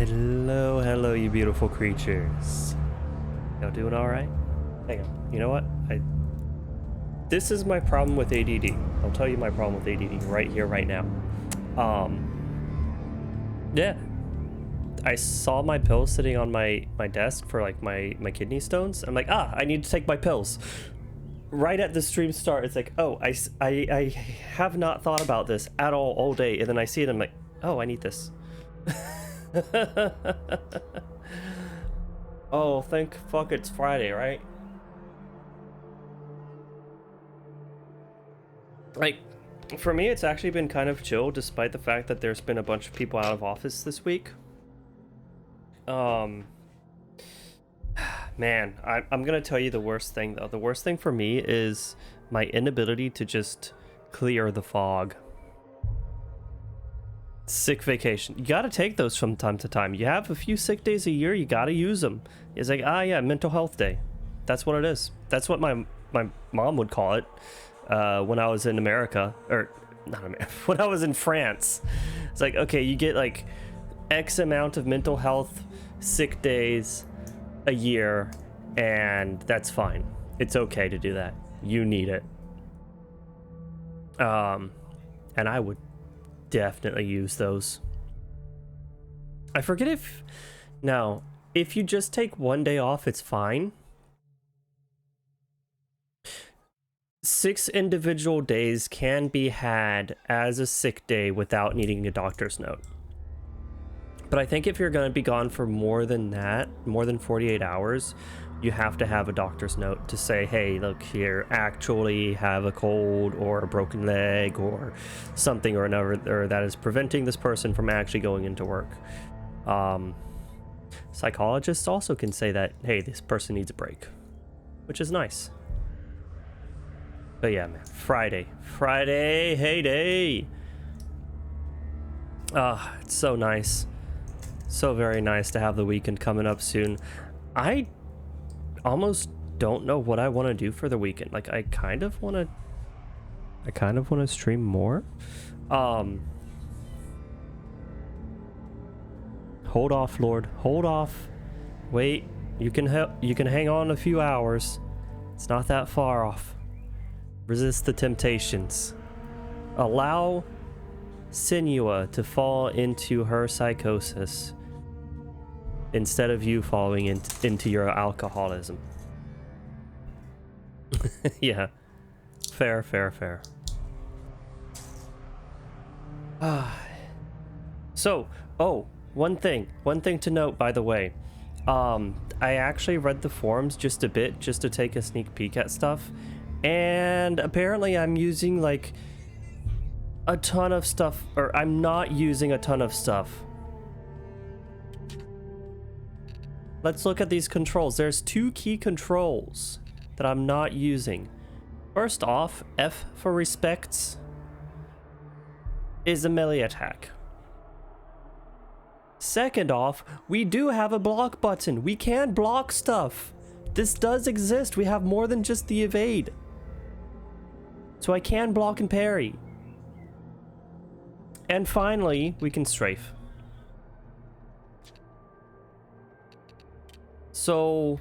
Hello, hello, you beautiful creatures. Y'all doing all right? Hang on. You know what? This is my problem with ADD. I'll tell you my problem with ADD right here, right now. Yeah. I saw my pills sitting on my desk for like my kidney stones. I'm like, I need to take my pills. Right at the stream start, it's like, oh, I have not thought about this at all day. And then I see it, I'm like, oh, I need this. Oh, thank fuck it's Friday, right? Like, for me, it's actually been kind of chill, despite the fact that there's been a bunch of people out of office this week. Man, I'm gonna tell you the worst thing, though. The worst thing for me is my inability to just clear the fog. Sick vacation. You gotta take those from time to time. You have a few sick days a year, you gotta use them. It's like, yeah, mental health day. That's what it is. That's what my mom would call it when I was in America. Or, not America, when I was in France. It's like, okay, you get like X amount of mental health sick days a year, and that's fine. It's okay to do that. You need it. And I would definitely use those. I forget if... No. If you just take one day off, it's fine. 6 individual days can be had as a sick day without needing a doctor's note. But I think if you're going to be gone for more than that, more than 48 hours, you have to have a doctor's note to say, hey, look here, actually have a cold or a broken leg or something or another, or that is preventing this person from actually going into work. Psychologists also can say that, hey, this person needs a break, which is nice. But yeah, man, Friday, heyday. It's so nice. So very nice to have the weekend coming up soon. I almost don't know what I want to do for the weekend. Like, I kind of want to stream more. Hold off, Lord. Hold off. Wait. You can hang on a few hours. It's not that far off. Resist the temptations. Allow Senua to fall into her psychosis instead of you falling into your alcoholism. Yeah. Fair. So, one thing to note, by the way. I actually read the forums just a bit, just to take a sneak peek at stuff. And apparently I'm using like a ton of stuff, or I'm not using a ton of stuff. Let's look at these controls. There's 2 key controls that I'm not using. First off, F for respects is a melee attack. Second off, we do have a block button. We can block stuff. This does exist. We have more than just the evade. So I can block and parry. And finally, we can strafe. So,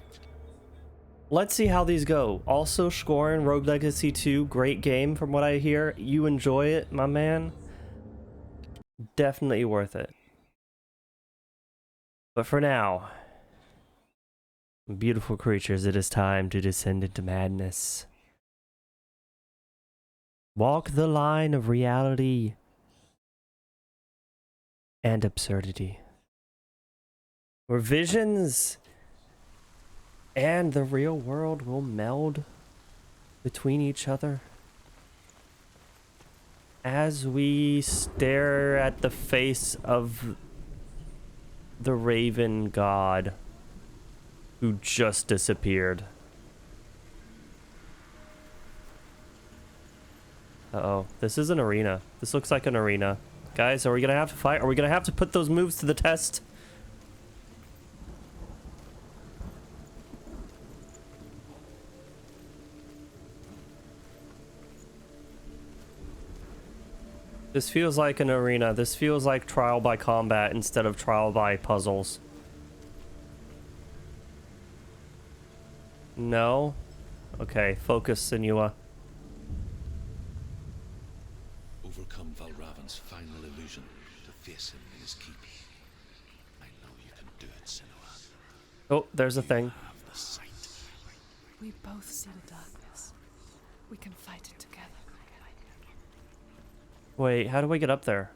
let's see how these go. Also, Scorin' Rogue Legacy 2, great game from what I hear. You enjoy it, my man. Definitely worth it. But for now, beautiful creatures, it is time to descend into madness. Walk the line of reality and absurdity, where visions and the real world will meld between each other as we stare at the face of the Raven God who just disappeared. Uh-oh, this is an arena. This looks like an arena. Guys, are we gonna have to fight? Are we gonna have to put those moves to the test? This feels like an arena. This feels like trial by combat instead of trial by puzzles. No? Okay, focus, Senua. Overcome Valravan's final illusion to face him in his keep. I know you can do it, Senua. Oh, there's a thing. Have the sight. We both see the darkness. We can fight it together. Wait, how do we get up there?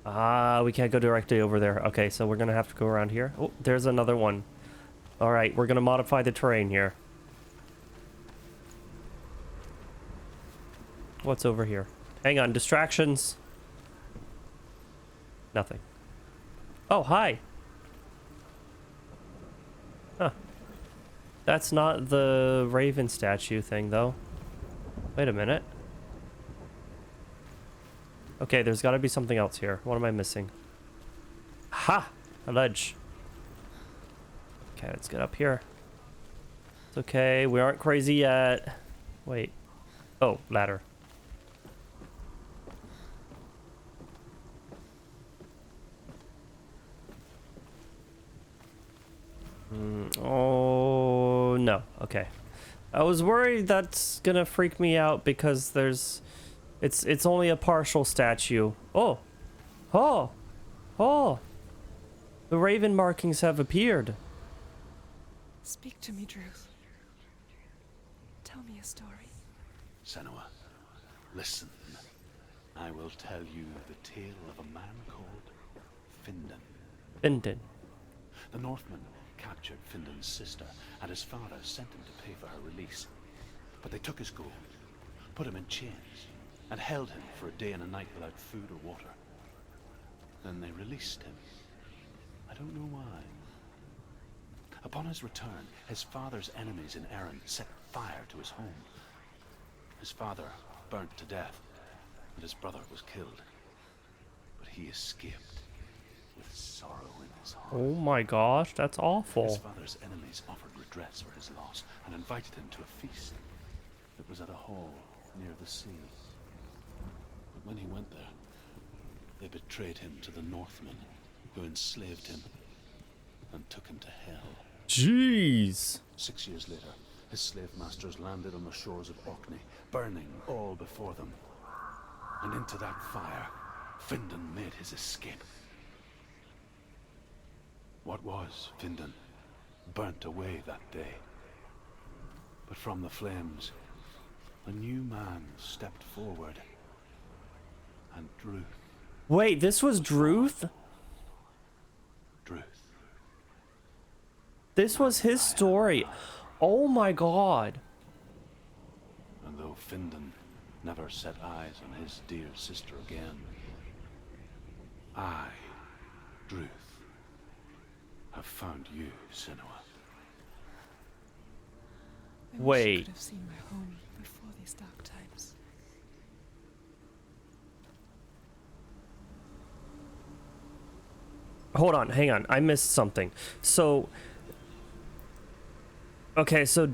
Ah, we can't go directly over there. Okay, so we're gonna have to go around here. Oh, there's another one. All right, we're gonna modify the terrain here. What's over here? Hang on, distractions. Nothing. Oh, hi. Huh. That's not the raven statue thing, though. Wait a minute. Okay, there's got to be something else here. What am I missing? Ha! A ledge. Okay, let's get up here. It's okay, we aren't crazy yet. Wait. Oh, ladder. Oh, no. Okay. I was worried that's gonna freak me out because there's... It's only a partial statue. Oh! Oh! Oh! The raven markings have appeared. Speak to me, Druth. Tell me a story. Senua, listen. I will tell you the tale of a man called Findan. Findan. The Northmen captured Findan's sister, and his father sent him to pay for her release. But they took his gold, put him in chains, and held him for a day and a night without food or water. Then they released him. I don't know why. Upon his return, his father's enemies in Erin set fire to his home. His father burnt to death, and his brother was killed. But he escaped with sorrow in his heart. Oh my gosh, that's awful. His father's enemies offered redress for his loss and invited him to a feast. It was at a hall near the sea. But when he went there, they betrayed him to the Northmen, who enslaved him and took him to hell. Jeez. 6 years later, his slave masters landed on the shores of Orkney, burning all before them. And into that fire, Findan made his escape. What was Findan burnt away that day. But from the flames, a new man stepped forward. And Druth. Wait, this was Druth? Druth. This was his story. Oh my god. And though Findan never set eyes on his dear sister again, I, Druth, have found you, Senua. I wish I Wait. could have seen my home before these dark times. Hold on, hang on. I missed something. So... Okay, so...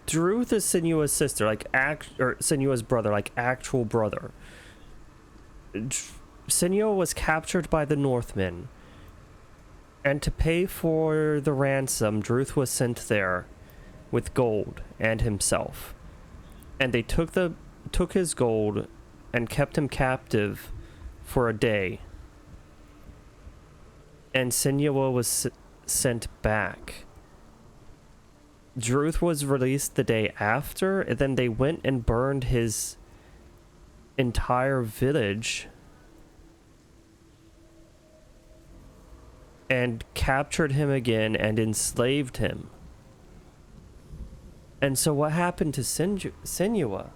Druth is Senua's sister, like or Senua's brother, like actual brother. Senua was captured by the Northmen. And to pay for the ransom, Druth was sent there with gold and himself. And they took his gold and kept him captive for a day. And Senua was sent back. Druth was released the day after, and then they went and burned his entire village and captured him again and enslaved him. And so what happened to Senua?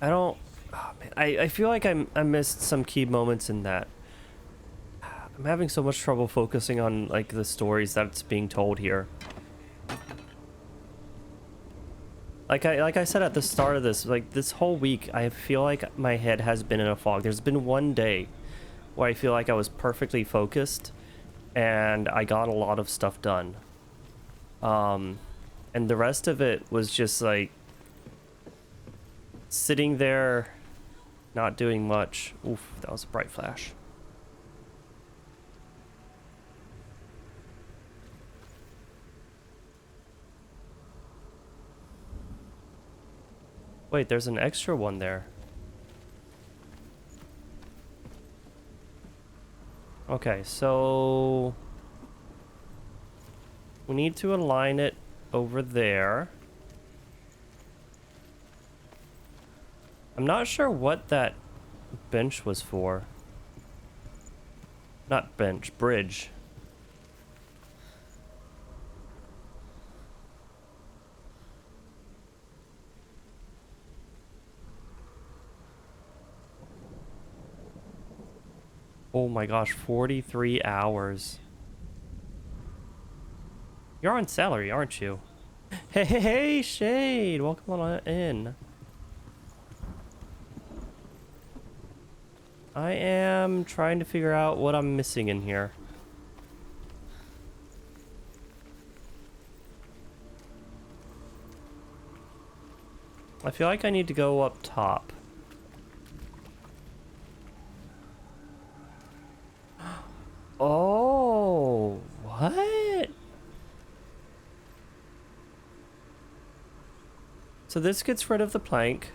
I don't... Oh man, I feel like I missed some key moments in that. I'm having so much trouble focusing on like the stories that's being told here. Like I said at the start of this, like this whole week, I feel like my head has been in a fog. There's been one day where I feel like I was perfectly focused and I got a lot of stuff done. And the rest of it was just like sitting there not doing much. Oof, that was a bright flash. Wait, there's an extra one there. Okay, so we need to align it over there. I'm not sure what that bench was for. Not bench, bridge. Oh my gosh, 43 hours. You're on salary, aren't you? Hey, hey, hey, Shade! Welcome on in. I am trying to figure out what I'm missing in here. I feel like I need to go up top. Oh, what? So this gets rid of the plank.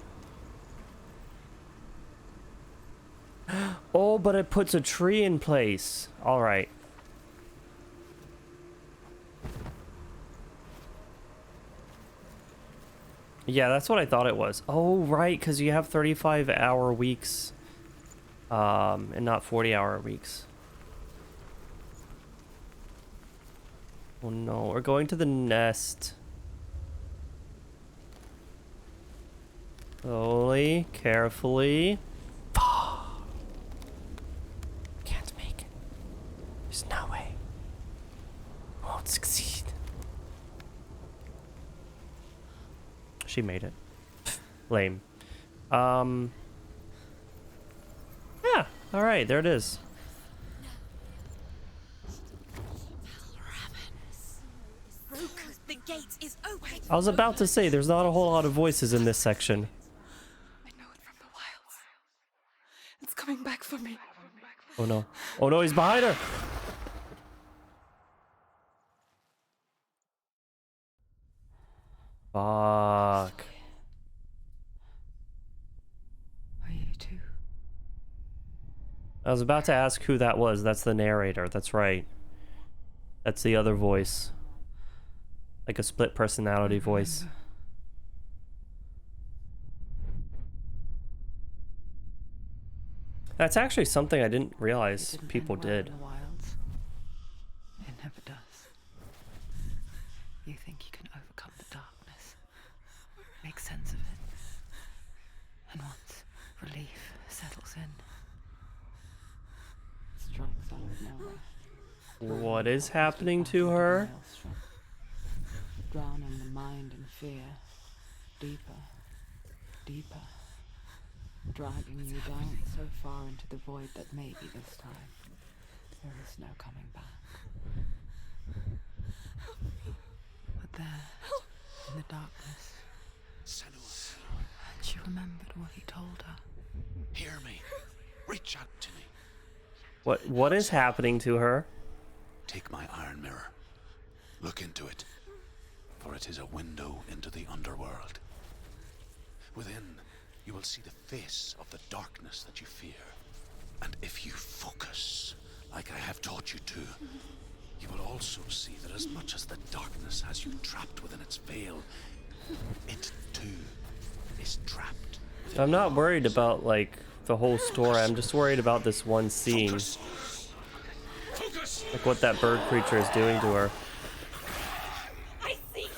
Oh, but it puts a tree in place. All right. Yeah, that's what I thought it was. Oh, right, because you have 35-hour weeks, and not 40-hour weeks. Oh no, we're going to the nest. Slowly, carefully. Can't make it. There's no way. Won't succeed. She made it. Lame. Yeah, alright, there it is. The gate is open. I was about to say, there's not a whole lot of voices in this section. I know it from the wilds. It's coming back for me. Oh no. Oh no, he's behind her! Fuck. Are you too? I was about to ask who that was. That's the narrator. That's right. That's the other voice. Like a split personality voice. That's actually something I didn't realize people did. In the wilds. It never does. You think you can overcome the darkness, make sense of it, and once relief settles in, it strikes out of nowhere. What is happening to her? Drowning the mind in fear, deeper, deeper, dragging you down so far into the void that maybe this time there is no coming back. But there, in the darkness, Senua, she remembered what he told her. hear me. Reach out to me. What is happening to her? Take my iron mirror. Look into it, for it is a window into the underworld. Within, you will see the face of the darkness that you fear. And if you focus, like I have taught you to, you will also see that as much as the darkness has you trapped within its veil, it too is trapped. I'm not worried about, like, the whole story. I'm just worried about this one scene. Focus. Focus. Like what that bird creature is doing to her. I see you.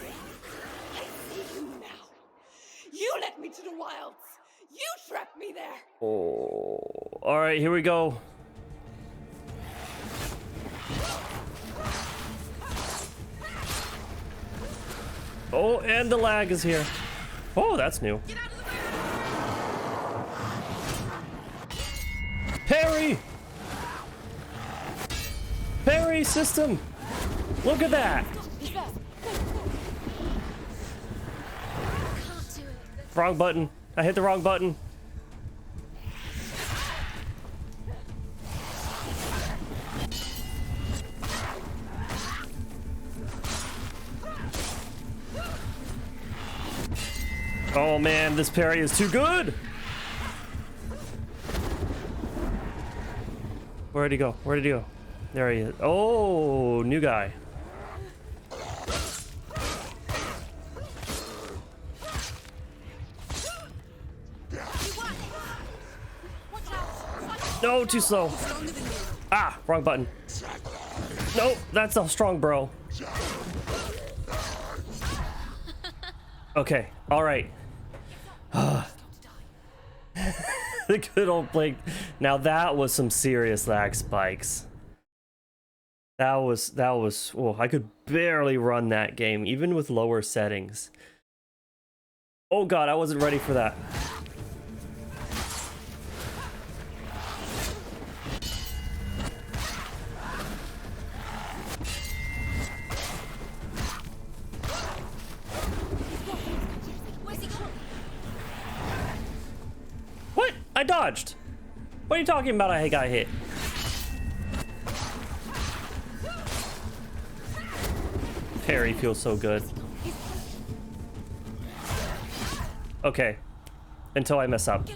I see you now. You led me to the wilds. You trapped me there. Oh, all right, here we go. Oh, and the lag is here. Oh, that's new. Parry! parry system. Look at that. Wrong button. I hit the wrong button. Oh man, this parry is too good. Where'd he go? Where'd he go? There he is. Oh, new guy. No, too slow. Ah, wrong button. Nope, that's a strong bro. Okay, all right. The good old Blake. Now that was some serious lag spikes. That was, oh, I could barely run that game, even with lower settings. Oh god, I wasn't ready for that. What? I dodged. What are you talking about? I got hit. Parry feels so good. Okay. Until I mess up.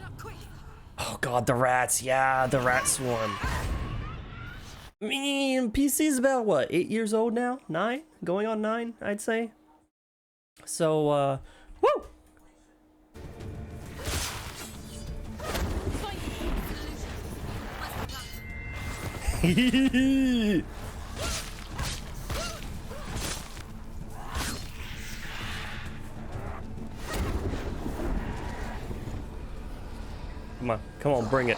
Oh god, the rats. Yeah, the rat swarm. I mean, PC's about what, 8 years old now? 9? Going on 9, I'd say. So, woo! Come on, bring it.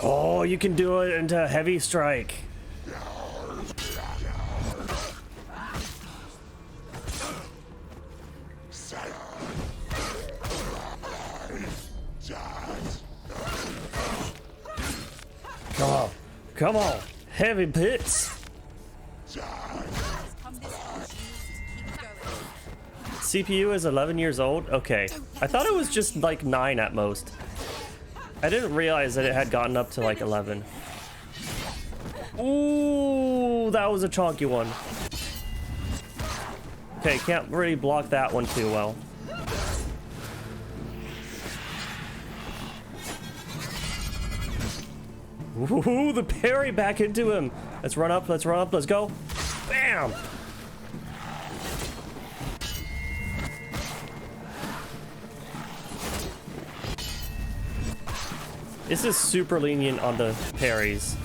Oh, you can do it into heavy strike. Come on, come on, heavy hits. CPU is 11 years old? Okay. I thought it was just like 9 at most. I didn't realize that it had gotten up to like 11. Ooh, that was a chonky one. Okay, can't really block that one too well. Ooh, the parry back into him. Let's run up, let's go. Bam! This is super lenient on the parries.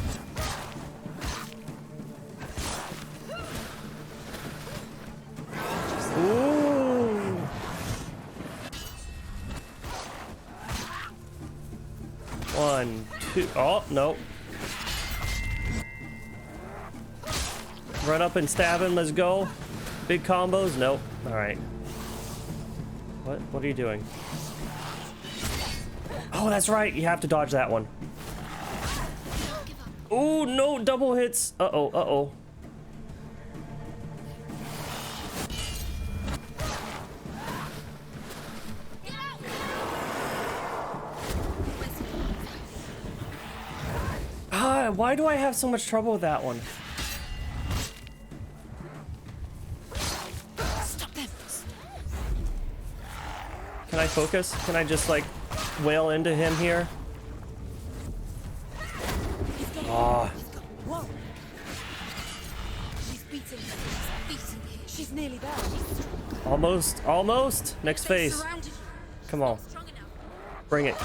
Ooh. One, two. Oh, no. Run up and stab him. Let's go. Big combos. Nope. All right. What are you doing? Oh, that's right. You have to dodge that one. Oh, no. Double hits. Uh-oh. Uh-oh. Ah, why do I have so much trouble with that one? Can I focus? Can I just, like, wail into him here? Oh. She's nearly there. Almost, almost. Next phase. Come on. Bring it.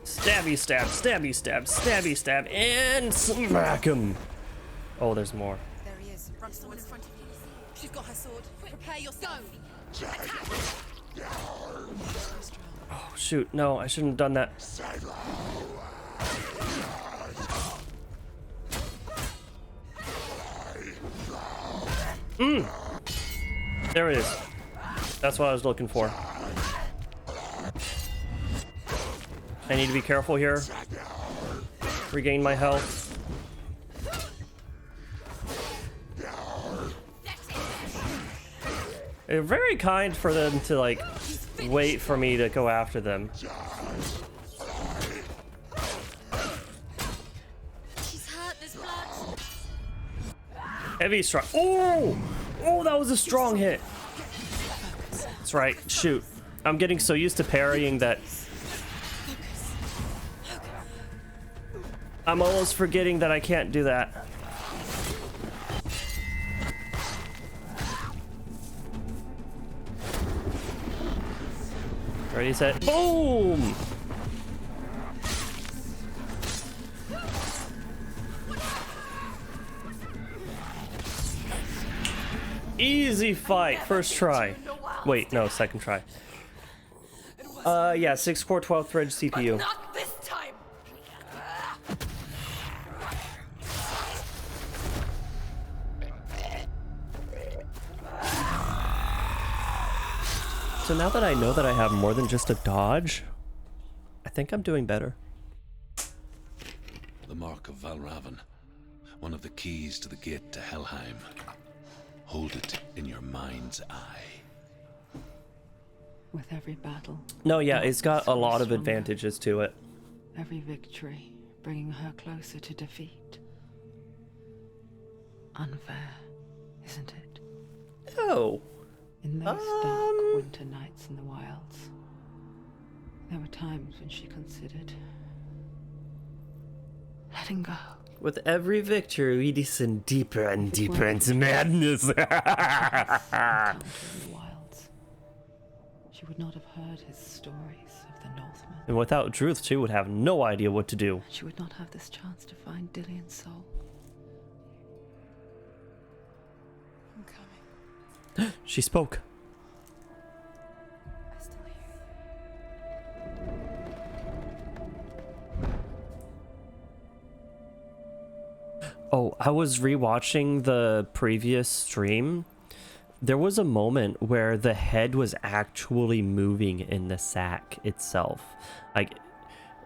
Stabby stab, stabby stab, stabby stab, and smack him. Oh, there's more. There he is. Run someone in front of you. She's got her sword. Prepare yourself. Oh, shoot. No, I shouldn't have done that. There it is. That's what I was looking for. I need to be careful here. Regain my health. They're very kind for them to, like, wait for me to go after them. She's hurt. There's blood. Heavy strike. Oh! Oh, that was a strong hit. That's right. Shoot. I'm getting so used to parrying that I'm almost forgetting that I can't do that. Ready, set, boom! Easy fight, first try. Wait, no, second try. Yeah, 6-core 12-thread CPU. Not this time. So now that I know that I have more than just a dodge, I think I'm doing better. The mark of Valravan, one of the keys to the gate to Helheim. Hold it in your mind's eye. With every battle, No, yeah, it's got a darkness lot grows of stronger. advantages to it. Every victory bringing her closer to defeat. Unfair, isn't it? Oh. In those dark winter nights in the wilds, there were times when she considered letting go. With every victory, we descend deeper and deeper into madness. Encounter in the wilds. She would not have heard his stories of the Northmen. And without Druth, she would have no idea what to do. She would not have this chance to find Dillion's soul. I'm coming. She spoke. I still hear Oh, I was rewatching the previous stream. There was a moment where the head was actually moving in the sack itself. Like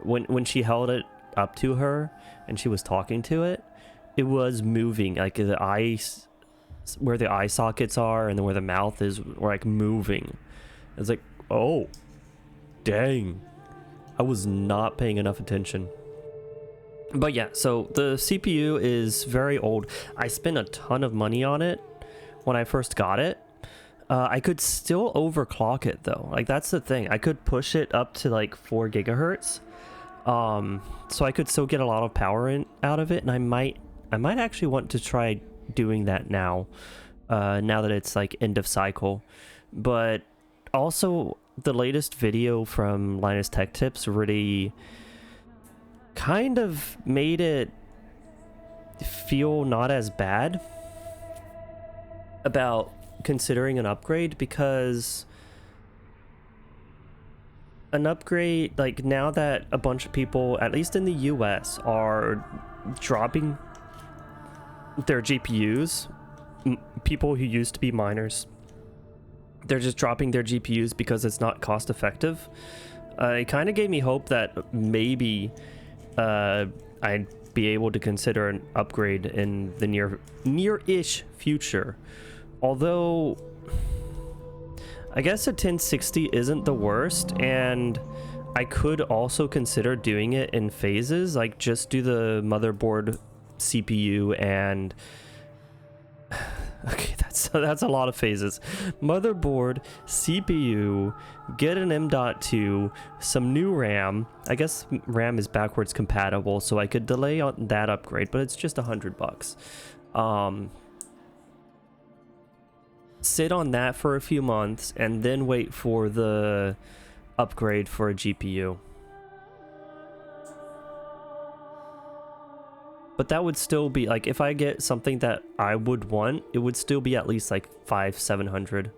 when she held it up to her and she was talking to it, it was moving. Like the eyes, where the eye sockets are and where the mouth is, were like moving. It's like, oh, dang. I was not paying enough attention. But yeah, so the CPU is very old. I spent a ton of money on it when I first got it. I could still overclock it though. Like that's the thing. I could push it up to like 4 gigahertz. So I could still get a lot of power out of it, and I might actually want to try doing that now. Now that it's like end of cycle. But also the latest video from Linus Tech Tips really kind of made it feel not as bad about considering an upgrade, because an upgrade, like now that a bunch of people, at least in the US, are dropping their GPUs, people who used to be miners, they're just dropping their GPUs because it's not cost effective. It kind of gave me hope that maybe I'd be able to consider an upgrade in the near-ish future. Although I guess a 1060 isn't the worst, and I could also consider doing it in phases, like just do the motherboard, CPU, and okay, that's a lot of phases. Motherboard, CPU, get an M.2, some new RAM. I guess RAM is backwards compatible, so I could delay on that upgrade, but it's just $100. Sit on that for a few months and then wait for the upgrade for a GPU. But that would still be like, if I get something that I would want, it would still be at least like 500-700.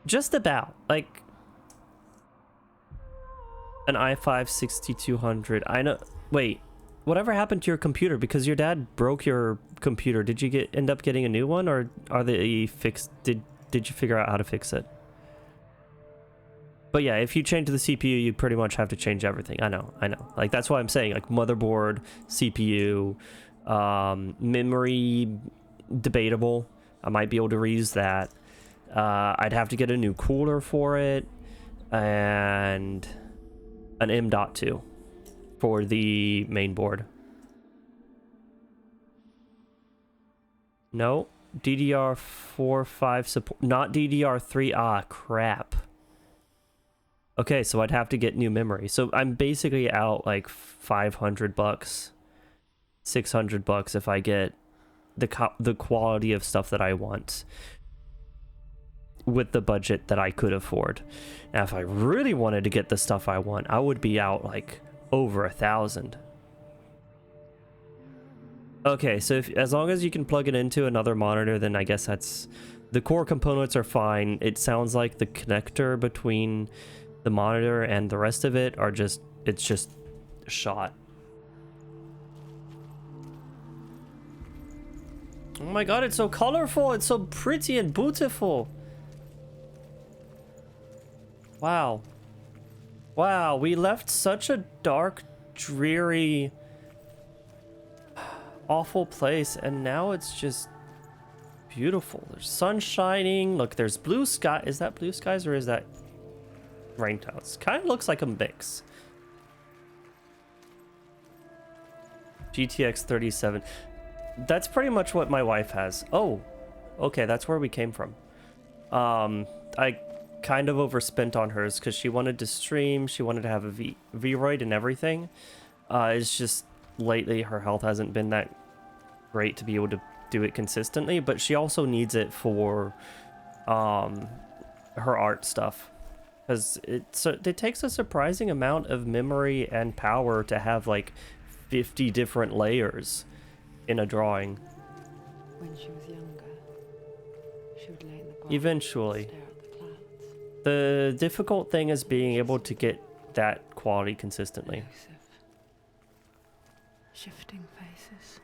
Just about. Like an i5 6200. I know. Wait, whatever happened to your computer? Because your dad broke your computer. Did you end up getting a new one, or are they fixed? Did you figure out how to fix it? But yeah, if you change the CPU, you pretty much have to change everything. I know. Like, that's why I'm saying, like, motherboard, CPU, memory, debatable. I might be able to reuse that. I'd have to get a new cooler for it, and an M.2 for the main board. No, DDR4-5 support, not DDR3. Ah, crap. Okay, so I'd have to get new memory. So I'm basically out like $500, $600 if I get the quality of stuff that I want with the budget that I could afford. Now, if I really wanted to get the stuff I want, I would be out like over 1,000. Okay, so as long as you can plug it into another monitor, then I guess that's... The core components are fine. It sounds like the connector between the monitor and the rest of it are just... It's just shot. Oh my god, it's so colorful. It's so pretty and beautiful. Wow. Wow, we left such a dark, dreary, awful place, and now it's just beautiful. There's sun shining. Look, there's blue sky. Is that blue skies or is that rain clouds? Kind of looks like a mix. GTX 37. That's pretty much what my wife has. Oh, okay, that's where we came from. I kind of overspent on hers because she wanted to stream. She wanted to have a Vroid and everything. It's just lately her health hasn't been that great to be able to do it consistently, but she also needs it for her art stuff, because it takes a surprising amount of memory and power to have like 50 different layers in a drawing. When she was younger, she would lay in the grass Eventually. and stare at the clouds. The difficult thing is being able to get that quality consistently. Elusive. Shifting faces.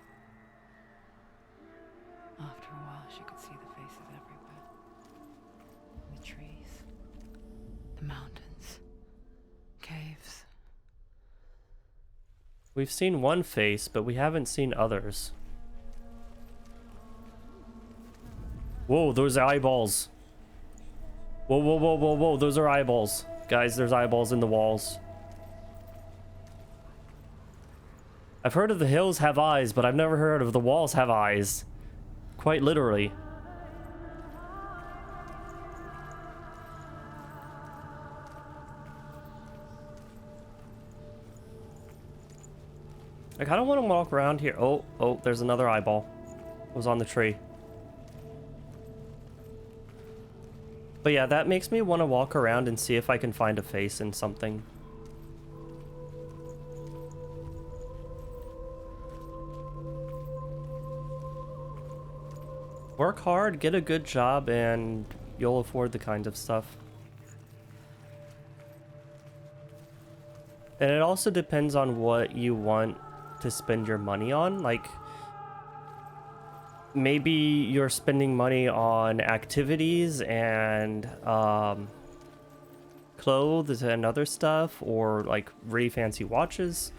After a while, she could see the faces everywhere. The trees, the mountains, caves. We've seen one face, but we haven't seen others. Whoa, those are eyeballs. Whoa, whoa, whoa, whoa, whoa, those are eyeballs. Guys, there's eyeballs in the walls. I've heard of the hills have eyes, but I've never heard of the walls have eyes. Quite literally. I kind of want to walk around here. Oh, there's another eyeball. It was on the tree. But yeah, that makes me want to walk around and see if I can find a face in something. Work hard, get a good job, and you'll afford the kind of stuff. And it also depends on what you want to spend your money on. Like, maybe you're spending money on activities and clothes and other stuff, or like really fancy watches,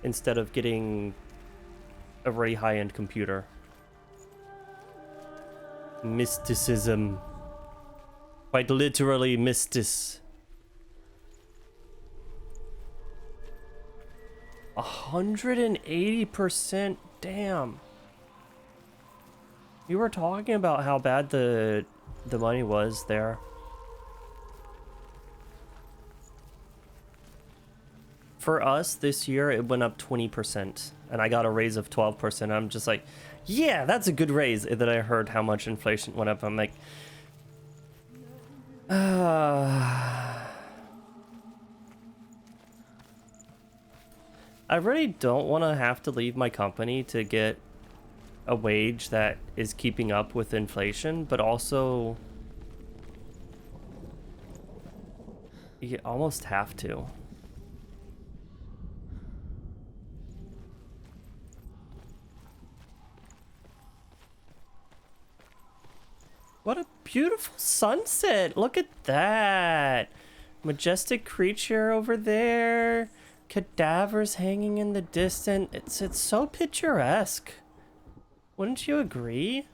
instead of getting a really high-end computer. Mysticism. Quite literally mystis. 180%, damn. You were talking about how bad the money was there. For us this year, it went up 20%, and I got a raise of 12%. I'm just like, yeah, that's a good raise. And then I heard how much inflation went up. I'm like, I really don't want to have to leave my company to get a wage that is keeping up with inflation, but also You almost have to. What a beautiful sunset. Look at that. Majestic creature over there. Cadavers hanging in the distance. It's so picturesque. Wouldn't you agree?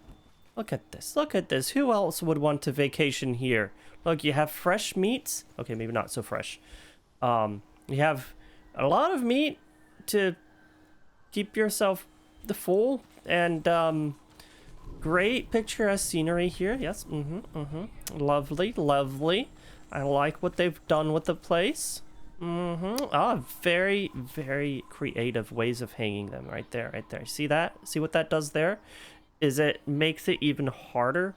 Look at this. Look at this. Who else would want to vacation here? Look, you have fresh meats. Okay, maybe not so fresh. You have a lot of meat to keep yourself full, and great picturesque scenery here. Yes. Lovely, lovely. I like what they've done with the place. Ah, very, very creative ways of hanging them right there, right there. See that? See what that does there? Is it makes it even harder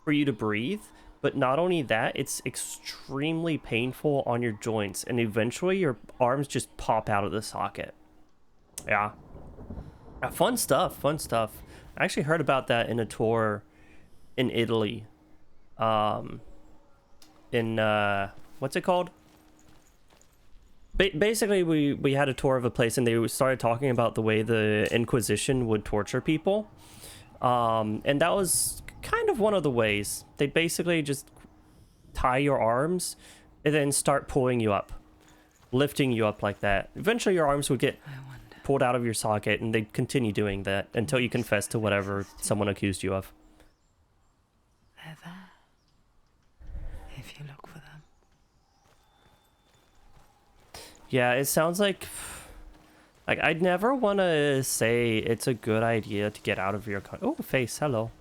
for you to breathe. But not only that, it's extremely painful on your joints, and eventually your arms just pop out of the socket. Yeah. Fun stuff, fun stuff. I actually heard about that in a tour in Italy. What's it called? Basically, we had a tour of a place, and they started talking about the way the Inquisition would torture people. And that was kind of one of the ways. They basically just tie your arms and then start pulling you up, lifting you up like that. Eventually your arms would get pulled out of your socket, and they'd continue doing that until you confess to whatever someone accused you of. They're there, if you look for them. Yeah, it sounds like I'd never want to say it's a good idea to get out of your oh, face, hello.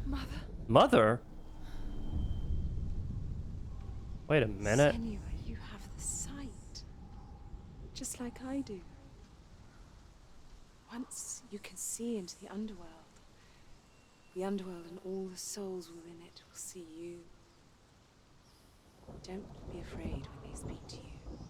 Mother. Mother? Wait a minute. Senua, you have the sight. Just like I do. Once you can see into the underworld. The underworld and all the souls within it will see you. Don't be afraid when they speak to you.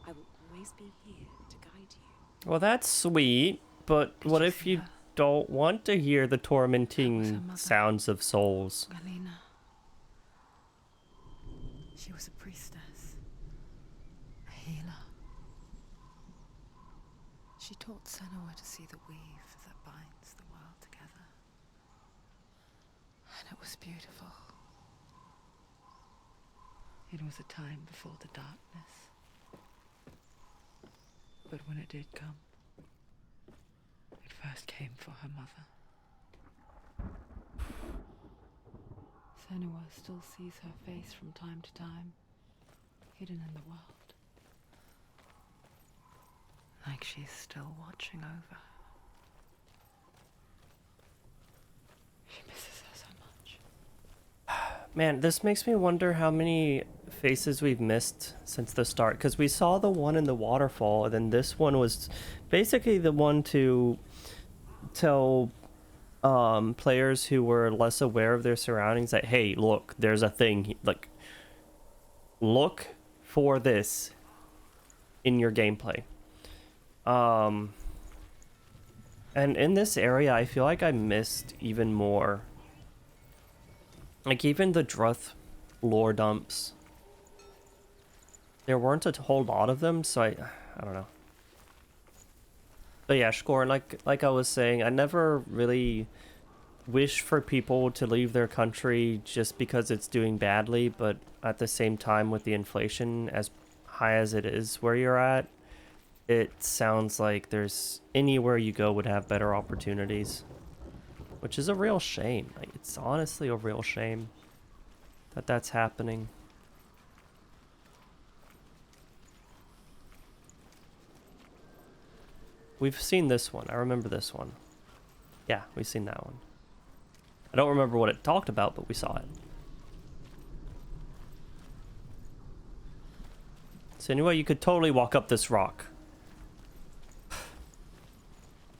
I will always be here to guide you. Well, that's sweet, but what if you don't want to hear the tormenting sounds of souls? Galina. She was a priestess. A healer. She taught Senua to see the weave that binds the world together. And it was beautiful. It was a time before the darkness. But when it did come, it first came for her mother. Senua still sees her face from time to time, hidden in the world. Like she's still watching over her. She misses her so much. Man, this makes me wonder how many faces we've missed since the start, because we saw the one in the waterfall, and then this one was basically the one to tell players who were less aware of their surroundings that, hey, look, there's a thing, like, look for this in your gameplay. And in this area, I feel like I missed even more. Like, even the Druth lore dumps, there weren't a whole lot of them, so I don't know. But yeah, Scorn, like I was saying, I never really wish for people to leave their country just because it's doing badly, but at the same time, with the inflation as high as it is where you're at, it sounds like there's anywhere you go would have better opportunities, which is a real shame. Like, it's honestly a real shame that that's happening. We've seen this one. I remember this one. Yeah, we've seen that one. I don't remember what it talked about, but we saw it. So anyway, you could totally walk up this rock.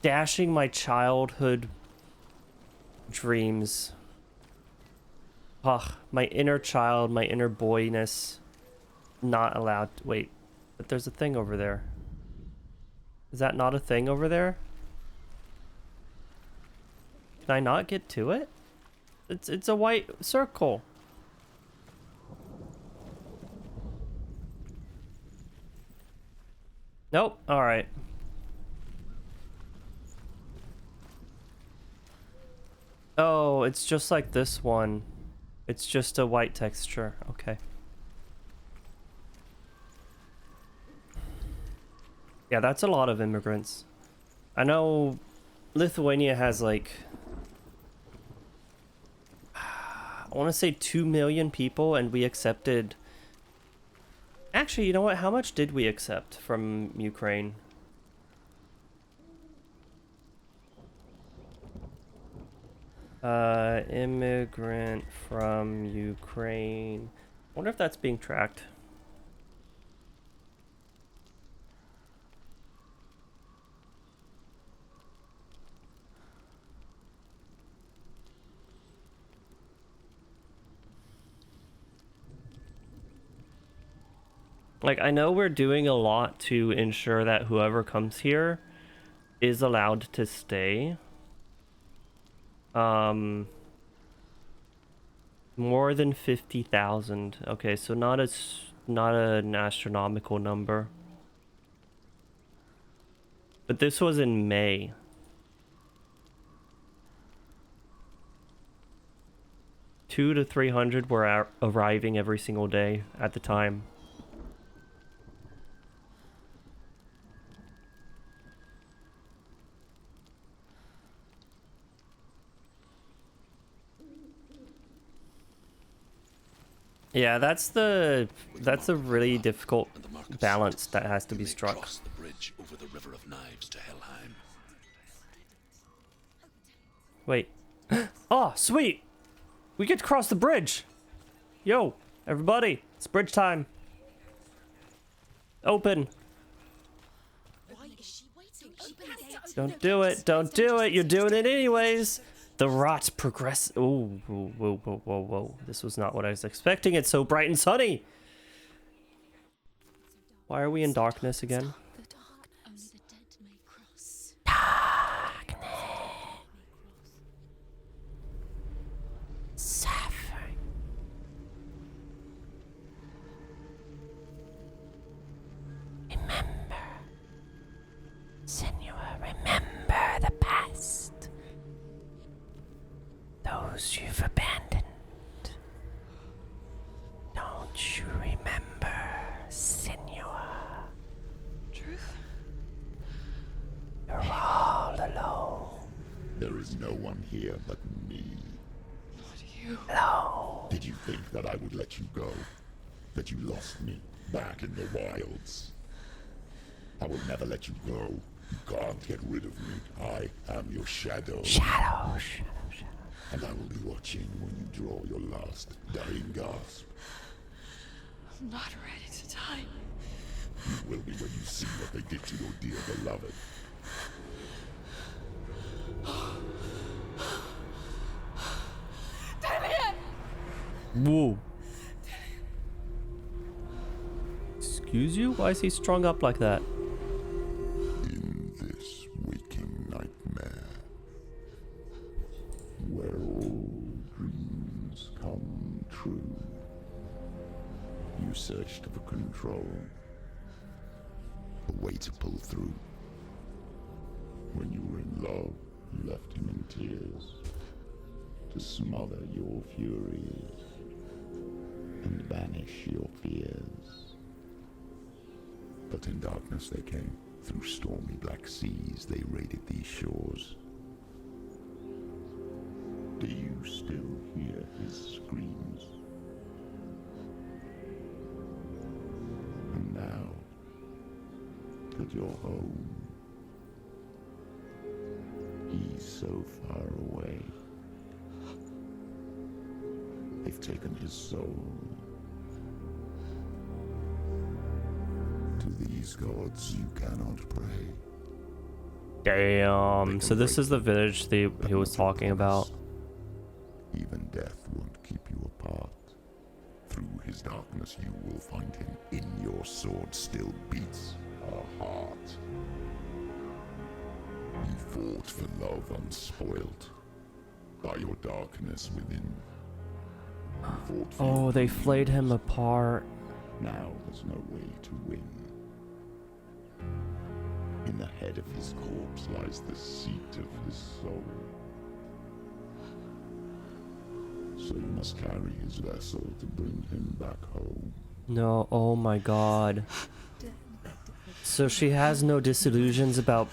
Dashing my childhood dreams. Ugh, my inner child, my inner boyness. Not allowed to, wait, but there's a thing over there. Is that not a thing over there? Can I not get to it? It's a white circle. Nope. All right. Oh, it's just like this one. It's just a white texture. Okay. Yeah, that's a lot of immigrants. I know Lithuania has like, I want to say 2 million people, and we accepted. Actually, you know what? How much did we accept from Ukraine? Immigrant from Ukraine. Wonder if that's being tracked. Like, I know we're doing a lot to ensure that whoever comes here is allowed to stay. More than 50,000. Okay, so not an astronomical number. But this was in May. 200 to 300 were arriving every single day at the time. Yeah, that's a really difficult balance that has to be struck. Cross the bridge over the river of knives to Helheim. Wait. Oh, sweet! We get to cross the bridge! Yo, everybody, it's bridge time. Open. Why is she waiting? Open the gate. Don't do it. Don't do it. You're doing it anyways. The rot progress. Oh, whoa, whoa, whoa, whoa, whoa. This was not what I was expecting. It's so bright and sunny. Why are we in darkness again? The dark. Only the dead may cross. Suffering. Remember. Senua, remember the past. Those you've abandoned. Don't you remember, Senua? Truth? You're all alone. There is no one here but me. Not you. Alone. Did you think that I would let you go? That you lost me back in the wilds? I will never let you go. You can't get rid of me. I am your shadow. Shadow. And I will be watching when you draw your last dying gasp. I'm not ready to die. You will be when you see what they did to your dear beloved. Whoa. Excuse you? Why is he strung up like that? In this waking nightmare, where all dreams come true, you searched for control, a way to pull through. When you were in love, you left him in tears, to smother your furies and banish your fears. But in darkness they came, through stormy black seas they raided these shores. Do you still hear his screams? And now that you're home, he's so far away. They've taken his soul. To these gods you cannot pray. Damn. So this is the village he was talking about. Even death won't keep you apart. Through his darkness you will find him. In your sword still beats a heart. You fought for love unspoilt by your darkness within. You fought for Oh, your they dreams. flayed him apart. Now there's no way to win. In the head of his corpse lies the seat of his soul. So you must carry his vessel to bring him back home. No, oh my god. So she has no disillusions about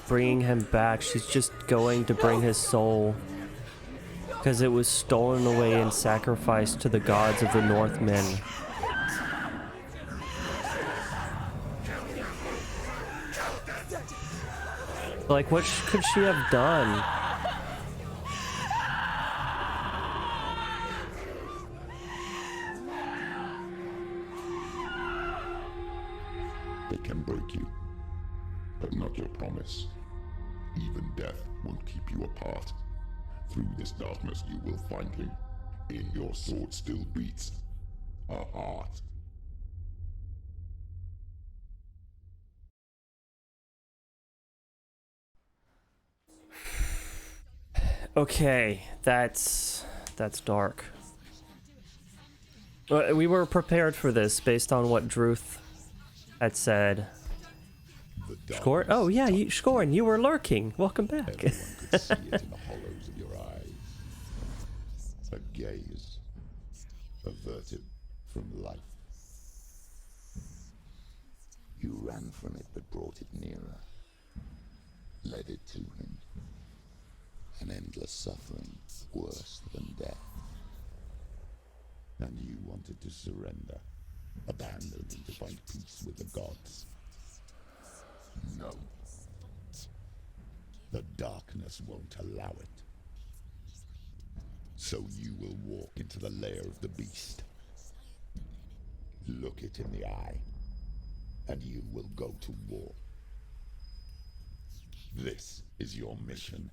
bringing him back. She's just going to bring his soul. Because it was stolen away and sacrificed to the gods of the Northmen. Like, what could she have done? They can break you, but not your promise. Even death won't keep you apart. Through this darkness you will find him. In your sword still beats a heart. Okay, that's dark. We were prepared for this based on what Druth had said. Score? Oh yeah, Scorin, you were lurking. Welcome back. Everyone could see it in the hollows of your eyes. A gaze averted from life. You ran from it but brought it nearer. Led it to him. An endless suffering, worse than death. And you wanted to surrender, abandon him to find peace with the gods. No. The darkness won't allow it. So you will walk into the lair of the beast. Look it in the eye, and you will go to war. This is your mission.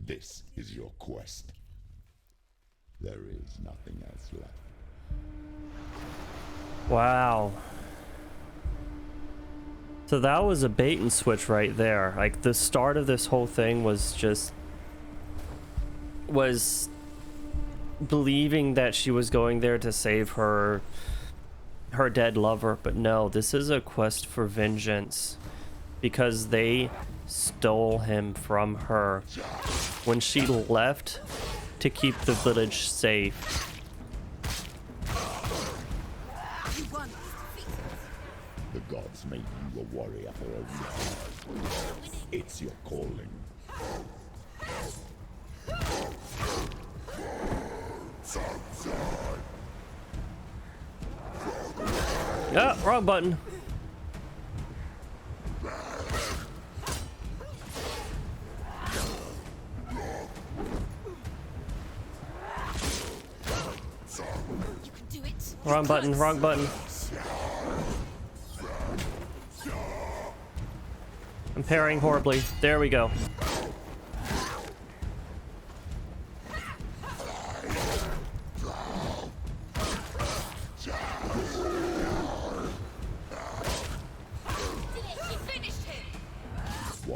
This is your quest. There is nothing else left. Wow. So that was a bait and switch right there. Like, the start of this whole thing was believing that she was going there to save her dead lover, but no, this is a quest for vengeance because they stole him from her when she left to keep the village safe. The gods made you a warrior for a reason. It's your calling. Ah, wrong button. Wrong button, wrong button. I'm parrying horribly. There we go.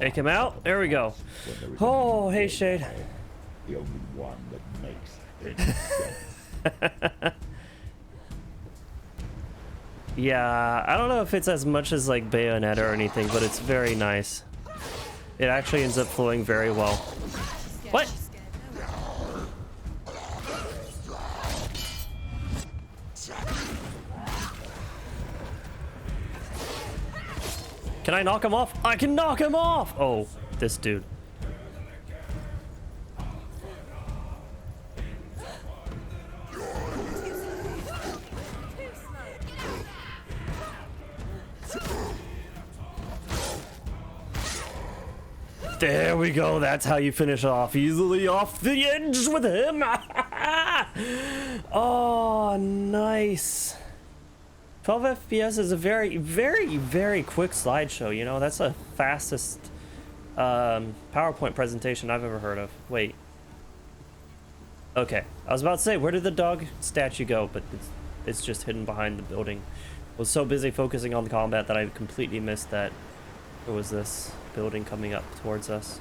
Take him out. There we go. Oh, hey, Shade. The only one that makes sense. Yeah, I don't know if it's as much as like Bayonetta or anything, but it's very nice. It actually ends up flowing very well. What? Can I knock him off? I can knock him off! Oh, this dude. There we go. That's how you finish off easily off the edge with him. Oh, nice. 12 FPS is a very, very, very quick slideshow. You know, that's the fastest PowerPoint presentation I've ever heard of. Wait. Okay. I was about to say, where did the dog statue go? But it's just hidden behind the building. I was so busy focusing on the combat that I completely missed that there was this building coming up towards us.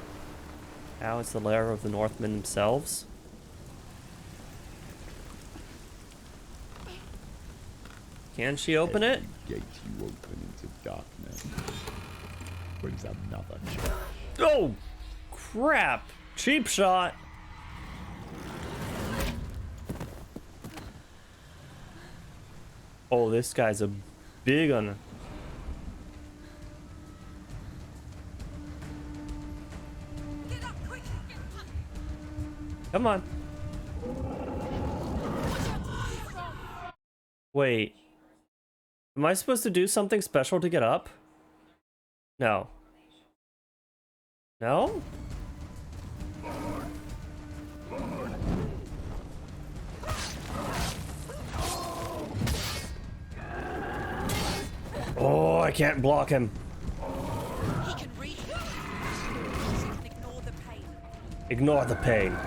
Now it's the lair of the Northmen themselves. Can she open it? Every gate you open into darkness brings another challenge. Oh, crap. Cheap shot. Oh, this guy's a big one. Come on. Wait. Am I supposed to do something special to get up? No. No? Oh, I can't block him. He can read it. Ignore the pain. Ignore the pain.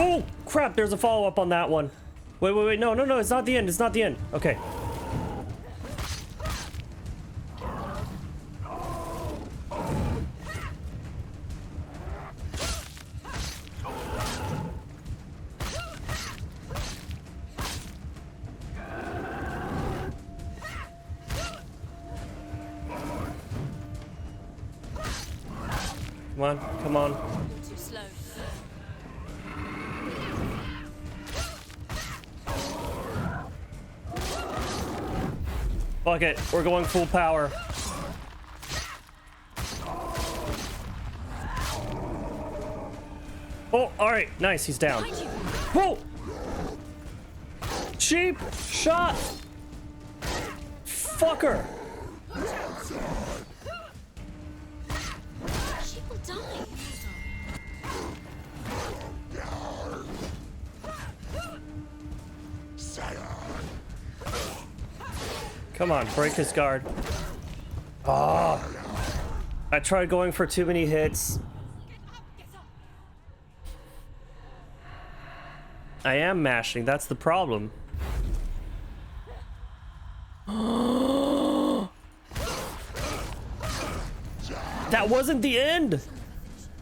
Oh, crap, there's a follow-up on that one. Wait, no, it's not the end, it's not the end. Okay. Come on, come on. Too slow. Fuck it, we're going full power. Oh, alright, nice, he's down. Whoa! Cheap shot! Fucker! She will die. Come on, break his guard. Oh, I tried going for too many hits. I am mashing, that's the problem. That wasn't the end!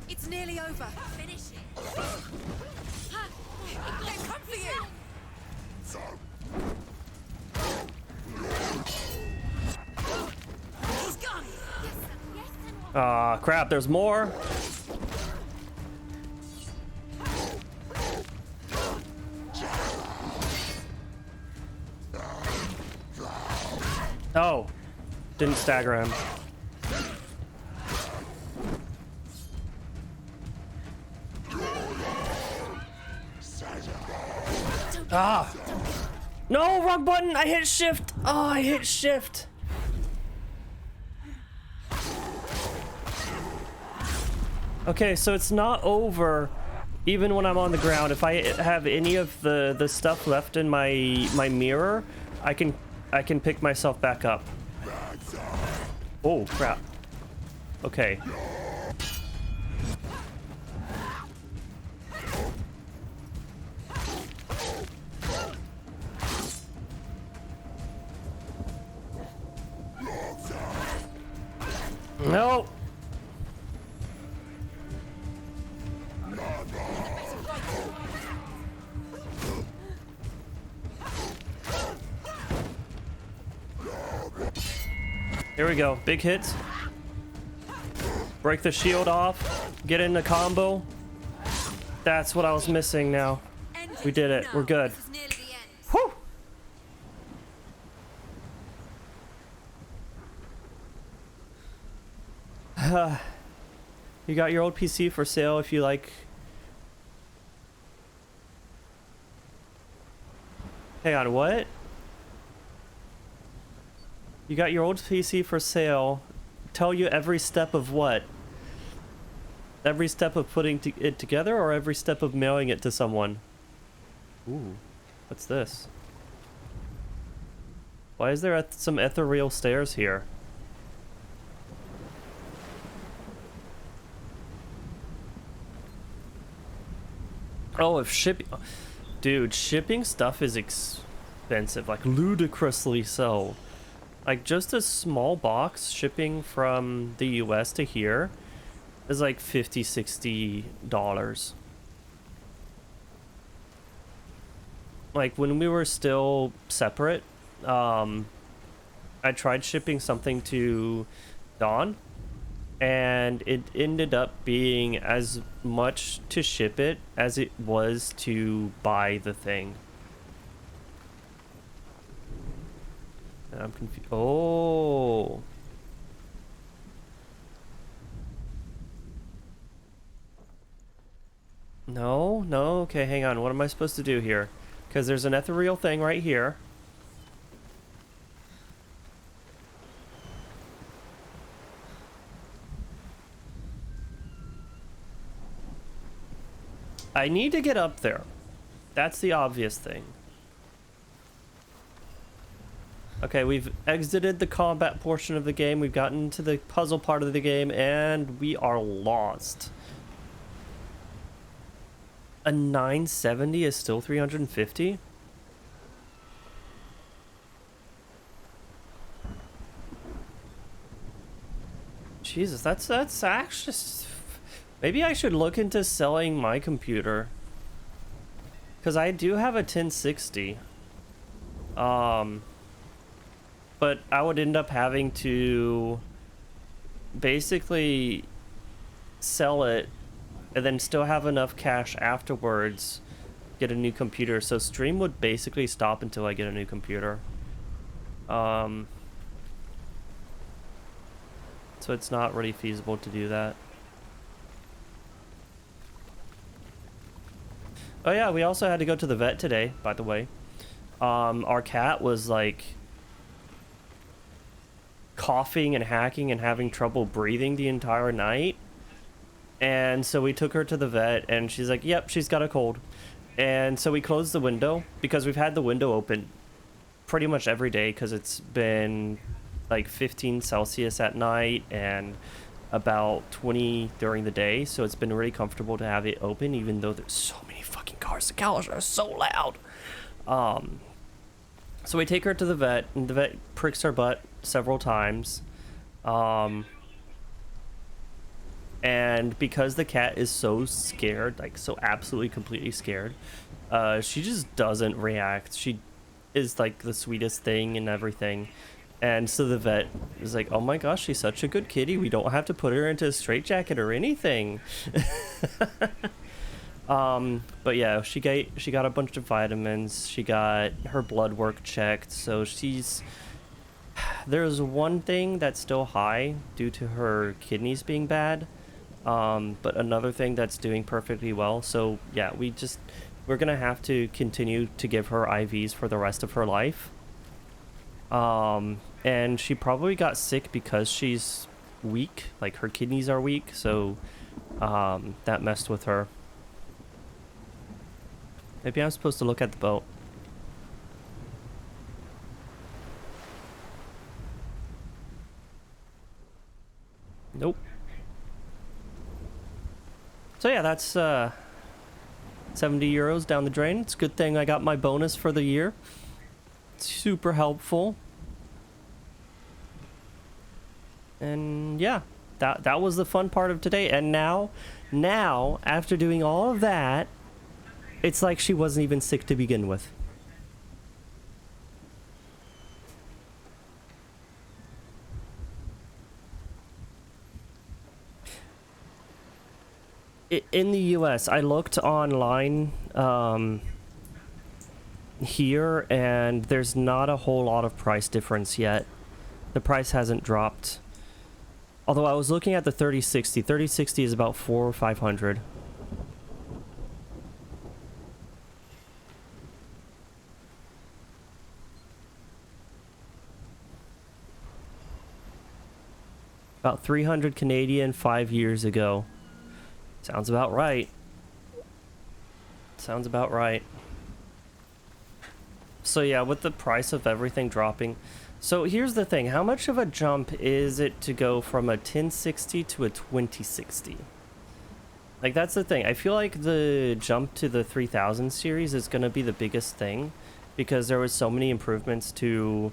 It's nearly over. Finish it. They've come for you. He's gone. Ah, crap, there's more. Oh, didn't stagger him. Ah! No, wrong button! I hit shift! Oh, I hit shift! Okay, so it's not over even when I'm on the ground. If I have any of the stuff left in my mirror, I can pick myself back up. Oh, crap. Okay. No. Here we go. Big hits. Break the shield off. Get in the combo. That's what I was missing now. We did it. We're good. This is nearly the end. Whew. You got your old PC for sale if you like. Hang on, what? You got your old PC for sale. Tell you every step of what? Every step of putting it together or every step of mailing it to someone? Ooh, what's this? Why is there some ethereal stairs here? Oh, if shipping... Dude, shipping stuff is expensive, like ludicrously so. Like, just a small box shipping from the US to here is like $50-$60. Like, when we were still separate, I tried shipping something to Dawn, and it ended up being as much to ship it as it was to buy the thing. And I'm confused. Oh. No, no. Okay, hang on. What am I supposed to do here? Because there's an ethereal thing right here. I need to get up there. That's the obvious thing. Okay, we've exited the combat portion of the game. We've gotten to the puzzle part of the game, and we are lost. A 970 is still 350? Jesus, that's actually... Maybe I should look into selling my computer. Because I do have a 1060. But I would end up having to basically sell it and then still have enough cash afterwards, get a new computer. So stream would basically stop until I get a new computer. So it's not really feasible to do that. Oh yeah, we also had to go to the vet today, by the way. Our cat was like coughing and hacking and having trouble breathing the entire night. And so we took her to the vet, and she's like, yep, she's got a cold. And so we closed the window because we've had the window open pretty much every day because it's been like 15 Celsius at night and about 20 during the day. So it's been really comfortable to have it open, even though there's so many fucking cars. The cars are so loud. So we take her to the vet, and the vet pricks her butt several times. And because the cat is so scared, like so absolutely completely scared, she just doesn't react. She is like the sweetest thing and everything. And so the vet is like, oh my gosh, she's such a good kitty. We don't have to put her into a straitjacket or anything. But yeah, she got a bunch of vitamins. She got her blood work checked. So there's one thing that's still high due to her kidneys being bad. But another thing that's doing perfectly well. So yeah, we're gonna have to continue to give her IVs for the rest of her life. And she probably got sick because she's weak, like her kidneys are weak, so that messed with her. Maybe I'm supposed to look at the boat. Nope. So yeah, that's 70 euros down the drain. It's a good thing I got my bonus for the year. It's super helpful. And yeah, that was the fun part of today. And now after doing all of that, it's like she wasn't even sick to begin with. In the US, I looked online here, and there's not a whole lot of price difference yet. The price hasn't dropped. Although I was looking at the 3060. 3060 is about 400 or 500. About 300 Canadian 5 years ago. Sounds about right. Sounds about right. So yeah, with the price of everything dropping. So here's the thing. How much of a jump is it to go from a 1060 to a 2060? Like, that's the thing. I feel like the jump to the 3000 series is going to be the biggest thing, because there was so many improvements to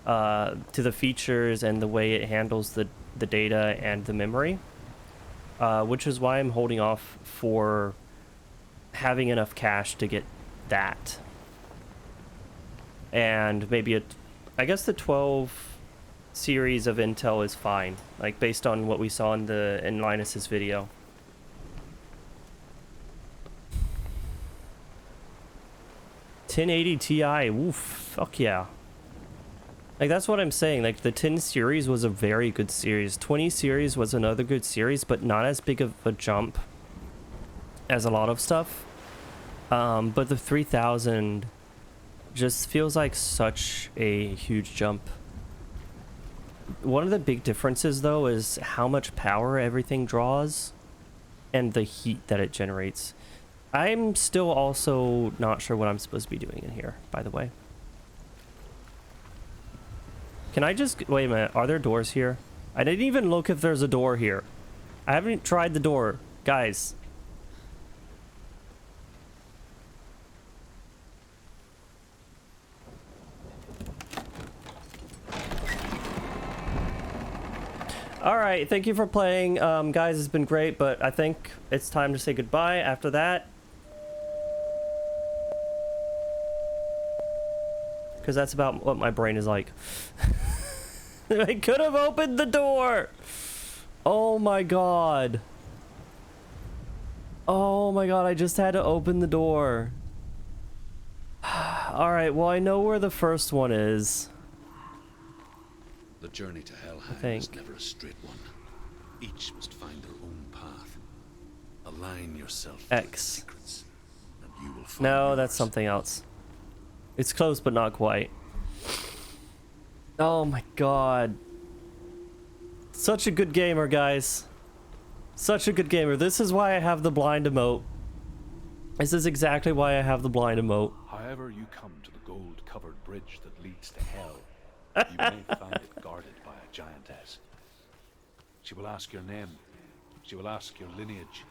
to the features and the way it handles the data and the memory, which is why I'm holding off for having enough cash to get that. And maybe I guess the 12 series of Intel is fine, like based on what we saw in Linus's video. $1080 Ti, oof, fuck yeah. Like, that's what I'm saying. Like, the 10 series was a very good series. 20 series was another good series, but not as big of a jump as a lot of stuff. But the 3000 just feels like such a huge jump. One of the big differences, though, is how much power everything draws and the heat that it generates. I'm still also not sure what I'm supposed to be doing in here, by the way. Can I just... Wait a minute. Are there doors here? I didn't even look if there's a door here. I haven't tried the door. Guys. Alright, thank you for playing. Guys, it's been great, but I think it's time to say goodbye after that. Because that's about what my brain is like. I could have opened the door! Oh my god. Oh my god, I just had to open the door. Alright, well, I know where the first one is. The journey to Helheim is never a straight one. Each must find their own path. Align yourself with its secrets, and you will find No, yours. that's something else. It's close, but not quite. Oh my god. Such a good gamer, guys. Such a good gamer. This is why I have the blind emote. This is exactly why I have the blind emote. However you come to the gold-covered bridge that leads to hell, you may find it guarded by a giantess. She will ask your name. She will ask your lineage.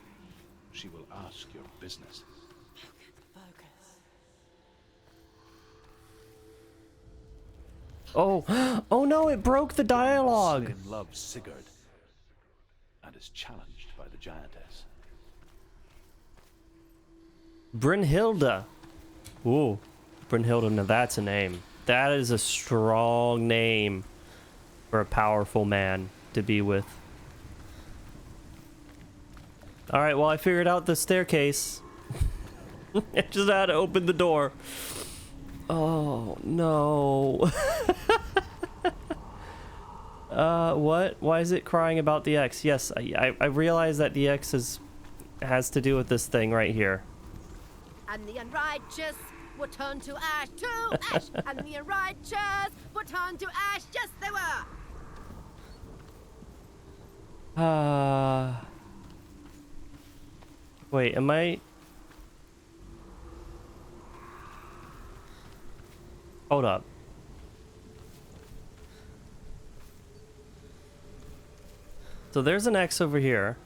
She will ask your business. Oh, oh no, it broke the dialogue. Slim loves Sigurd and is challenged by the giantess. Brynhilde. Ooh, Brynhilde, now that's a name. That is a strong name for a powerful man to be with. Alright, well, I figured out the staircase. I just had to open the door. Oh, no. What? Why is it crying about the X? Yes, I realize that the X has to do with this thing right here. And the unrighteous were turned to ash, and the unrighteous were turned to ash, yes they were! Wait, am I... Hold up. So there's an X over here.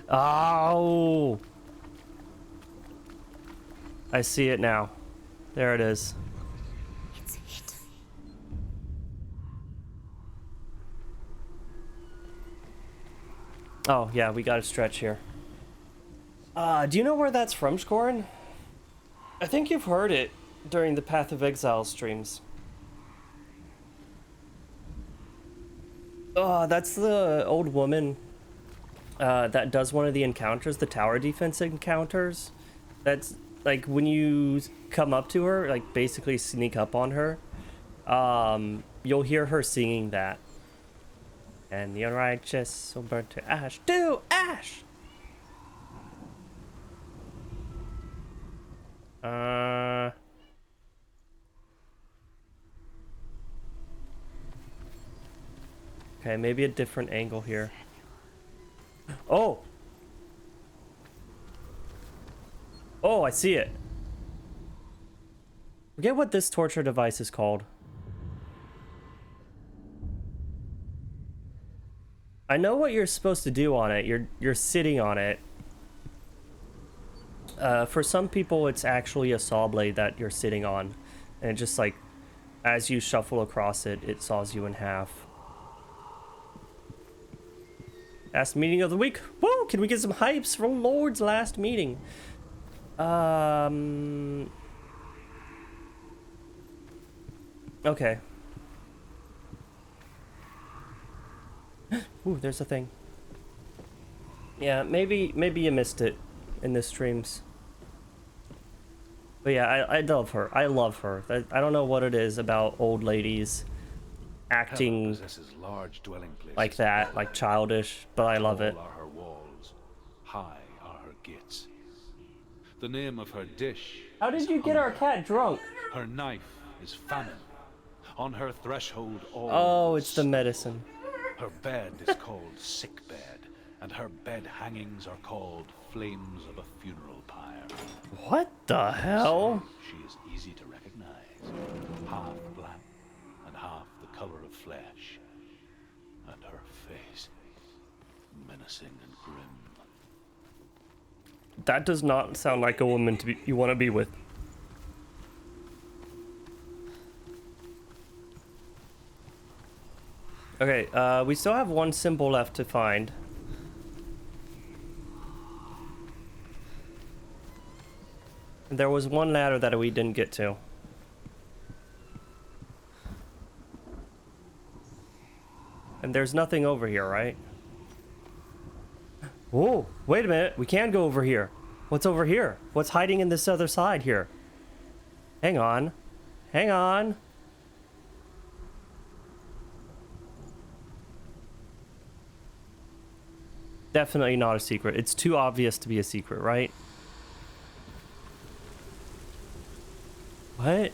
Oh! I see it now. There it is. It's hidden. Oh, yeah, we got to stretch here. Do you know where that's from, Scorin? I think you've heard it during the Path of Exile streams. Oh, that's the old woman that does one of the encounters, the tower defense encounters. That's like when you come up to her, like basically sneak up on her, you'll hear her singing that. And the unrighteous will burn to ash. To ash! Okay, maybe a different angle here. Oh! Oh, I see it. Forget what this torture device is called. I know what you're supposed to do on it. You're sitting on it. For some people, it's actually a saw blade that you're sitting on, and it just like, as you shuffle across it, it saws you in half. Last meeting of the week. Woo! Can we get some hypes from Lord's last meeting? Okay. Ooh, there's a thing. Yeah, maybe you missed it in the streams. But yeah, I love her. I love her. I don't know what it is about old ladies acting large dwelling places, like that, like childish, but I love it. Tall are her walls, high are her gates. The name of her dish. How did you get our cat drunk? Her knife is famine. On her threshold all. Oh, it's the medicine. Her bed is called sick bed, and her bed hangings are called flames of a funeral pyre. What the hell? She is easy to recognize, half black and half the color of flesh, and her face menacing and grim. That does not sound like a woman you want to be with. Okay, we still have one symbol left to find. There was one ladder that we didn't get to. And there's nothing over here, right? Whoa, wait a minute. We can go over here. What's over here? What's hiding in this other side here? Hang on. Hang on. Definitely not a secret. It's too obvious to be a secret, right? What?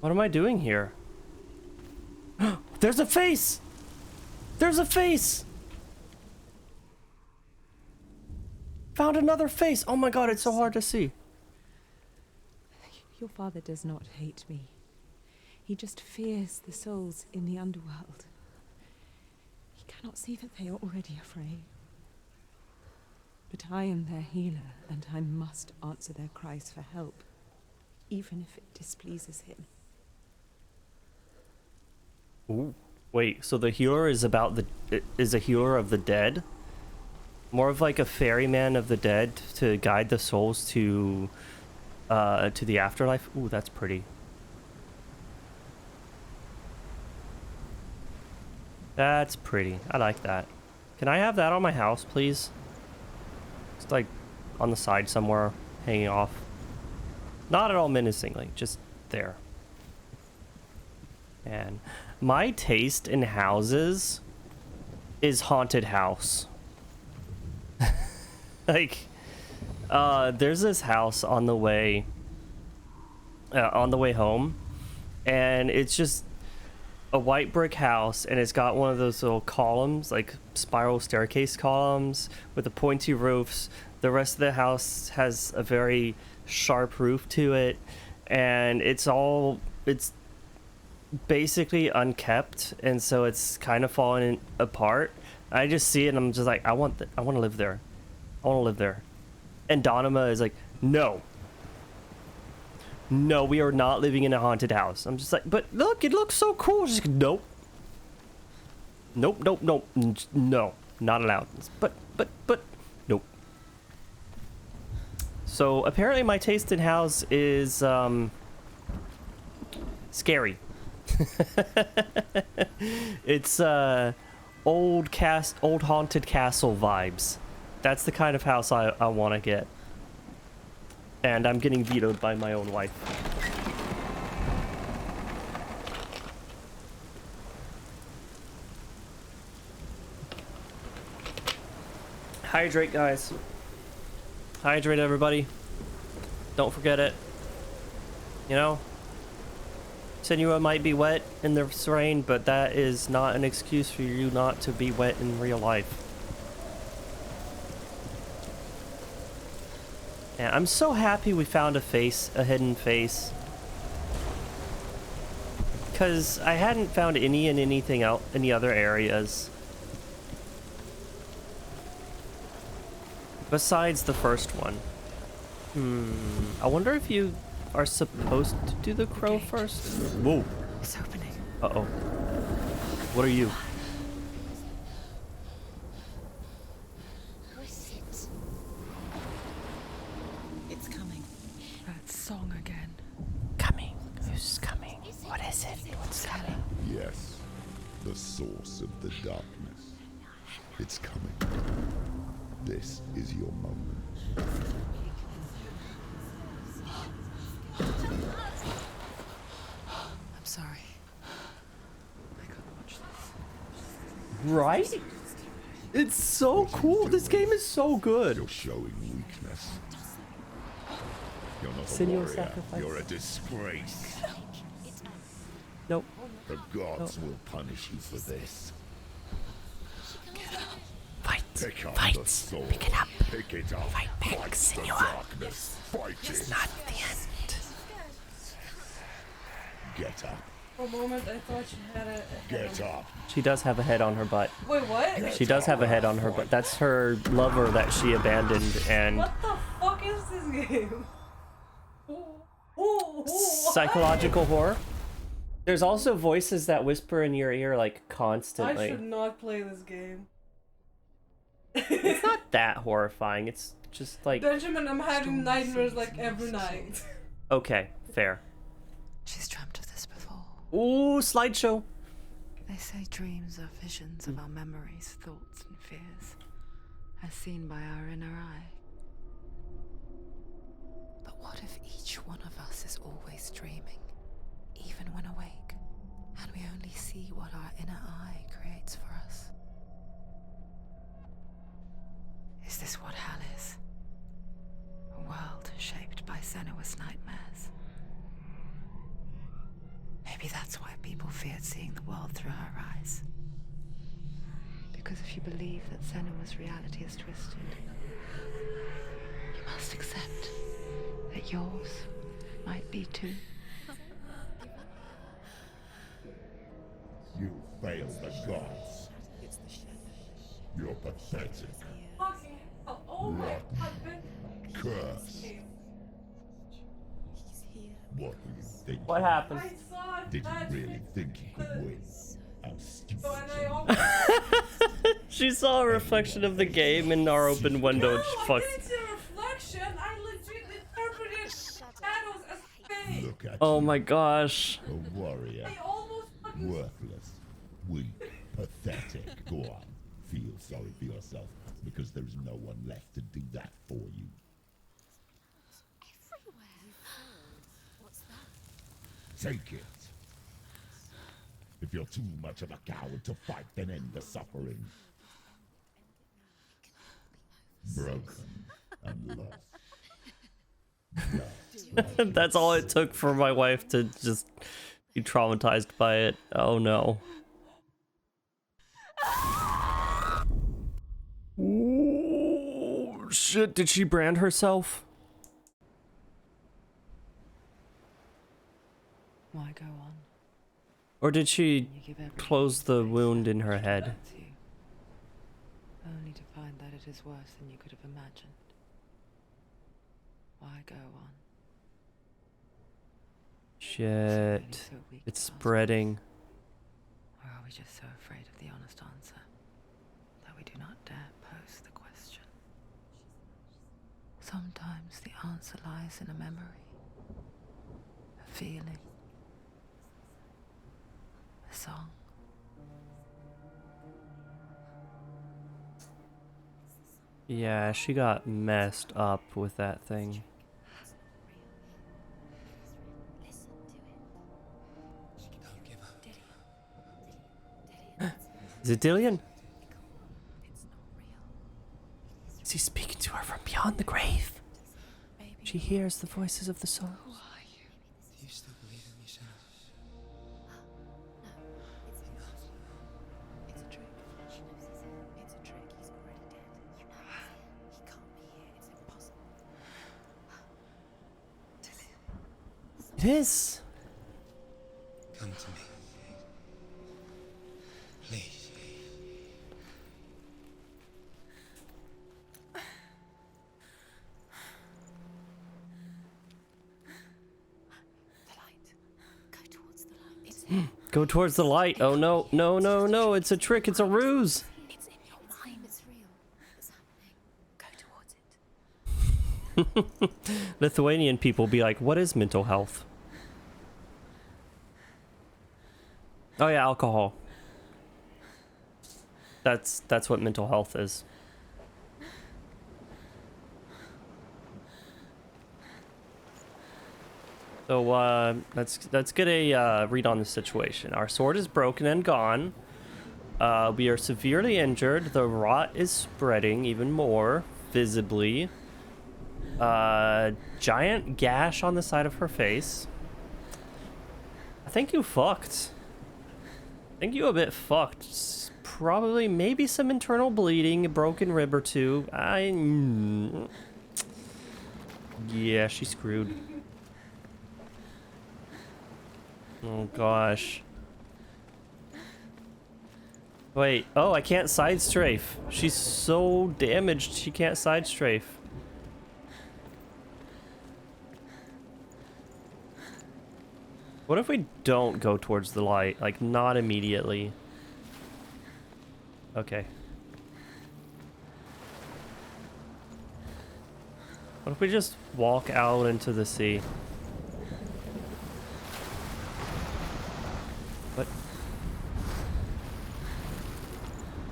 What am I doing here? There's a face! There's a face! Found another face! Oh my god, it's so hard to see. Your father does not hate me. He just fears the souls in the underworld. He cannot see that they are already afraid. But I am their healer, and I must answer their cries for help, even if it displeases him. Ooh. Wait, so the healer is a healer of the dead? More of like a ferryman of the dead to guide the souls to the afterlife? Ooh, that's pretty. That's pretty. I like that. Can I have that on my house, please? It's like on the side somewhere, hanging off. Not at all menacingly, just there. And my taste in houses is haunted house. Like, there's this house on the way home, and it's just a white brick house, and it's got one of those little columns, like spiral staircase columns with the pointy roofs. The rest of the house has a very sharp roof to it, and it's basically unkept, and so it's kind of falling apart. I just see it and I'm just like, I want to live there. I want to live there. And Donima is like, no, we are not living in a haunted house. I'm just like, but look, it looks so cool. She's like, nope, no, not allowed. But nope. So apparently my taste in house is scary. It's old haunted castle vibes. That's the kind of house I want to get. And I'm getting vetoed by my own wife. Hydrate, guys. Hydrate, everybody. Don't forget it. You know? Senua might be wet in the rain, but that is not an excuse for you not to be wet in real life. And I'm so happy we found a hidden face. Because I hadn't found any in anything else, any other areas. Besides the first one. I wonder if you are supposed to do the crow first? Whoa. It's opening. Uh-oh. What are you? It's coming. That song again. Coming. Who's coming? What is it? What's coming? Yes, the source of the darkness. It's coming. This is your moment. I'm sorry. I can't watch this. Right? It's so cool. This game is so good. You're showing weakness. You're not a Senua warrior. sacrifice. You're a disgrace. Nope. The gods will punish you for this. Fight. Pick up Fight. the sword. Pick it up. Pick it up. Fight back, Fight the Senua. darkness. Fight It's it. not the end. Get up. For a moment, I thought she had a Get up. She does have a head on her butt. Wait, what? She does have a head on her butt. That's her lover that she abandoned, and What the fuck is this game? psychological horror. There's also voices that whisper in your ear like I constantly. should not play this game. It's not that horrifying. It's just like, Benjamin, I'm having nightmares like every night. okay, fair. She's dreamt of this before. Ooh, slideshow. They say dreams are visions of our memories, thoughts, and fears, as seen by our inner eye. But what if each one of us is always dreaming, even when awake, and we only see what our inner eye creates for us? Is this what hell is? A world shaped by Senua's nightmares. Maybe that's why people feared seeing the world through her eyes. Because if you believe that Senua's reality is twisted, you must accept that yours might be too. You failed the gods. You're pathetic. Fucking hell. Oh my god, Ben. Curse. What do you think? What happened? I saw it. Did you That really shit. think you could win? How stupid. So, and I almost... She saw a reflection of the game in our open window. No, She I fucked. didn't see a reflection. I legit interpreted shadows as fate. Look at Oh you, my gosh. a warrior. I almost fucking... Worthless. Weak. Pathetic. Go on. Feel sorry for yourself, because there's no one left to do that for you. Take it. If you're too much of a coward to fight, then end the suffering. Broken and lost. That's all it took for my wife to just be traumatized by it. Oh no. Ooh, shit, did she brand herself? Why go on? Or did she You give everything close the space wound in that her head? hurts you, only to find that it is worse than you could have imagined. Why go on? Shit. So weak It's to ask spreading. Or are we just so afraid of the honest answer that we do not dare pose the question? Sometimes the answer lies in a memory, a feeling, a song. Yeah, she got messed up with that thing. Is it Dillian? Is he speaking to her from beyond the grave? She hears the voices of the soul. Do you still believe in me, Senua? is. Come to me. Please. Go towards the light. Oh no, no, no, no. It's a trick. It's a ruse. It's in your mind. It's real. It's happening. Go towards it. Lithuanian people be like, what is mental health? Oh yeah, alcohol. That's what mental health is. So let's get a read on the situation. Our sword is broken and gone. We are severely injured. The rot is spreading even more visibly. Giant gash on the side of her face. I think you fucked. I think you a bit fucked. Probably maybe some internal bleeding, a broken rib or two. Yeah, she's screwed. Oh gosh. Wait, oh, I can't side strafe. She's so damaged she can't side strafe. What if we don't go towards the light? Like, not immediately. Okay. What if we just walk out into the sea? What?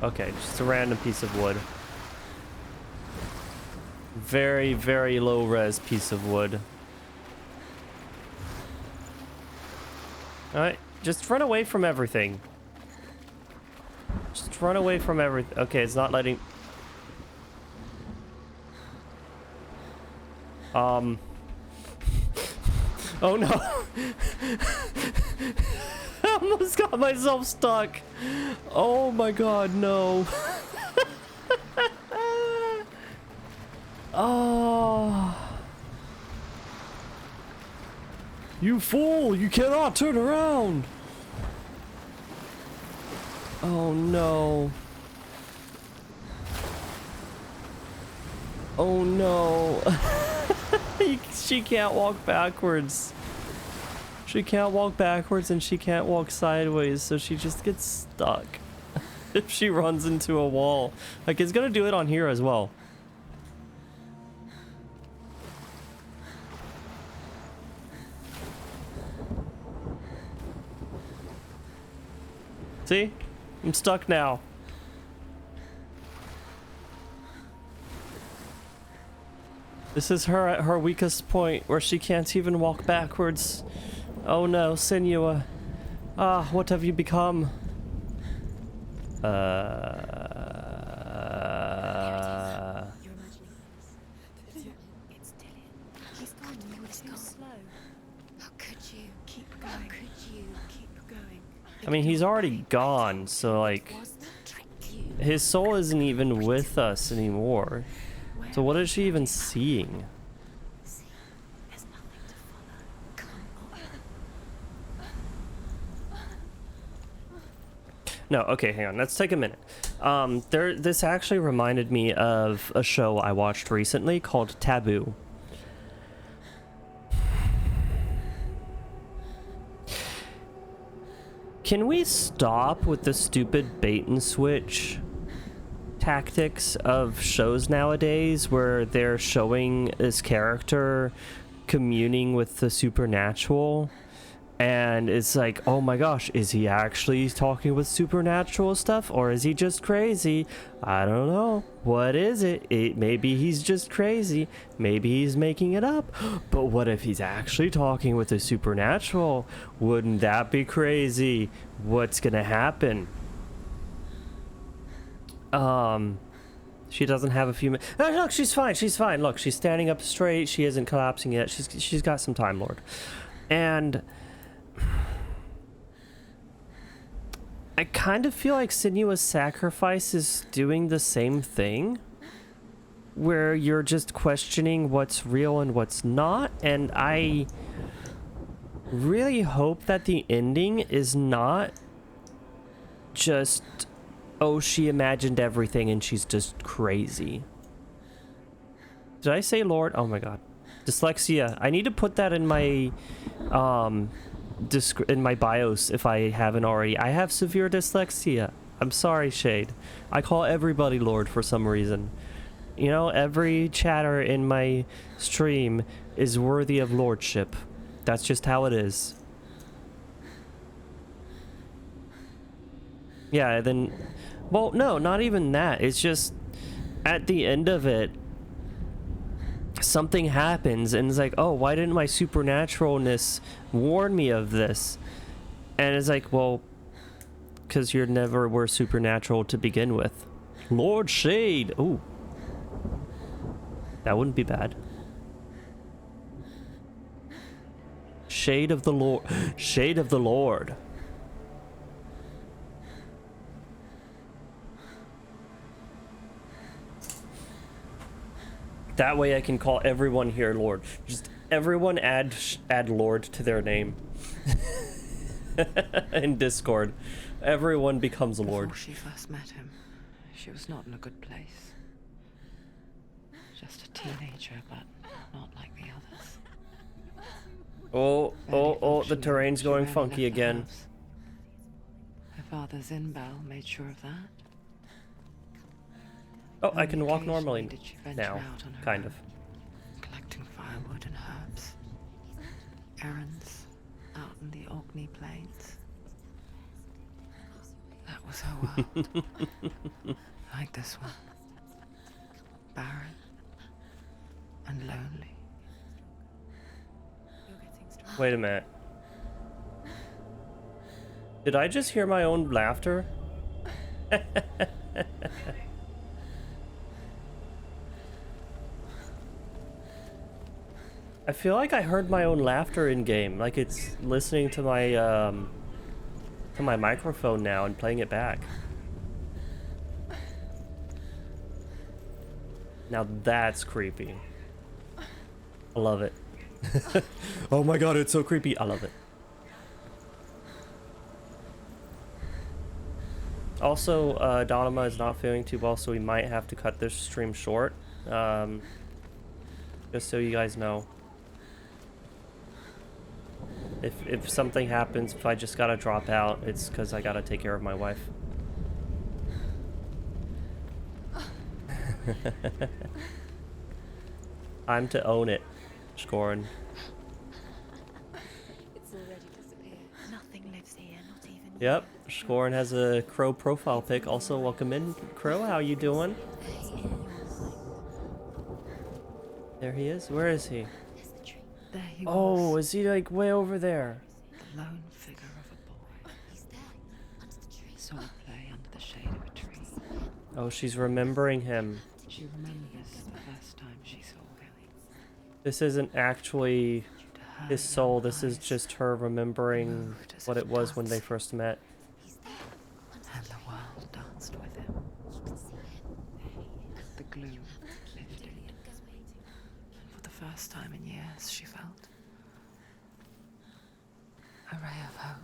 Okay, just a random piece of wood. Very, very low res piece of wood. Alright, just run away from everything. Just run away from everything. Okay, it's not letting... Oh no! I almost got myself stuck! Oh my god, no. Oh... You fool! You cannot turn around! Oh no. Oh no. She can't walk backwards. She can't walk backwards and she can't walk sideways, so she just gets stuck. If she runs into a wall. Like, it's gonna do it on here as well. See? I'm stuck now. This is her at her weakest point, where she can't even walk backwards. Oh no, Senua. Ah, what have you become? I mean, he's already gone, so like, his soul isn't even with us anymore. So what is she even seeing? No, okay, hang on. Let's take a minute. This actually reminded me of a show I watched recently called Taboo. Can we stop with the stupid bait and switch tactics of shows nowadays where they're showing this character communing with the supernatural and it's like, oh my gosh, is he actually talking with supernatural stuff or is he just crazy? I don't know. What is it? Maybe he's just crazy. Maybe he's making it up. But what if he's actually talking with the supernatural? Wouldn't that be crazy? What's gonna happen? She doesn't have a few minutes. Oh, look, she's fine. She's fine. Look, she's standing up straight. She isn't collapsing yet. She's got some time, Lord. And I kind of feel like Senua's sacrifice is doing the same thing, where you're just questioning what's real and what's not. And really hope that the ending is not just, oh, she imagined everything and she's just crazy. Did I say Lord? Oh my god. Dyslexia. I need to put that in my in my bios if I haven't already. I have severe dyslexia. I'm sorry, Shade. I call everybody Lord for some reason. You know, every chatter in my stream is worthy of lordship. That's just how it is. Yeah, then... Well, no, not even that. It's just... At the end of it, something happens and it's like, oh, why didn't my supernaturalness warn me of this? And it's like, well, because you never were supernatural to begin with. Lord Shade! Ooh. That wouldn't be bad. Shade of the Lord. Shade of the Lord. That way I can call everyone here Lord. Just everyone add Lord to their name. In Discord. Everyone becomes a Lord. Before she first met him, she was not in a good place. Just a teenager, but not like the others. Oh, the terrain's going funky again. Her father's in-bell made sure of that. Oh, I can walk normally now, kind of. Collecting firewood and herbs. Errands out in the Orkney Plains. That was her world. Like this one. Barren and lonely. Wait a minute. Did I just hear my own laughter? I feel like I heard my own laughter in game, like it's listening to my microphone now and playing it back. Now that's creepy. I love it. Oh my god, it's so creepy. I love it. Also, Donima is not feeling too well, so we might have to cut this stream short. Just so you guys know. If something happens, if I just gotta drop out, it's because I gotta take care of my wife. I'm to own it, Scorn. It's already disappeared. Nothing lives here, not even Yep, Scorn has a Crow profile pic. Also, welcome in, Crow. How you doing? There he is. Where is he? There he Oh, was. is he like way over there? The lone figure of a boy. He's there, under the tree. Saw her play under the shade of a tree. Oh, she's remembering him. She remembers the first time she saw him. This isn't actually his soul. This is just her remembering what it was when they first met. And the world danced with him. The gloom lifted. And for the first time in years, she felt a ray of hope.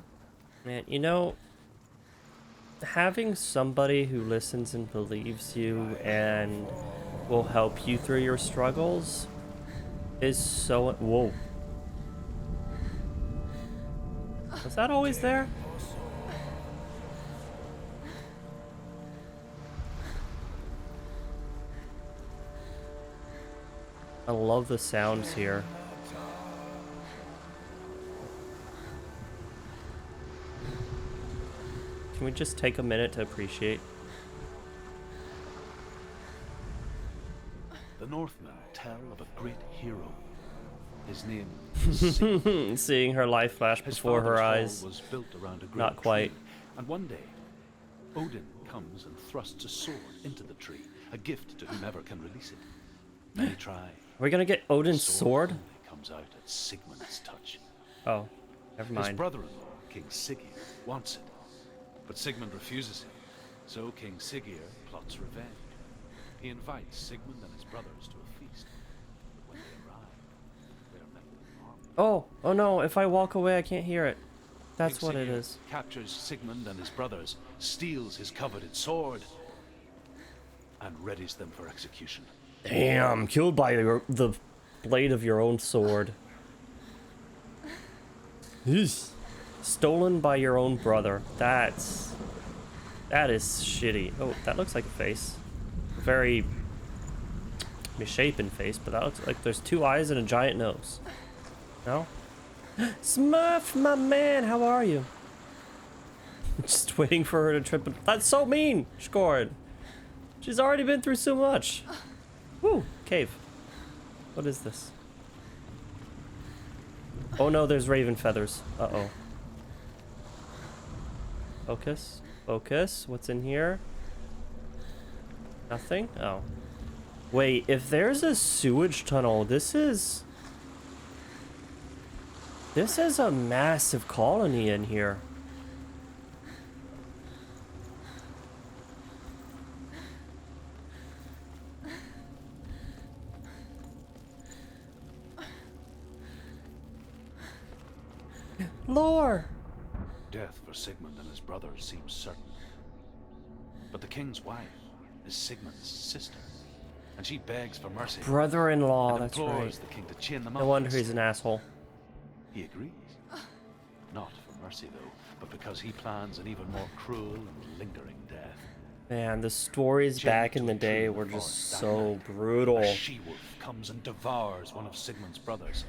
Man, you know, having somebody who listens and believes you and will help you through your struggles is so... Whoa. Was that always there? I love the sounds here. Can we just take a minute to appreciate? The Northmen tell of a great hero. His name is Sigmund. Seeing her life flash before her eyes. Was built around a great Not quite. tree, and one day, Odin comes and thrusts a sword into the tree, a gift to whomever can release it. Many try. Are we gonna get Odin's sword? Only comes out at Sigmund's touch. Oh, never mind. His brother-in-law, King Siggeir, wants it, but Sigmund refuses it. So King Siggeir plots revenge. He invites Sigmund and his brothers to a feast. But when they arrive, they are met with an army Oh no, if I walk away I can't hear it. That's King what it Sigurd is. captures Sigmund and his brothers, steals his coveted sword, and readies them for execution. Damn, killed by the blade of your own sword. Eesh. Stolen by your own brother. That is shitty. Oh, that looks like a face. Very misshapen face, but that looks like there's 2 eyes and a giant nose. No? Smurf, my man, how are you? Just waiting for her to trip. That's so mean, Scored. She's already been through so much. Woo, cave. What is this? Oh no, there's raven feathers. Uh-oh. Focus. Focus. What's in here? Nothing? Oh. Wait, if there's a sewage tunnel, this is a massive colony in here. Lore! Death for Sigmund and his brothers seems certain. But the king's wife is Sigmund's sister, and she begs for mercy. Brother-in-law, and that's implores right. the king to chain them up. No wonder he's an asshole. He agrees. Not for mercy, though, but because he plans an even more cruel and lingering death. Man, the stories back in the day were just so brutal. A she-wolf comes and devours one of Sigmund's brothers.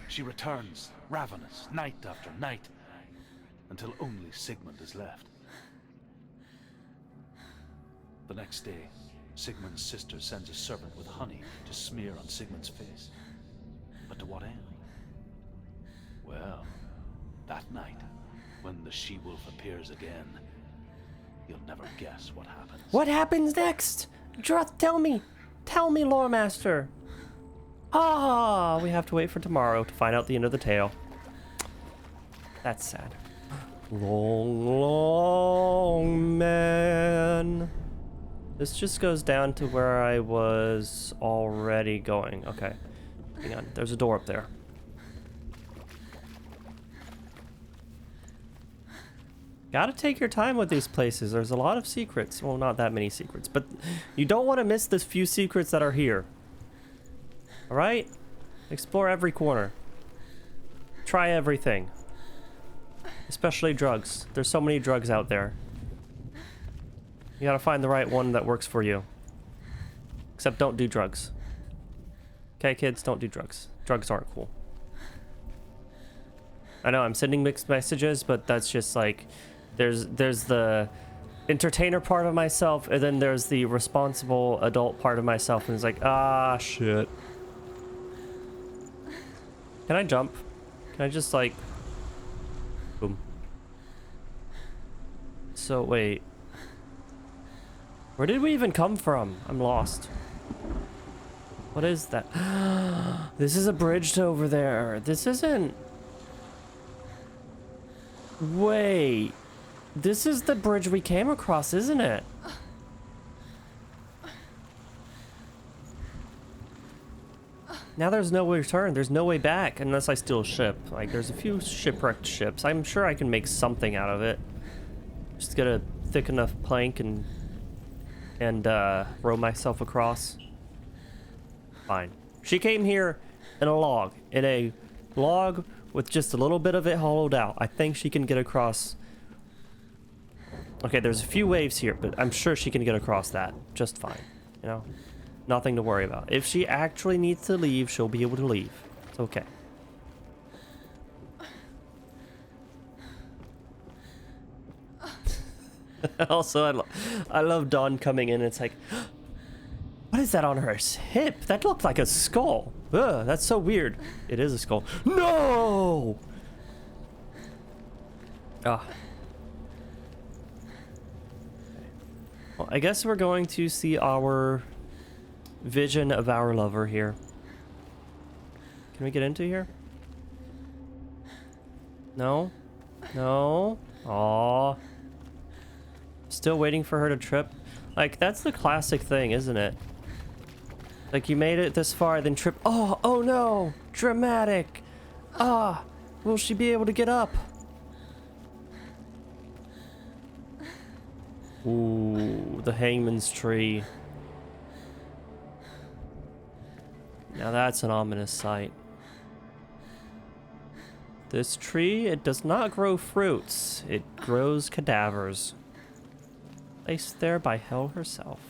She returns, ravenous, night after night, until only Sigmund is left. The next day, Sigmund's sister sends a servant with honey to smear on Sigmund's face. But to what end? Well, that night, when the she-wolf appears again, you'll never guess what happens. What happens next? Druth, tell me! Tell me, Lore Master! Ah, we have to wait for tomorrow to find out the end of the tale. That's sad. Long, long man. This just goes down to where I was already going. Okay. Hang on. There's a door up there. Gotta take your time with these places. There's a lot of secrets. Well, not that many secrets, but you don't want to miss the few secrets that are here. Alright? Explore every corner. Try everything. Especially drugs. There's so many drugs out there. You gotta find the right one that works for you. Except don't do drugs. Okay, kids, don't do drugs. Drugs aren't cool. I know I'm sending mixed messages, but that's just like... There's the entertainer part of myself, and then there's the responsible adult part of myself, and it's like, ah, shit. Can I jump? Can I just, like... Boom. So, wait. Where did we even come from? I'm lost. What is that? This is a bridge to over there. This isn't... Wait. This is the bridge we came across, isn't it? Now there's no return. There's no way back unless I steal a ship. Like, there's a few shipwrecked ships. I'm sure I can make something out of it. Just get a thick enough plank and row myself across. Fine. She came here in a log. In a log with just a little bit of it hollowed out. I think she can get across. Okay, there's a few waves here, but I'm sure she can get across that just fine. You know? Nothing to worry about. If she actually needs to leave, she'll be able to leave. It's okay. Also, I love Dawn coming in. It's like, what is that on her hip? That looked like a skull. Ugh, that's so weird. It is a skull. No! Ah. Well, I guess we're going to see our vision of our lover here. Can we get into here? No? No? Aww. Still waiting for her to trip. Like, that's the classic thing, isn't it? Like, you made it this far, then trip. Oh no! Dramatic! Ah, will she be able to get up? Ooh, the hangman's tree. Now that's an ominous sight. This tree, it does not grow fruits. It grows cadavers. Placed there by Hell herself.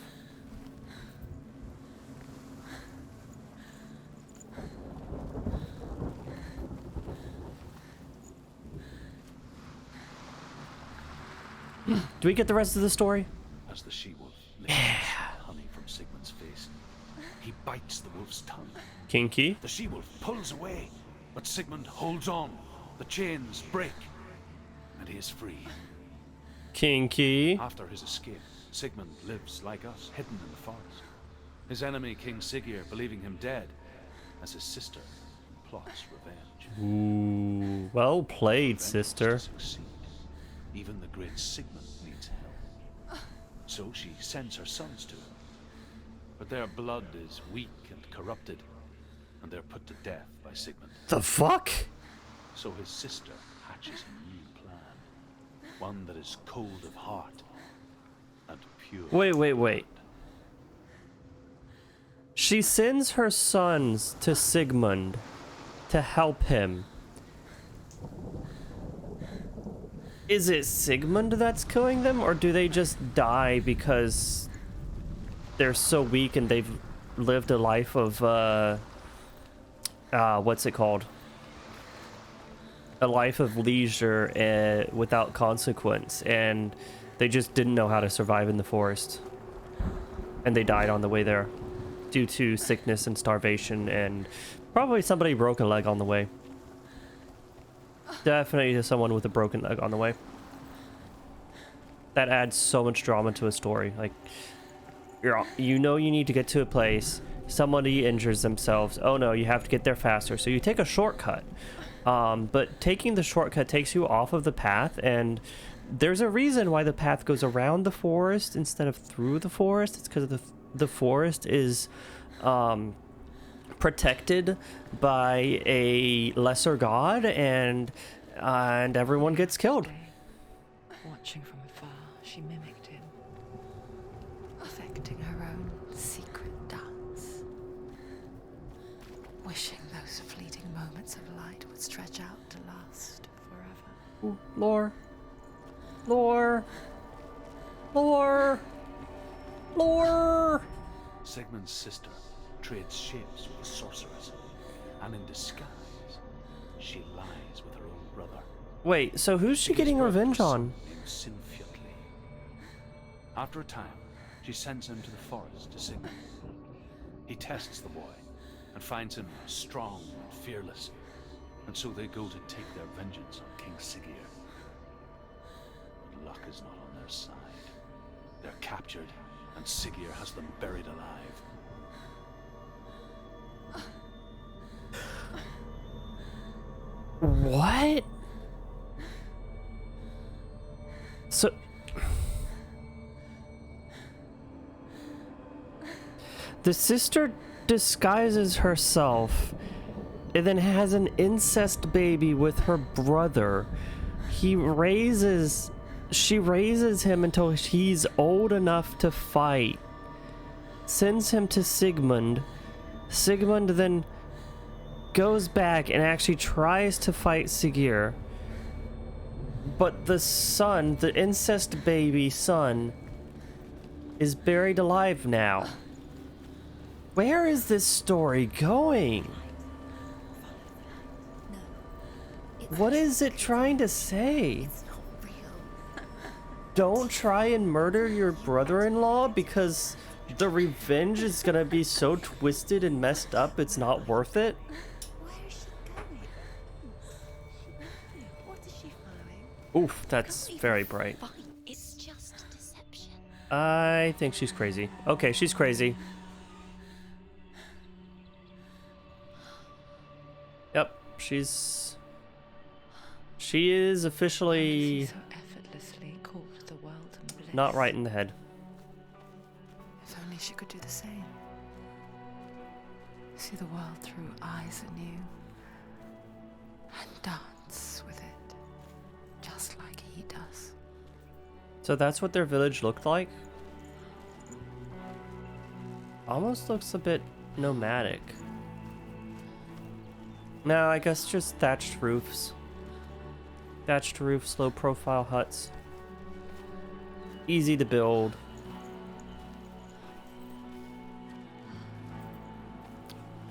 Do we get the rest of the story? As the she-wolf licks honey from Sigmund's face, he bites the wolf's tongue. Kinky. The she-wolf pulls away, but Sigmund holds on. The chains break, and he is free. Kinky. After his escape, Sigmund lives like us, hidden in the forest. His enemy, King Siggeir, believing him dead, as his sister plots revenge. Ooh, well played, Revenge sister. to succeed. Even the great Sigmund needs help. So she sends her sons to him. But their blood is weak and corrupted, and they're put to death by Sigmund. The fuck? So his sister hatches a new plan. One that is cold of heart and pure. Wait. She sends her sons to Sigmund to help him. Is it Sigmund that's killing them, or do they just die because they're so weak and they've lived a life of, what's it called? A life of leisure without consequence, and they just didn't know how to survive in the forest. And they died on the way there due to sickness and starvation, and probably somebody broke a leg on the way. Definitely someone with a broken leg on the way. That adds so much drama to a story. Like, you know you need to get to a place, somebody injures themselves. Oh no, you have to get there faster. So you take a shortcut. But taking the shortcut takes you off of the path, and there's a reason why the path goes around the forest instead of through the forest. It's because the forest is protected by a lesser god, and everyone gets killed. Watching from afar, she mimicked him, affecting her own secret dance, wishing those fleeting moments of light would stretch out to last forever. Ooh, lore. Sigmund's sister trades shapes with the sorceress, and in disguise, she lies with her own brother. Wait, so who's she getting revenge on? After a time, she sends him to the forest to Sigmund. He tests the boy and finds him strong and fearless, and so they go to take their vengeance on King Siggeir. But luck is not on their side. They're captured, and Siggeir has them buried alive. What? So... the sister disguises herself and then has an incest baby with her brother. She raises him until he's old enough to fight. Sends him to Sigmund. Sigmund then goes back and actually tries to fight Siggeir. But the son, the incest baby son, is buried alive now. Where is this story going? What is it trying to say? Don't try and murder your brother-in-law because the revenge is gonna be so twisted and messed up it's not worth it? Oof, that's very bright. It's just deception. I think she's crazy. Okay, she's crazy. Yep, she is officially So effortlessly caught the world in bliss. not right in the head. If only she could do the same. See the world through eyes anew. and dance with it, just like he does. So that's what their village looked like? Almost looks a bit nomadic. No, I guess just thatched roofs. Thatched roofs, low profile huts. Easy to build.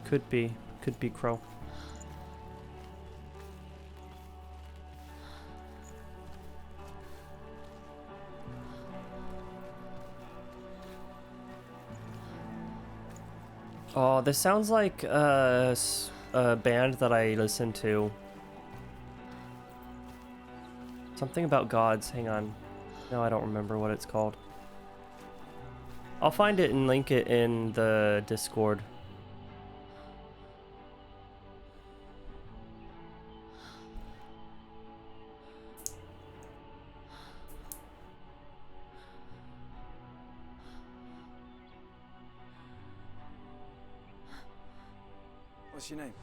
Could be Crow. Oh, this sounds like a band that I listen to. Something about gods. Hang on. No, I don't remember what it's called. I'll find it and link it in the Discord. What's your name?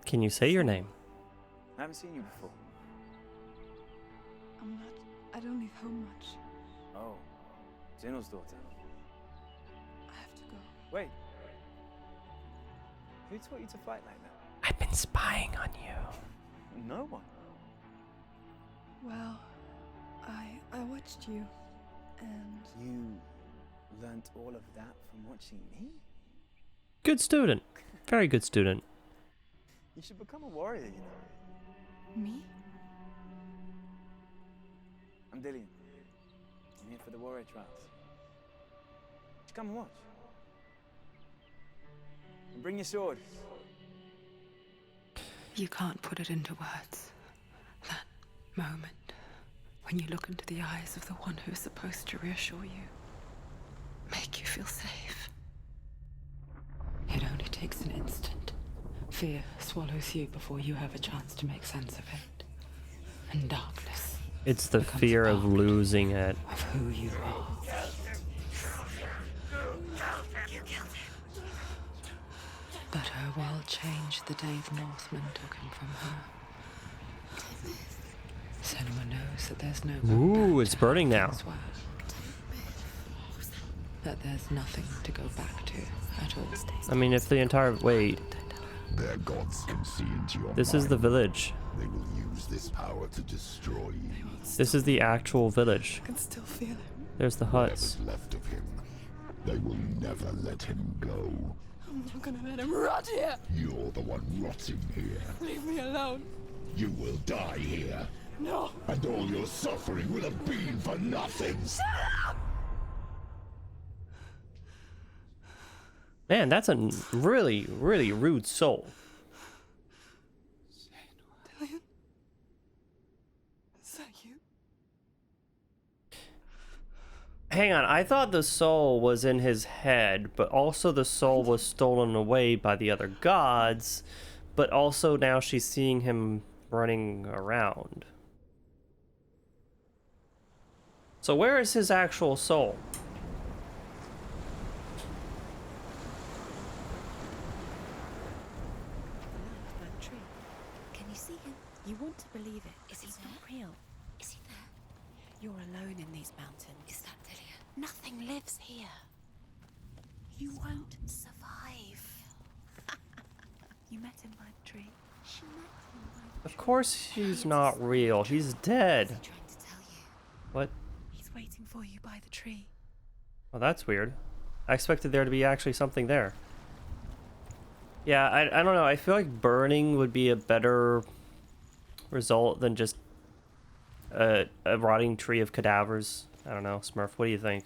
Can you say your name? I haven't seen you before. I don't leave home much. Oh, Zenua's daughter. I have to go. Wait. Who taught you to fight like that? I've been spying on you. No one. Well, I watched you, and you learnt all of that from watching me? Good student. Very good student. You should become a warrior, you know. Me? I'm Dillian. I'm here for the warrior trials. Just come and watch. And bring your sword. You can't put it into words. That moment when you look into the eyes of the one who's supposed to reassure you, make you feel safe. It only takes an instant. Fear swallows you before you have a chance to make sense of it. And darkness. It's the fear of losing it. Of who you are. But her world changed the day the Northmen took him from her. Senua knows that there's no Ooh, it's burning now. That there's nothing to go back to at all. I mean, if the entire... Wait. Their gods can see into your This is the village. They will use this power to destroy you. This is the actual village. I can still feel him. There's the huts. Whatever's left of him, they will never let him go. I'm not gonna let him rot here. You're the one rotting here. Leave me alone. You will die here. No. And all your suffering will have been for nothing. Shut up! Man, that's a really, really rude soul. Dillian? Is that you? Hang on, I thought the soul was in his head, but also the soul was stolen away by the other gods, but also now she's seeing him running around. So where is his actual soul? Can you see him? You want to believe it. Is he not real? Is he there? You're alone in these mountains. Is that Dillian? Nothing lives here. You won't survive. You met him by the tree. She met him by the tree. Of course he's not real. He's dead. What's he trying to tell you? What? He's waiting for you by the tree. Well, that's weird. I expected there to be actually something there. Yeah, I don't know. I feel like burning would be a better result than just a rotting tree of cadavers. I don't know, Smurf. What do you think?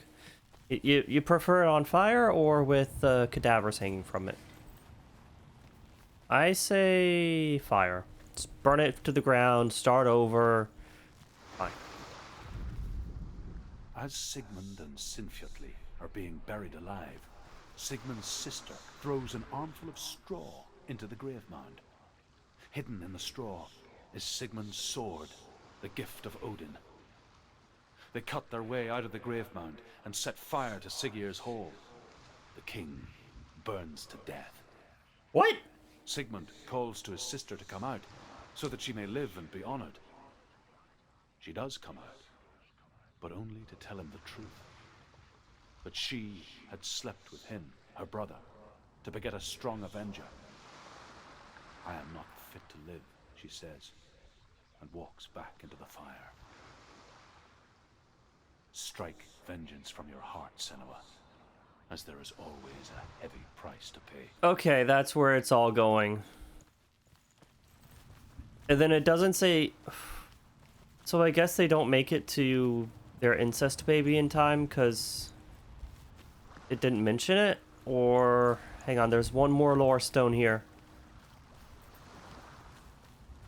You prefer it on fire or with cadavers hanging from it? I say fire. Just burn it to the ground, start over. Fine. As Sigmund and Sinfjotli are being buried alive, Sigmund's sister throws an armful of straw into the grave mound. Hidden in the straw is Sigmund's sword, the gift of Odin. They cut their way out of the grave mound and set fire to Siggeir's hall. The king burns to death. What? Sigmund calls to his sister to come out, so that she may live and be honored. She does come out, but only to tell him the truth. That she had slept with him, her brother, to beget a strong avenger. I am not fit to live, she says, and walks back into the fire. Strike vengeance from your heart, Senua, as there is always a heavy price to pay. Okay, that's where it's all going. And then it doesn't say... So I guess they don't make it to their incest baby in time because it didn't mention it? Or... Hang on, there's one more lore stone here.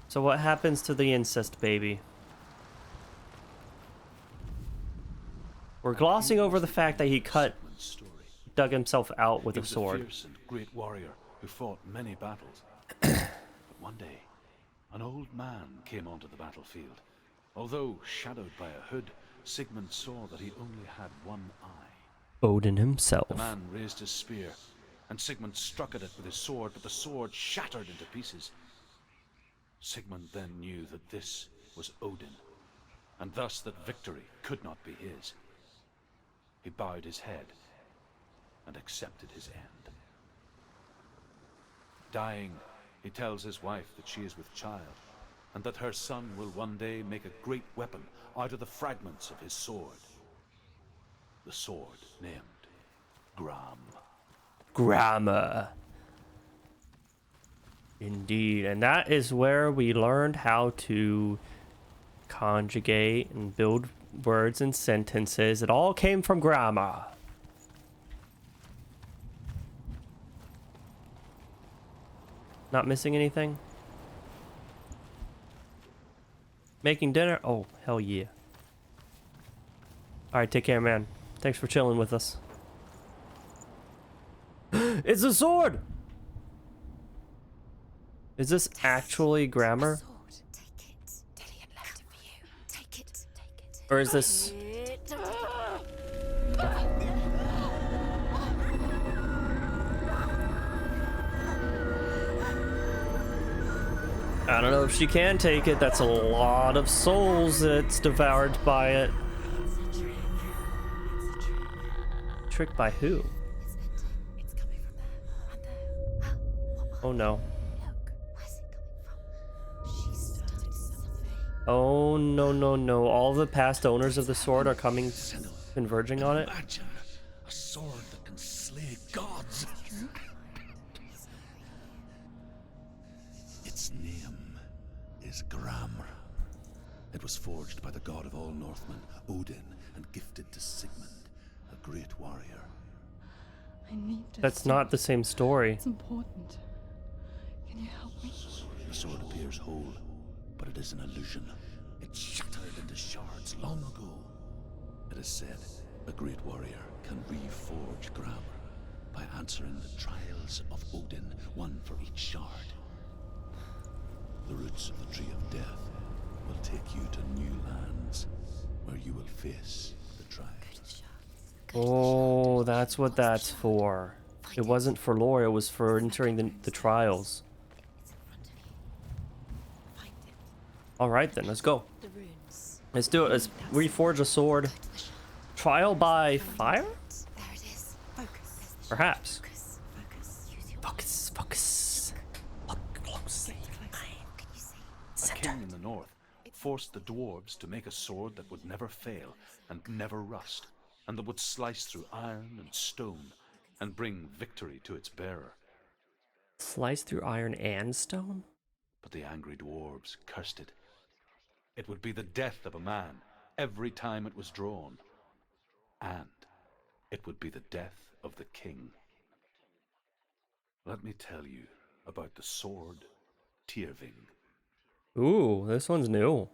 So what happens to the incest baby? We're glossing over the fact that he dug himself out with a sword. He was a fierce and great warrior who fought many battles. But one day, an old man came onto the battlefield. Although shadowed by a hood, Sigmund saw that he only had one eye. Odin himself. The man raised his spear, and Sigmund struck at it with his sword, but the sword shattered into pieces. Sigmund then knew that this was Odin, and thus that victory could not be his. He bowed his head and accepted his end. Dying, he tells his wife that she is with child, and that her son will one day make a great weapon out of the fragments of his sword. The sword named Gram. Grammar. Indeed, and that is where we learned how to conjugate and build words and sentences. It all came from grammar. Not missing anything? Making dinner? Oh, hell yeah. Alright, take care, man. Thanks for chilling with us. It's a sword! Is this actually grammar? Or is this... I don't know if she can take it. That's a lot of souls that's devoured by it. Tricked by who? Oh no. Oh no no no. All the past owners of the sword are coming, converging on it. Imagine a sword that can slay gods. Its name is Gramr. It was forged by the god of all Northmen, Odin, and gifted to Sigmund, a great warrior. I need to. That's not the same story. It's important. Can you help me? The sword appears whole, but it is an illusion. It shattered into shards long ago. It is said a great warrior can reforge Gramr by answering the trials of Odin, one for each shard. The roots of the Tree of Death will take you to new lands where you will face the trials. Oh, that's what that's for. It wasn't for lore, it was for entering the trials. Alright then, let's go. Let's do it. Let's reforge a sword. Trial by fire? Perhaps. Focus. Look closely. A king in the north forced the dwarves to make a sword that would never fail and never rust, and that would slice through iron and stone and bring victory to its bearer. Slice through iron and stone? But the angry dwarves cursed it. It would be the death of a man every time it was drawn. And it would be the death of the king. Let me tell you about the sword Tyrving. Ooh, this one's new.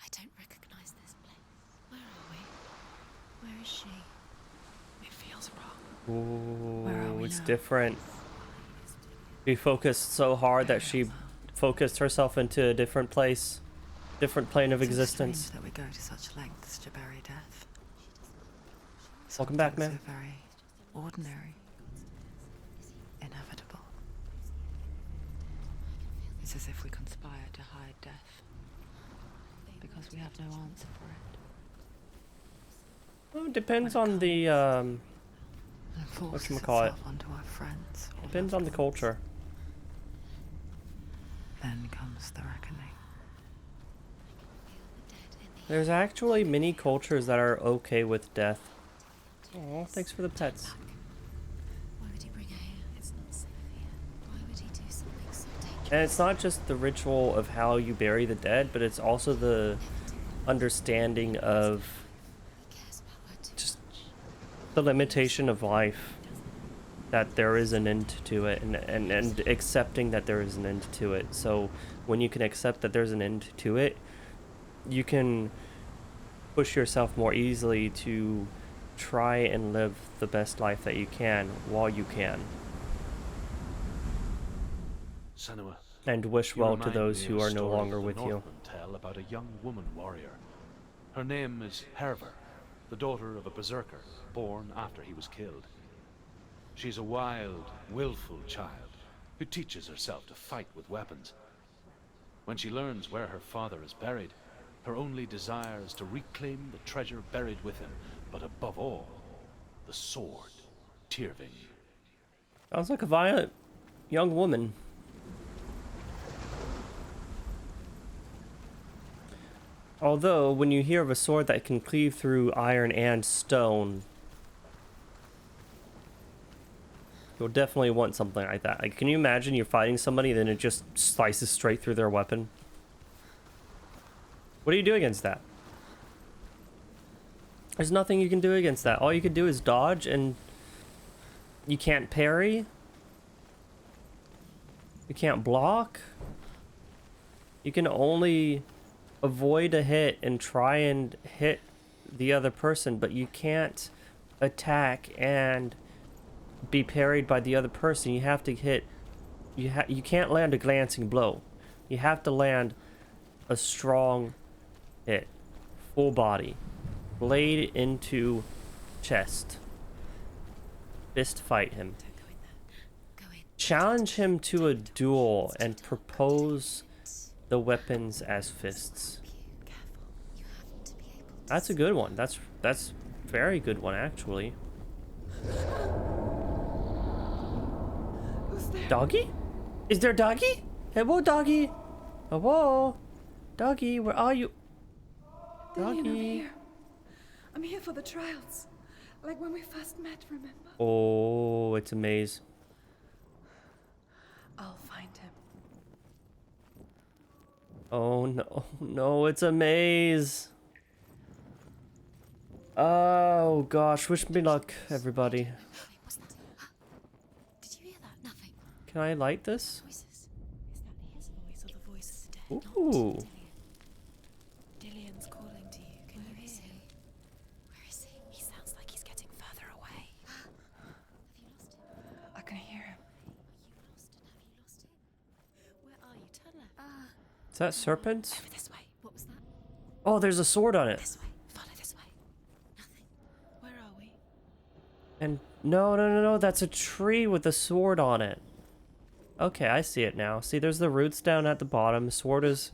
I don't recognize this place. Where are we? Where is she? It feels wrong. Ooh, Where are we it's now? different. She focused so hard that she focused herself into a different place, different plane of existence. That we go to such lengths to bury death. Welcome back, man. So very ordinary, inevitable. It's as if we conspire to hide death, because we have no answer for it. Well, it depends on the whatchamacallit. Onto our friends. Depends on the culture. Then comes the reckoning. There's actually many cultures that are okay with death. Oh, thanks for the pets. Why would he bring her here? It's not safe here. Why would he do something so dangerous? And it's not just the ritual of how you bury the dead, but it's also the understanding of just the limitation of life. That there is an end to it, and accepting that there is an end to it. So when you can accept that there's an end to it, you can push yourself more easily to try and live the best life that you can while you can. Senua, And wish you well to remind those me who of a are no story longer the with you. Northmen tell about a young woman warrior. Her name is Herver, the daughter of a berserker born after he was killed. She's a wild, willful child who teaches herself to fight with weapons. When she learns where her father is buried, her only desire is to reclaim the treasure buried with him, but above all, the sword, Tyrving. Sounds like a violent young woman. Although, when you hear of a sword that can cleave through iron and stone, you'll definitely want something like that. Like, can you imagine you're fighting somebody and then it just slices straight through their weapon? What do you do against that? There's nothing you can do against that. All you can do is dodge, and you can't parry. You can't block. You can only avoid a hit and try and hit the other person, but you can't attack and be parried by the other person. You have to hit. You can't land a glancing blow. You have to land a strong hit, full body, blade into chest. Fist fight him. Challenge him to a duel and propose the weapons as fists. That's a good one. That's very good one, actually. Doggy? Is there doggy? Hello, doggy. Hello, doggy. Where are you? Dillian, I'm Doggy. here. I'm here for the trials. Like when we first met, remember? Oh, it's a maze. I'll find him. Oh no, no, it's a maze. Oh gosh, wish me luck, everybody. Did you hear that? Nothing. Can I light this? Voices. Is that his voice or the voice of the dead? Ooh. Dillian's calling to you. Can you hear him? Where is he? He sounds like he's getting further away. Have you lost him? I can hear him. You've lost him. Have you lost him? Where are you? Turn left. Is that serpent? Over this way. What was that? Oh, there's a sword on it. This way. Follow this way. Nothing. Where are we? And no, that's a tree with a sword on it. Okay, I see it now. See, there's the roots down at the bottom. Sword is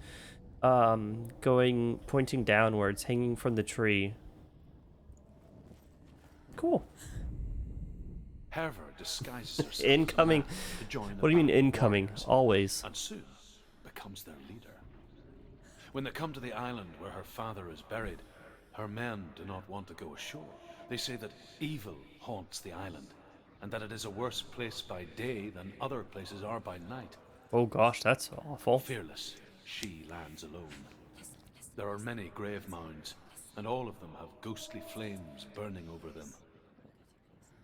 pointing downwards, hanging from the tree. Cool. Herver disguises herself Incoming. to join a What do you mean band of incoming? warriors, Always. and soon becomes their leader. When they come to the island where her father is buried, her men do not want to go ashore. They say that evil haunts the island, and that it is a worse place by day than other places are by night. Oh gosh, that's awful. Fearless, she lands alone. There are many grave mounds, and all of them have ghostly flames burning over them.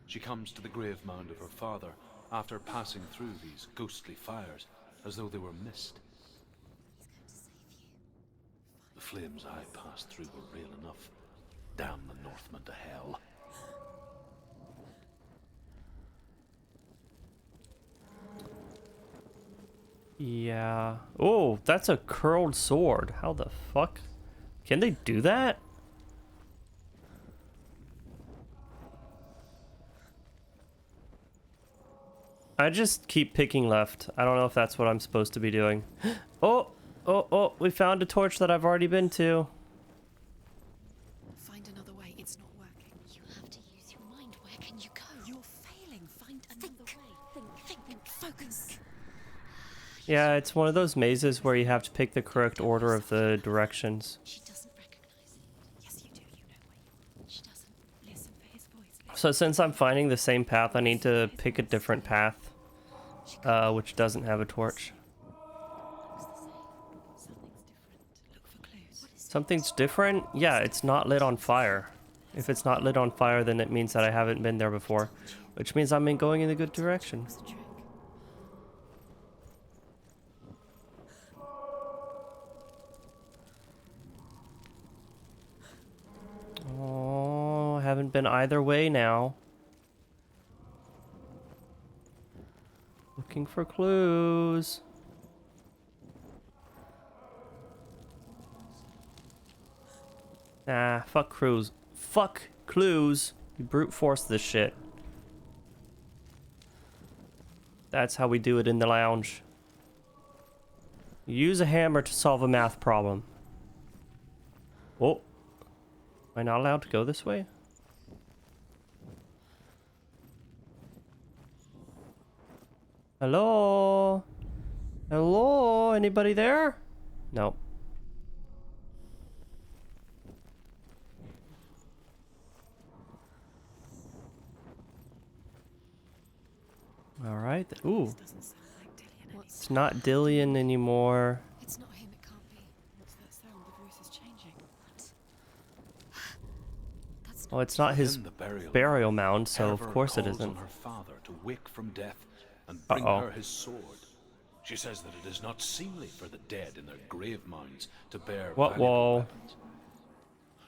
She comes to the grave mound of her father after passing through these ghostly fires, as though they were mist. The flames I passed through were real enough. Damn the Northmen to hell. Yeah. Oh, that's a curled sword. How the fuck? Can they do that? I just keep picking left. I don't know if that's what I'm supposed to be doing. Oh, oh, we found a torch that I've already been to. Find another way. It's not working. You have to use your mind. Where can you go? You're failing. Find another way. Think. Focus. Yeah, it's one of those mazes where you have to pick the correct order of the directions. She doesn't recognize it. Yes, you do. You know where you are. She doesn't. Listen for his voice. So since I'm finding the same path, I need to pick a different path, which doesn't have a torch. Something's different? Yeah, it's not lit on fire. If it's not lit on fire, then it means that I haven't been there before, which means I'm going in the good direction. Oh, I haven't been either way now. Looking for clues. Nah, fuck clues. Fuck clues. You brute force this shit. That's how we do it in the lounge. Use a hammer to solve a math problem. Oh. Am I not allowed to go this way? Hello? Hello? Anybody there? No. Alright. Ooh. It's not Dillian anymore. It's not him. It can't be. What's that sound? The voice is changing. Oh, it's not his burial mound, so of course it isn't. On her father to wake from death and bring her his sword. She says that it is not seemly for the dead in their grave mounds to bear valuable weapons.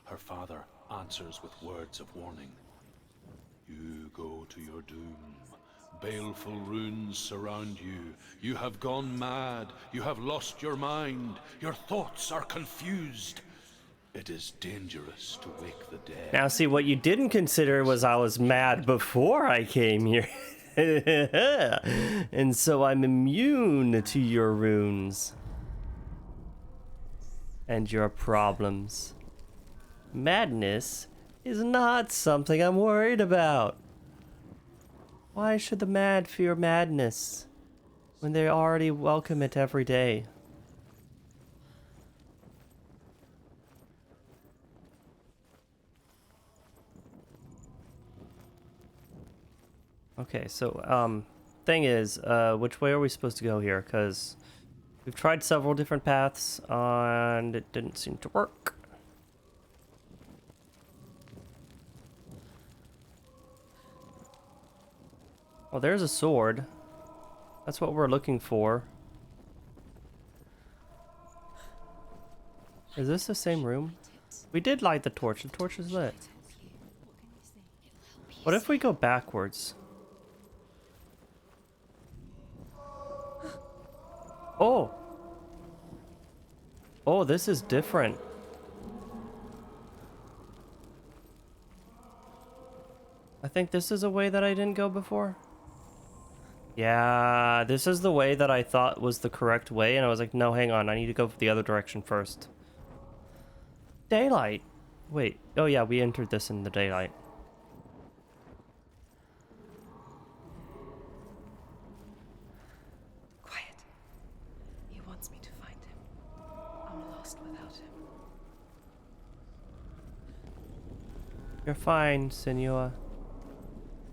Her father answers with words of warning. You go to your doom. Baleful runes surround you. You have gone mad. You have lost your mind. Your thoughts are confused. It is dangerous to wake the dead. Now see, what you didn't consider was I was mad before I came here. And so I'm immune to your runes. And your problems. Madness is not something I'm worried about. Why should the mad fear madness when they already welcome it every day? Okay, so, thing is, which way are we supposed to go here? Because we've tried several different paths, and it didn't seem to work. Well, there's a sword. That's what we're looking for. Is this the same room? We did light the torch. The torch is lit. What if we go backwards? Oh! Oh, this is different. I think this is a way that I didn't go before. Yeah, this is the way that I thought was the correct way, and I was like, no, hang on, I need to go the other direction first. Daylight. Wait, oh yeah, we entered this in the daylight. Quiet. He wants me to find him. I'm lost without him. You're fine, Senua.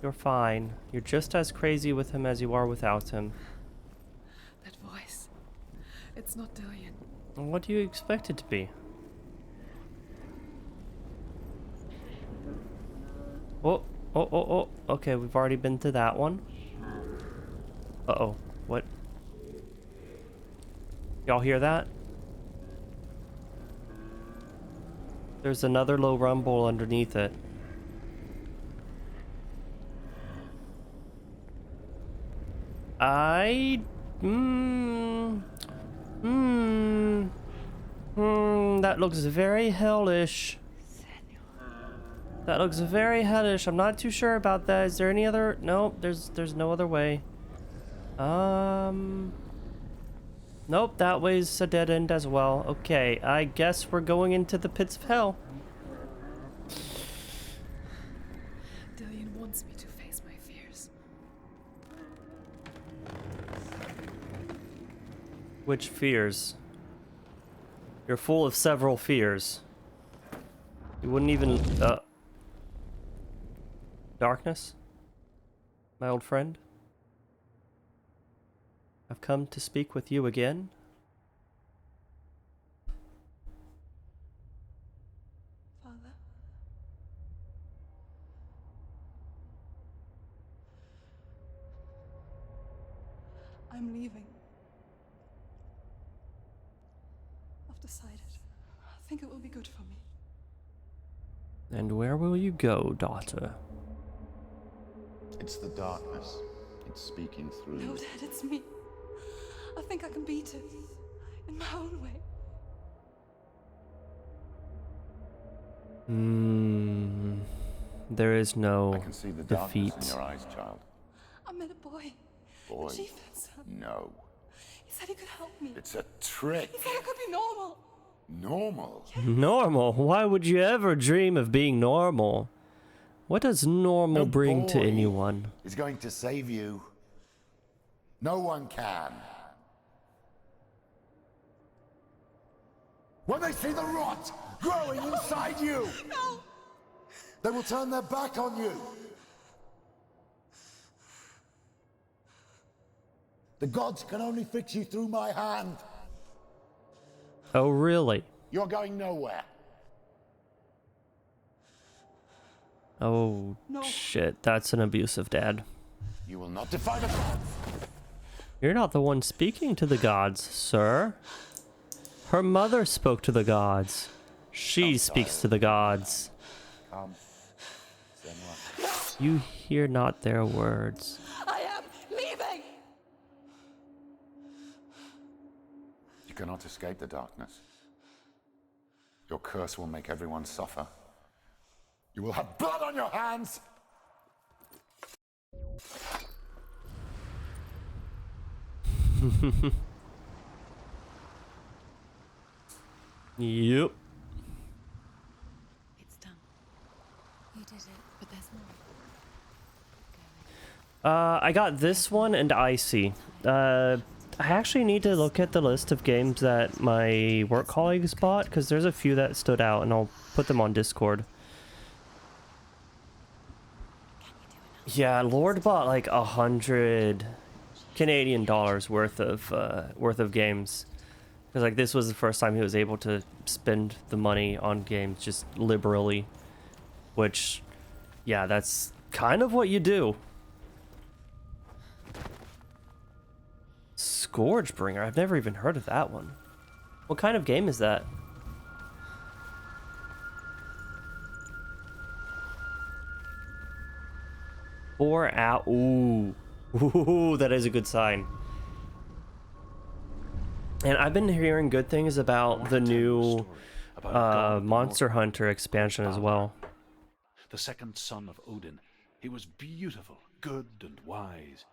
You're fine. You're just as crazy with him as you are without him. That voice. It's not Dillian. What do you expect it to be? Oh. Okay, we've already been to that one. Uh-oh. What? Y'all hear that? There's another low rumble underneath it. That looks very hellish. That looks very hellish. I'm not too sure about that. Is there any other? No, there's no other way. Nope, that way's a dead end as well. Okay, I guess we're going into the pits of hell. Dillian wants me to face my fears. Which fears? You're full of several fears. You wouldn't even, Darkness? My old friend? I've come to speak with you again. Father? I'm leaving. I've decided. I think it will be good for me. And where will you go, daughter? It's the darkness. It's speaking through No, you. Dad, it's me. I think I can beat it. In my own way. There is no I can see the defeat. darkness in your eyes, child. I met a boy. Boy. The chief said so. No. He said he could help me. It's a trick. He said I could be normal. Normal? Normal? Why would you ever dream of being normal? What does normal bring to anyone? Is going to save you. No one can. When they see the rot growing inside you, No! they will turn their back on you. The gods can only fix you through my hand. Oh, really? You're going nowhere. Oh, No. shit. That's an abusive dad. You will not defy the gods. You're not the one speaking to the gods, sir. Her mother spoke to the gods. She speaks to the gods. Come, Senua. You hear not their words. I am leaving! You cannot escape the darkness. Your curse will make everyone suffer. You will have blood on your hands! Yep. It's done. You did it, but there's more. I got this one and Icy. I actually need to look at the list of games that my work colleagues bought, because there's a few that stood out, and I'll put them on Discord. Yeah, Lord bought like 100 Canadian dollars worth of games. Because like this was the first time he was able to spend the money on games just liberally, which, yeah, that's kind of what you do. Scourgebringer, I've never even heard of that one. What kind of game is that? Ooh. Ooh, that is a good sign. And I've been hearing good things about the new Monster Hunter expansion as well. The second son of Odin. He was beautiful, good, and wise.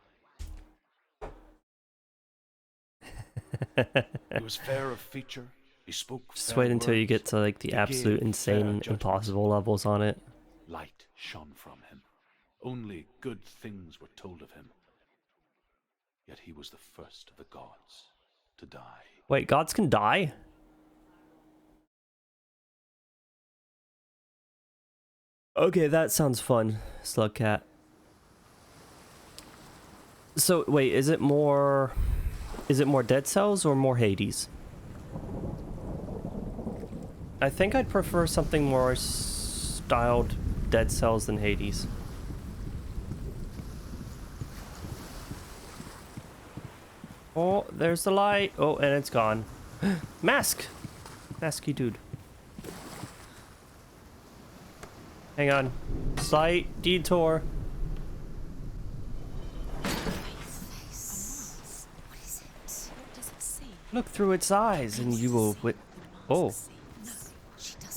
He was fair of feature. He spoke. Just wait until you get to like the absolute insane, impossible levels on it. Light shone from him. Only good things were told of him. Yet he was the first of the gods to die. Wait, gods can die? Okay, that sounds fun, Slugcat. So, wait, is it more Dead Cells or more Hades? I think I'd prefer something more styled Dead Cells than Hades. Oh, there's the light. Oh, and it's gone. Mask! Masky dude. Hang on. Slight detour. Look through its eyes and you will oh.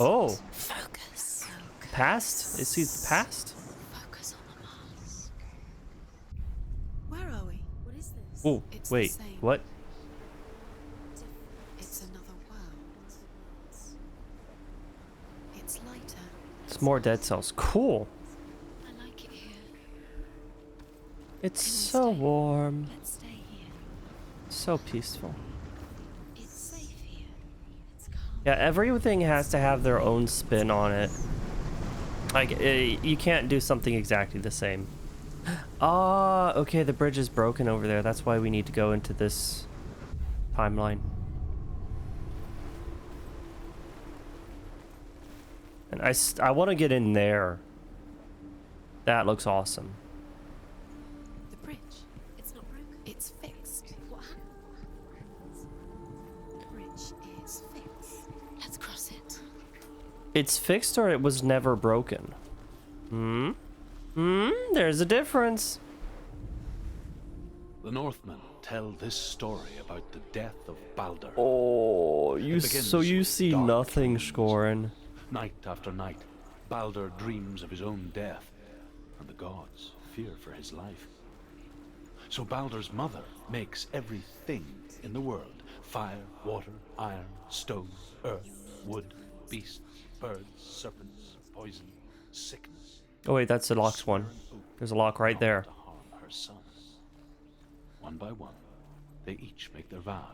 Oh. Focus. Past? It sees the past? Focus on the mask. Where are we? What is this? Oh, It's wait, the same. what? It's another world. It's lighter. It's more dead cells. Cool. I like it here. It's Can we so stay? warm. Let's stay here. So peaceful. It's safe here. It's calm. Yeah, everything has to have their own spin on it. Like, you can't do something exactly the same. Ah, okay, the bridge is broken over there. That's why we need to go into this timeline. And I want to get in there. That looks awesome. The bridge. It's not broken. It's fixed. What happened? The bridge is fixed. Let's cross it. It's fixed or it was never broken? There's a difference. The Northmen tell this story about the death of Baldur. Oh, It begins so you with see dark nothing, dreams. Scorin. Night after night, Baldur dreams of his own death, and the gods fear for his life. So Baldur's mother makes everything in the world: fire, water, iron, stone, earth, wood, beasts, birds, serpents, poison, sickness. Oh wait, that's the locked one. There's a lock right there. To harm her son. One by one, they each make their vow.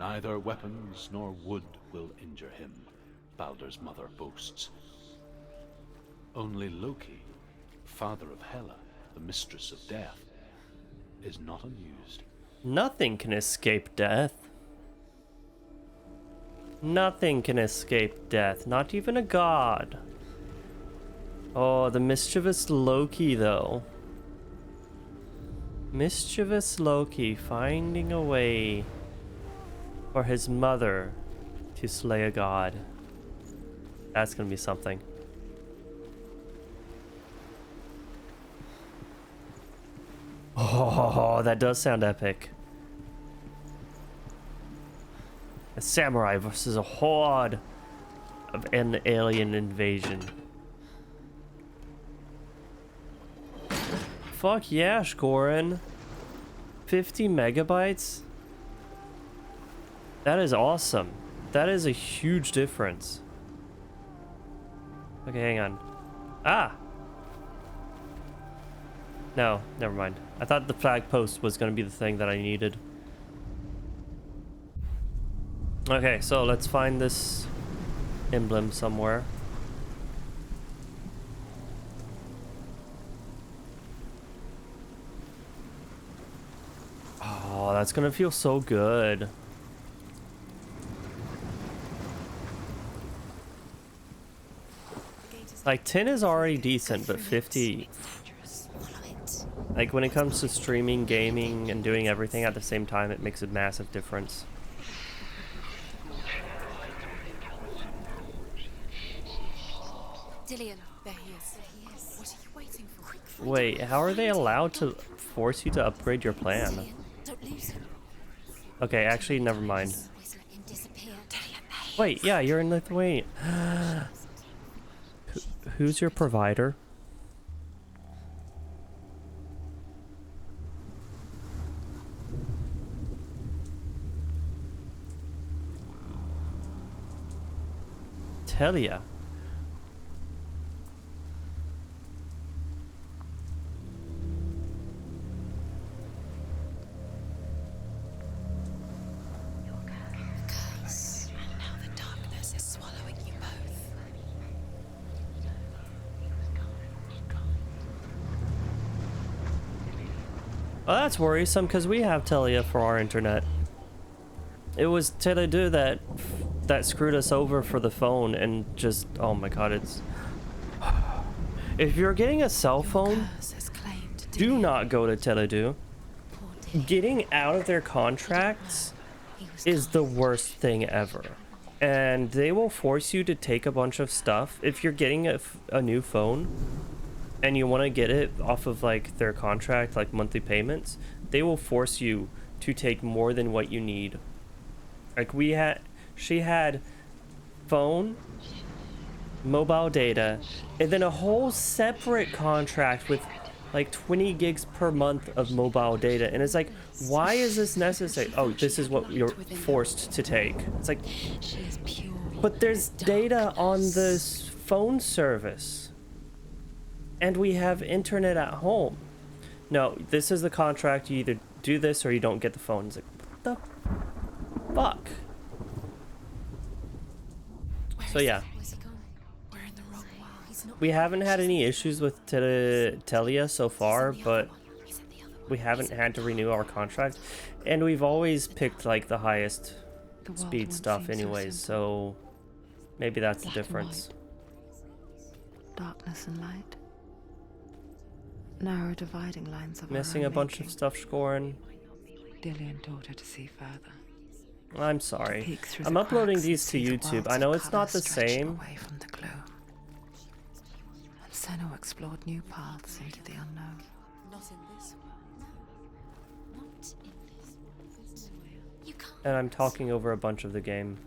Neither weapons nor wood will injure him, Baldur's mother boasts. Only Loki, father of Hela, the mistress of death, is not amused. Nothing can escape death. Nothing can escape death, not even a god. Oh, the mischievous Loki, though. Mischievous Loki finding a way for his mother to slay a god. That's gonna be something. Oh, that does sound epic. A samurai versus a horde of an alien invasion. Fuck yeah, Scorin. 50 megabytes? That is awesome. That is a huge difference. Okay, hang on. Ah! No, never mind. I thought the flag post was going to be the thing that I needed. Okay, so let's find this emblem somewhere. Oh, that's going to feel so good. Like 10 is already decent, but 50, like when it comes to streaming, gaming, and doing everything at the same time, it makes a massive difference. Dillion, there he is. What are you waiting for? Wait, how are they allowed to force you to upgrade your plan? Don't lose him. Okay, actually, never mind. Always let him disappear. Wait, yeah, you're in Lithuania. Who's your provider? Telia. Curse. And now the darkness is swallowing you both. Well, that's worrisome because we have Telia for our internet. It was Teledo that screwed us over for the phone and just, oh my god, it's... If you're getting a cell phone, do not go to Teledo. Getting out of their contracts is the worst thing ever. And they will force you to take a bunch of stuff. If you're getting a new phone and you want to get it off of like their contract, like monthly payments, they will force you to take more than what you need. Like she had phone, mobile data, and then a whole separate contract with like 20 gigs per month of mobile data, and it's like, why is this necessary? Oh, this is what you're forced to take. It's like, but there's data on this phone service, and we have internet at home. No, this is the contract. You either do this or you don't get the phone. It's like, what the fuck? So yeah, we haven't had any issues with Telia so far, but we haven't had to renew our contract, and we've always picked like the highest speed stuff anyways, so maybe that's the difference. Darkness and light. Narrow dividing lines of Missing a bunch of stuff, Scorin. Dillian taught her to see further. I'm sorry. I'm uploading these to YouTube. I know it's not the same. Away from the glow. And Senua explored new paths into the unknown. Not in this world. No. Not in this world. You can't. And I'm talking over a bunch of the game.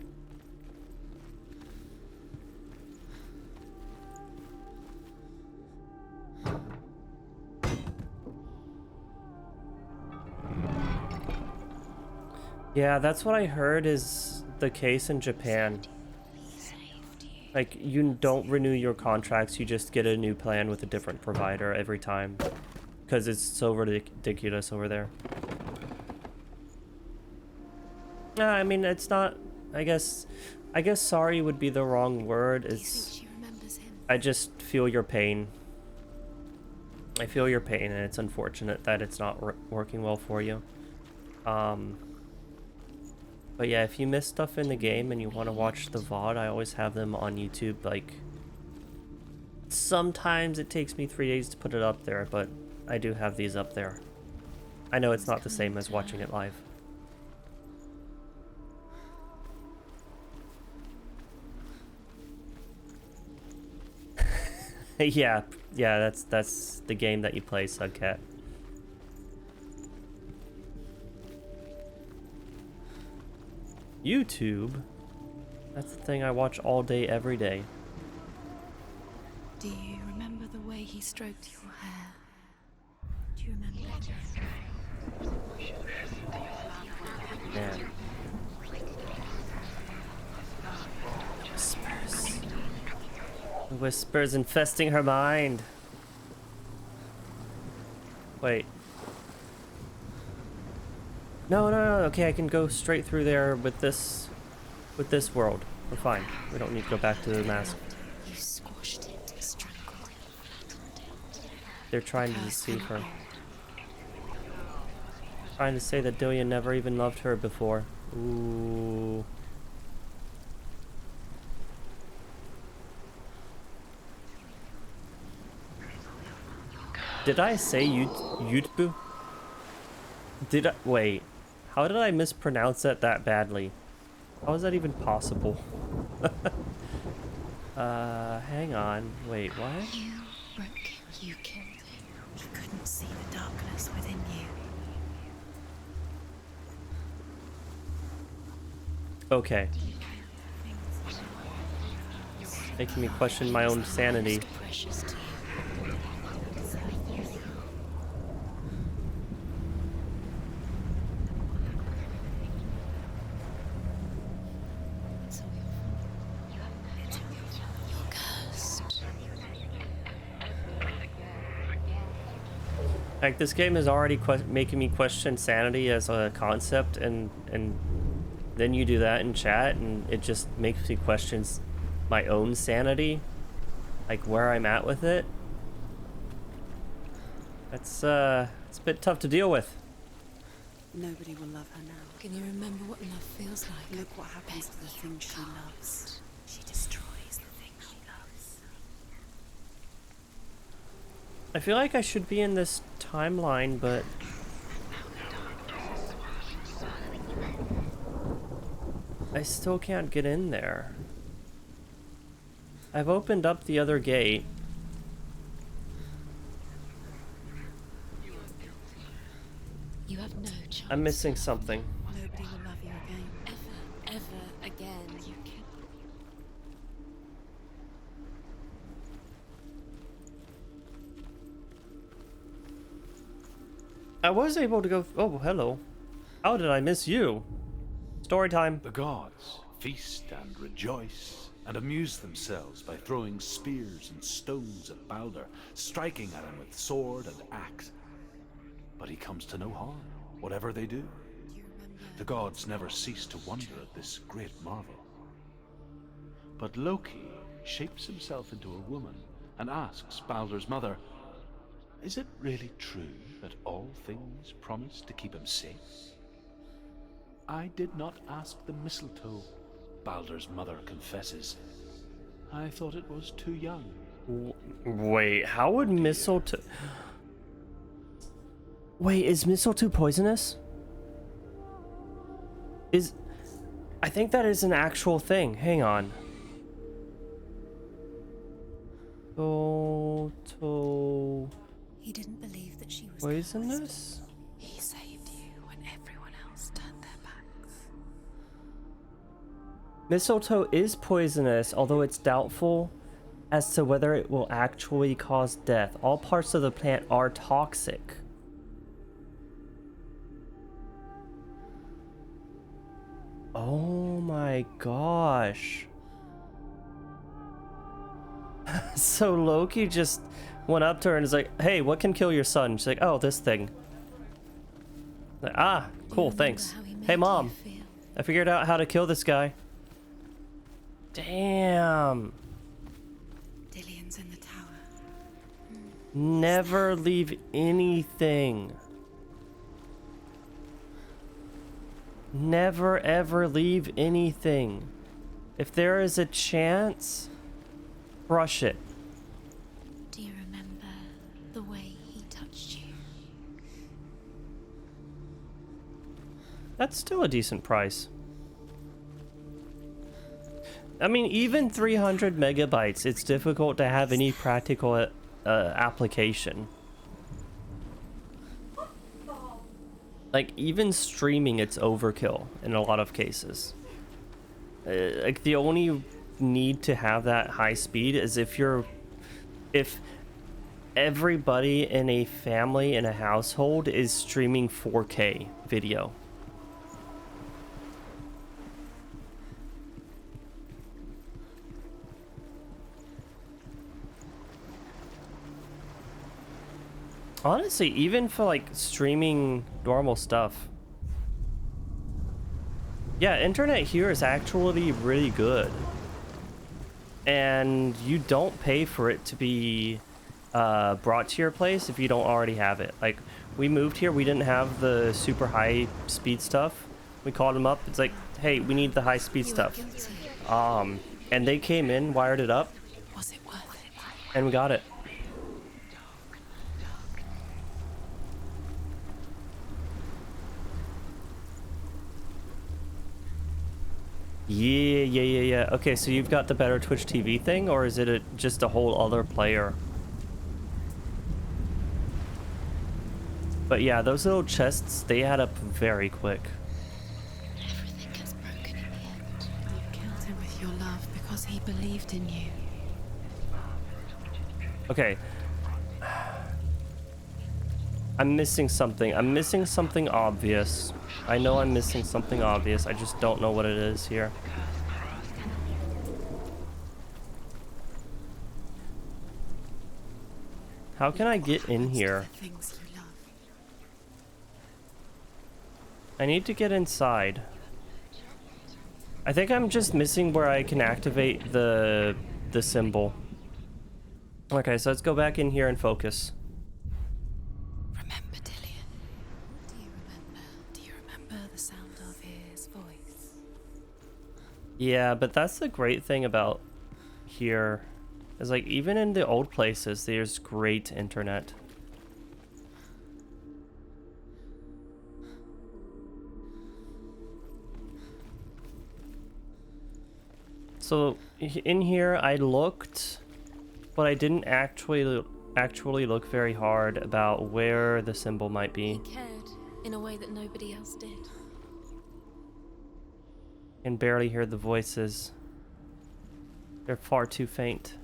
Yeah, that's what I heard is the case in Japan. Like, you don't renew your contracts, you just get a new plan with a different provider every time. Because it's so ridiculous over there. I mean, it's not... I guess sorry would be the wrong word. It's... I just feel your pain. I feel your pain, and it's unfortunate that it's not working well for you. But yeah, if you miss stuff in the game and you want to watch the VOD, I always have them on YouTube. Like, sometimes it takes me 3 days to put it up there, but I do have these up there. I know it's not the same as watching it live. yeah, that's the game that you play, Sugcat. YouTube? That's the thing I watch all day, every day. Do you remember the way he stroked your hair? Do you remember? Man. Whispers. The whispers infesting her mind. Wait. No, okay, I can go straight through there with this world. We're fine. We don't need to go back to the mask. You squashed it, strangled it, flattened it. They're trying to deceive her. Trying to say that Dillian never even loved her before. Ooh. Did I say Yutbu? Did I? Wait. How did I mispronounce that badly? How is that even possible? Hang on. Wait, what? You broke him. You killed him. He couldn't see the darkness within you. Okay. Making me question my own sanity. Precious to you. Like, this game is already making me question sanity as a concept, and then you do that in chat, and it just makes me question my own sanity, like where I'm at with it. It's a bit tough to deal with. Nobody will love her now. Can you remember what love feels like? Look what happens to the thing she loves. She destroys the thing she loves. I feel like I should be in this timeline, but I still can't get in there. I've opened up the other gate. You have no chance. I'm missing something. Nobody will love you again. Ever again. You can. I was able to go. Oh, hello. How did I miss you? Story time. The gods feast and rejoice and amuse themselves by throwing spears and stones at Balder, striking at him with sword and axe. But he comes to no harm, whatever they do. The gods never cease to wonder at this great marvel. But Loki shapes himself into a woman and asks Balder's mother, is it really true that all things promise to keep him safe? I did not ask the mistletoe, Balder's mother confesses. I thought it was too young. Wait, how would mistletoe... Wait, is mistletoe poisonous? I think that is an actual thing. Hang on. Mistletoe... He didn't believe that she was poisonous? cursed. He saved you when everyone else turned their backs. Mistletoe is poisonous, although it's doubtful as to whether it will actually cause death. All parts of the plant are toxic. Oh my gosh. So Loki just went up to her and is like, hey, what can kill your son? She's like, oh, this thing. Like, ah, cool, thanks. Hey, Mom, I figured out how to kill this guy. Damn. Dillion's in the tower. Never leave anything. Never ever leave anything. If there is a chance, crush it. Do you remember the way he touched you? That's still a decent price. I mean, even 300 megabytes, it's difficult to have any practical application. Like, even streaming, it's overkill in a lot of cases. Like, the only need to have that high speed is if everybody in a family, in a household, is streaming 4K video. Honestly, even for like streaming normal stuff. Yeah, internet here is actually really good. And you don't pay for it to be brought to your place if you don't already have it. Like, we moved here, we didn't have the super high speed stuff. We called them up, it's like, hey, we need the high speed stuff. And they came in, wired it up. Was it worth it? And we got it. Yeah. Okay, so you've got the better Twitch TV thing, or is it just a whole other player? But yeah, those little chests, they add up very quick. Everything gets broken in the end. You killed him with your love because he believed in you. Okay. I'm missing something. I'm missing something obvious. I know I'm missing something obvious. I just don't know what it is here. How can I get in here? I need to get inside. I think I'm just missing where I can activate the symbol. Okay, so let's go back in here and focus. Remember Dillion? Do you remember? Do you remember the sound of his voice? Yeah, but that's the great thing about here. Is like, even in the old places, there's great internet. So in here I looked, but I didn't actually look very hard about where the symbol might be. He cared in a way that nobody else did. Can barely hear the voices. They're far too faint.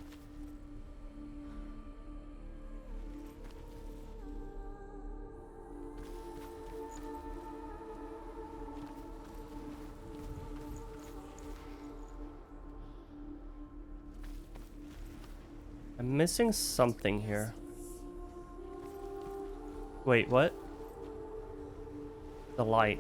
I'm missing something here. Wait, what? The light.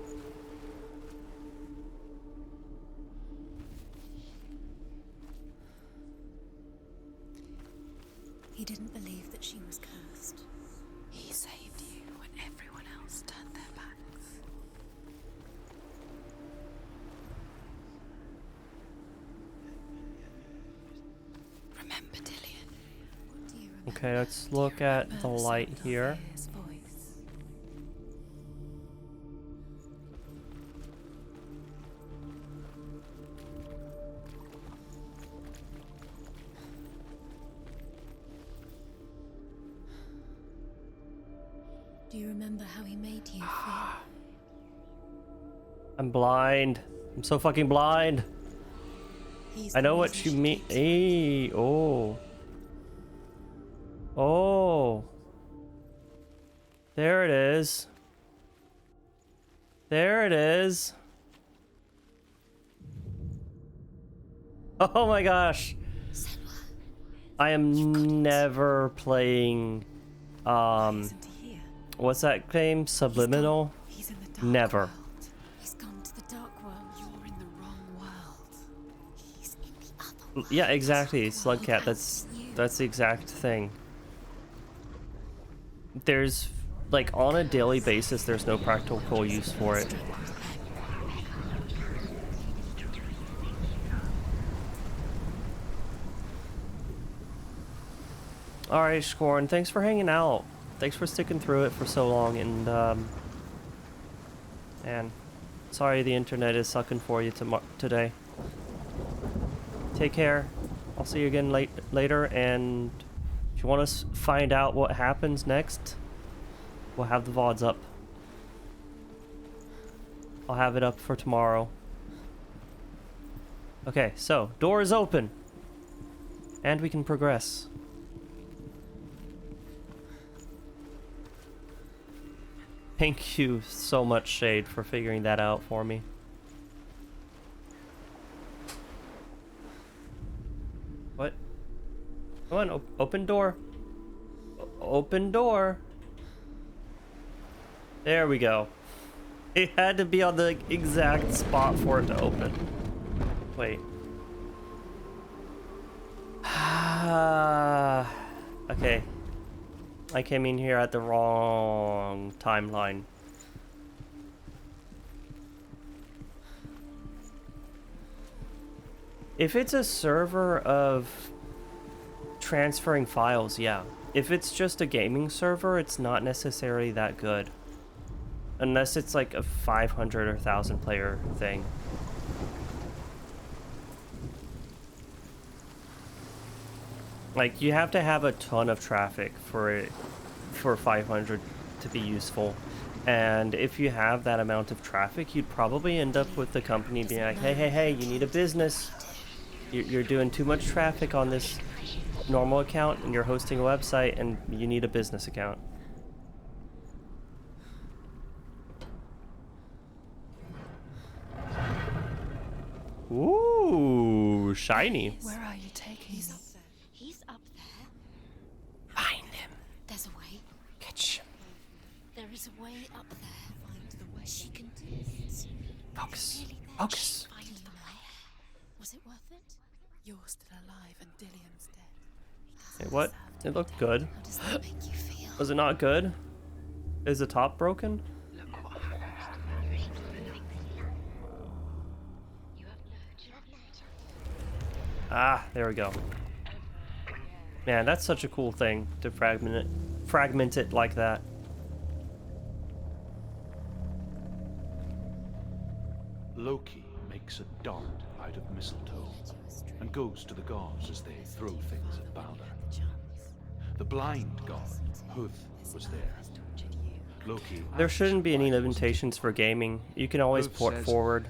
He didn't believe that she was cursed. He saved you when everyone else turned their backs. Remember, Dillion. What do you remember? Okay, let's look at the light here. His voice. Do you remember how he made you feel? I'm blind. I'm so fucking blind. I know what you mean. Hey, oh. Oh. There it is. There it is. Oh my gosh. I am never playing what's that game? Subliminal? Never. He's gone to the dark world. You're in the wrong world. He's in the other world. Yeah, exactly. Slugcat, that's the exact thing. There's like on a daily basis there's no practical use for it. Alright, Scorn, thanks for hanging out. Thanks for sticking through it for so long, and man, sorry the internet is sucking for you today. Take care. I'll see you again later, and if you want to find out what happens next, we'll have the VODs up. I'll have it up for tomorrow. Okay, so, door is open. And we can progress. Thank you so much, Shade, for figuring that out for me. What? Come on, open door. Open door. There we go. It had to be on the exact spot for it to open. Wait. Okay. I came in here at the wrong timeline. If it's a server of transferring files, yeah. If it's just a gaming server, it's not necessarily that good. Unless it's like a 500 or 1,000 player thing. Like, you have to have a ton of traffic for 500 to be useful. And if you have that amount of traffic, you'd probably end up with the company being like, hey, you need a business. You're doing too much traffic on this normal account, and you're hosting a website, and you need a business account. Ooh, shiny. Where are you taking me? He's up there. Find him. There's a way. Catch him. There is a way up there. Find the way. She can do it. Focus. Really there. Focus. Find the way. Was it worth it? You're still alive and Dillion's dead. Hey, what? It looked good. How does that make you feel? Was it not good? Is the top broken? Ah, there we go. Man, that's such a cool thing to fragment it like that. Loki makes a dart out of mistletoe and goes to the gods as they throw things at Balder. The blind god, Huth, was there. Loki. There shouldn't be any limitations for gaming. You can always Huth port says, forward,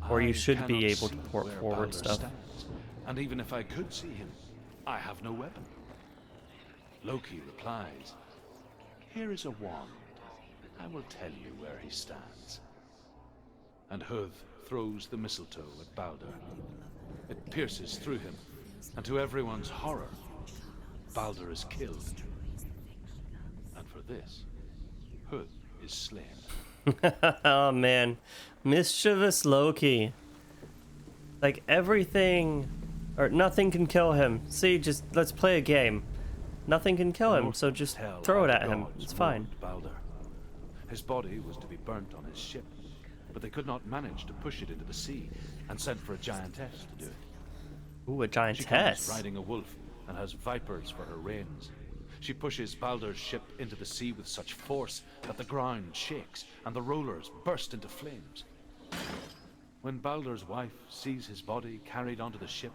or you "I should be cannot able to see port where forward Balder stuff. stands, and even if I could see him, I have no weapon." Loki replies, "Here is a wand. I will tell you where he stands." And Huth throws the mistletoe at Balder. It pierces through him, and to everyone's horror, Balder is killed. And for this, Hood is slain. Oh man, mischievous Loki. Like everything, or nothing can kill him. See, just let's play a game. Nothing can kill him, so just throw it at him. It's fine. Balder. His body was to be burnt on his ship, but they could not manage to push it into the sea, and sent for a giantess to do it. Ooh, a She giantess. comes riding a wolf and has vipers for her reins. She pushes Balder's ship into the sea with such force that the ground shakes and the rollers burst into flames. When Balder's wife sees his body carried onto the ship,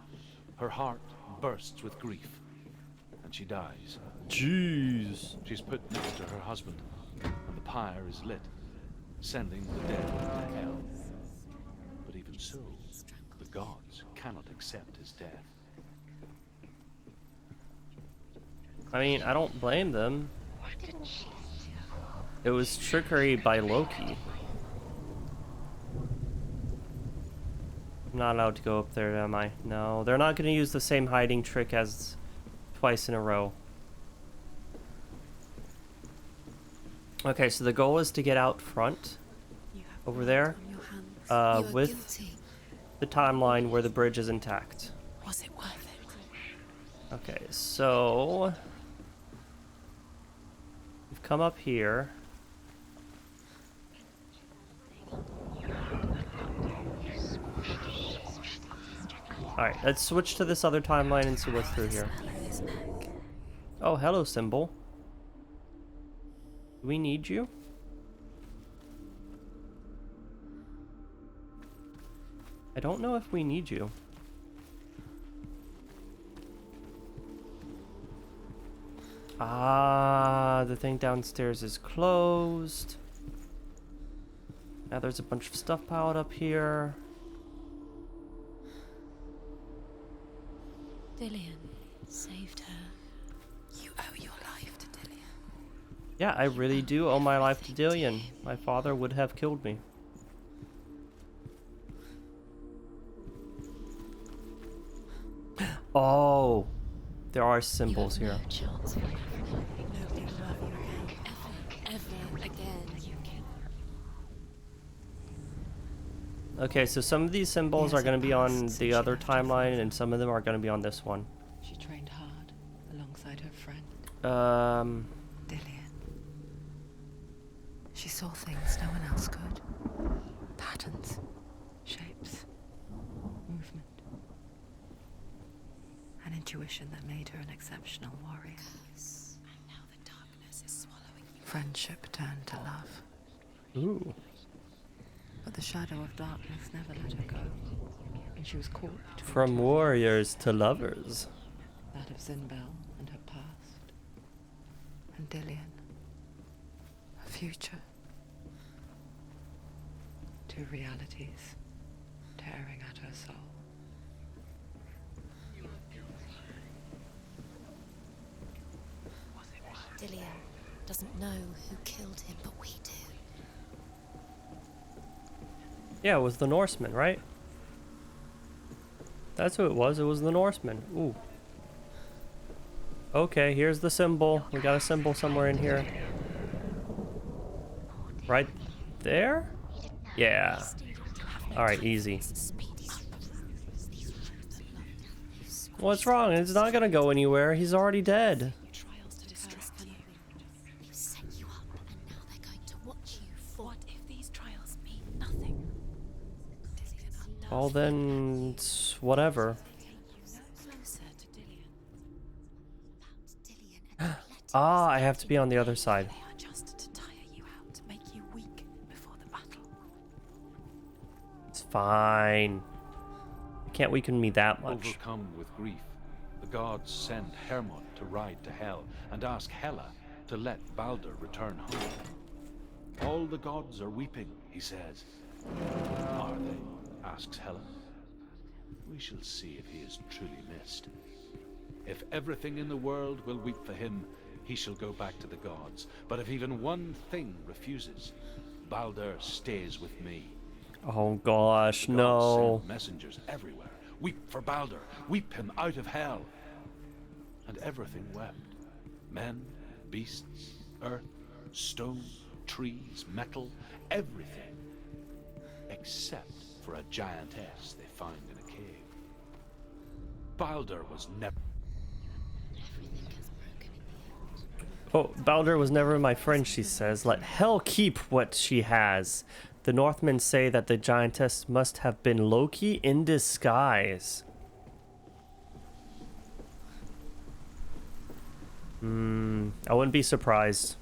her heart bursts with grief, and she dies. Jeez. She's put next to her husband, and the pyre is lit, sending the dead to hell. But even so, the gods cannot accept his death. I mean, I don't blame them. It was trickery by Loki. I'm not allowed to go up there, am I? No, they're not going to use the same hiding trick as twice in a row. Okay, so the goal is to get out front over there with the timeline where the bridge is intact. Was it worth it? Okay, so we've come up here. Alright, let's switch to this other timeline and see what's through here. Oh, hello, Symbol. Do we need you? I don't know if we need you. Ah, the thing downstairs is closed. Now there's a bunch of stuff piled up here. Dillion saved her. You owe your life to Dillion. Yeah, I really do owe my life to Dillion. My father would have killed me. Oh, there are symbols here. Nobody will love you again. Ever again. Okay, so some of these symbols are going to be on the other timeline, and some of them are going to be on this one. She trained hard alongside her friend. Dillion. She saw things no one else could. Patterns. Shapes. Movement. An intuition that made her an exceptional warrior. And now the darkness is swallowing you. Friendship turned to love. Ooh. But the shadow of darkness never let her go. And she was caught between From two warriors to lovers. that of Zinbel and her past. And Dillion. Her future. Two realities tearing at her soul. Dillion doesn't know who killed him, but we do. Yeah, it was the Norsemen, right? That's who it was. It was the Norsemen. Ooh. Okay, here's the symbol. We got a symbol somewhere in here. Right there? Yeah. Alright, easy. What's wrong? It's not gonna go anywhere. He's already dead. Well then, it's whatever. Ah, I have to be on the other side. They are just to tire you out, to make you weak before the battle. It's fine. You can't weaken me that much. Overcome with grief, the gods send Hermod to ride to Hell and ask Hela to let Balder return home. All the gods are weeping, he says. Are they? Asks Hela. We shall see if he is truly missed. If everything in the world will weep for him, he shall go back to the gods. But if even one thing refuses, Balder stays with me. Oh gosh, The gods no. send messengers everywhere. Weep for Balder. Weep him out of hell. and everything wept. Men, beasts, earth, stone, trees, metal, everything. Except for a giantess they found in a cave. Baldur was never... Oh, Baldur was never my friend, she says. Let hell keep what she has. The Northmen say that the giantess must have been Loki in disguise. I wouldn't be surprised.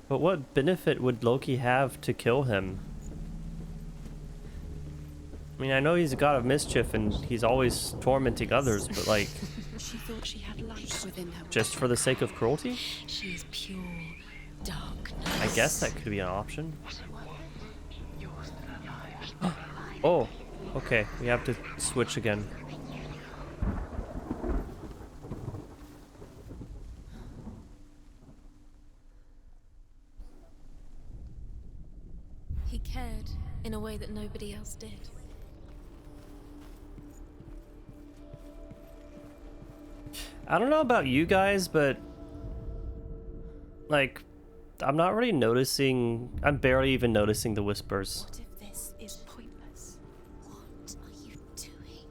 But what benefit would Loki have to kill him? I mean, I know he's a god of mischief and he's always tormenting others, but like... She thought she had light within her. Just for the sake of cruelty? She is pure darkness. I guess that could be an option. Oh, okay. We have to switch again. He cared in a way that nobody else did. I don't know about you guys, but like, I'm not really noticing. I'm barely even noticing the whispers. What if this is pointless? What are you doing?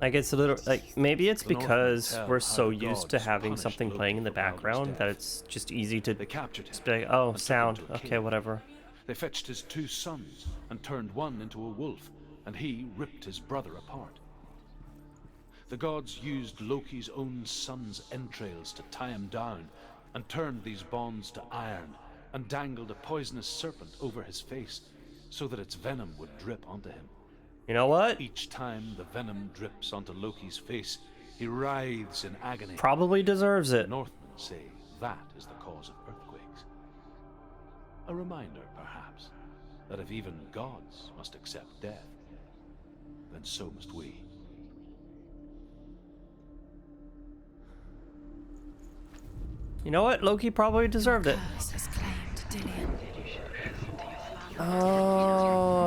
Like, it's a little like, maybe it's because we're so used to having something playing in the background that it's just easy to just be like, oh, sound, okay, whatever. They fetched his 2 sons and turned one into a wolf, and he ripped his brother apart. The gods used Loki's own son's entrails to tie him down, and turned these bonds to iron, and dangled a poisonous serpent over his face, so that its venom would drip onto him. You know what? Each time the venom drips onto Loki's face, he writhes in agony. Probably deserves it. The Northmen say that is the cause of earthquakes. A reminder, perhaps, that if even gods must accept death, then so must we. You know what? Loki probably deserved it. Oh,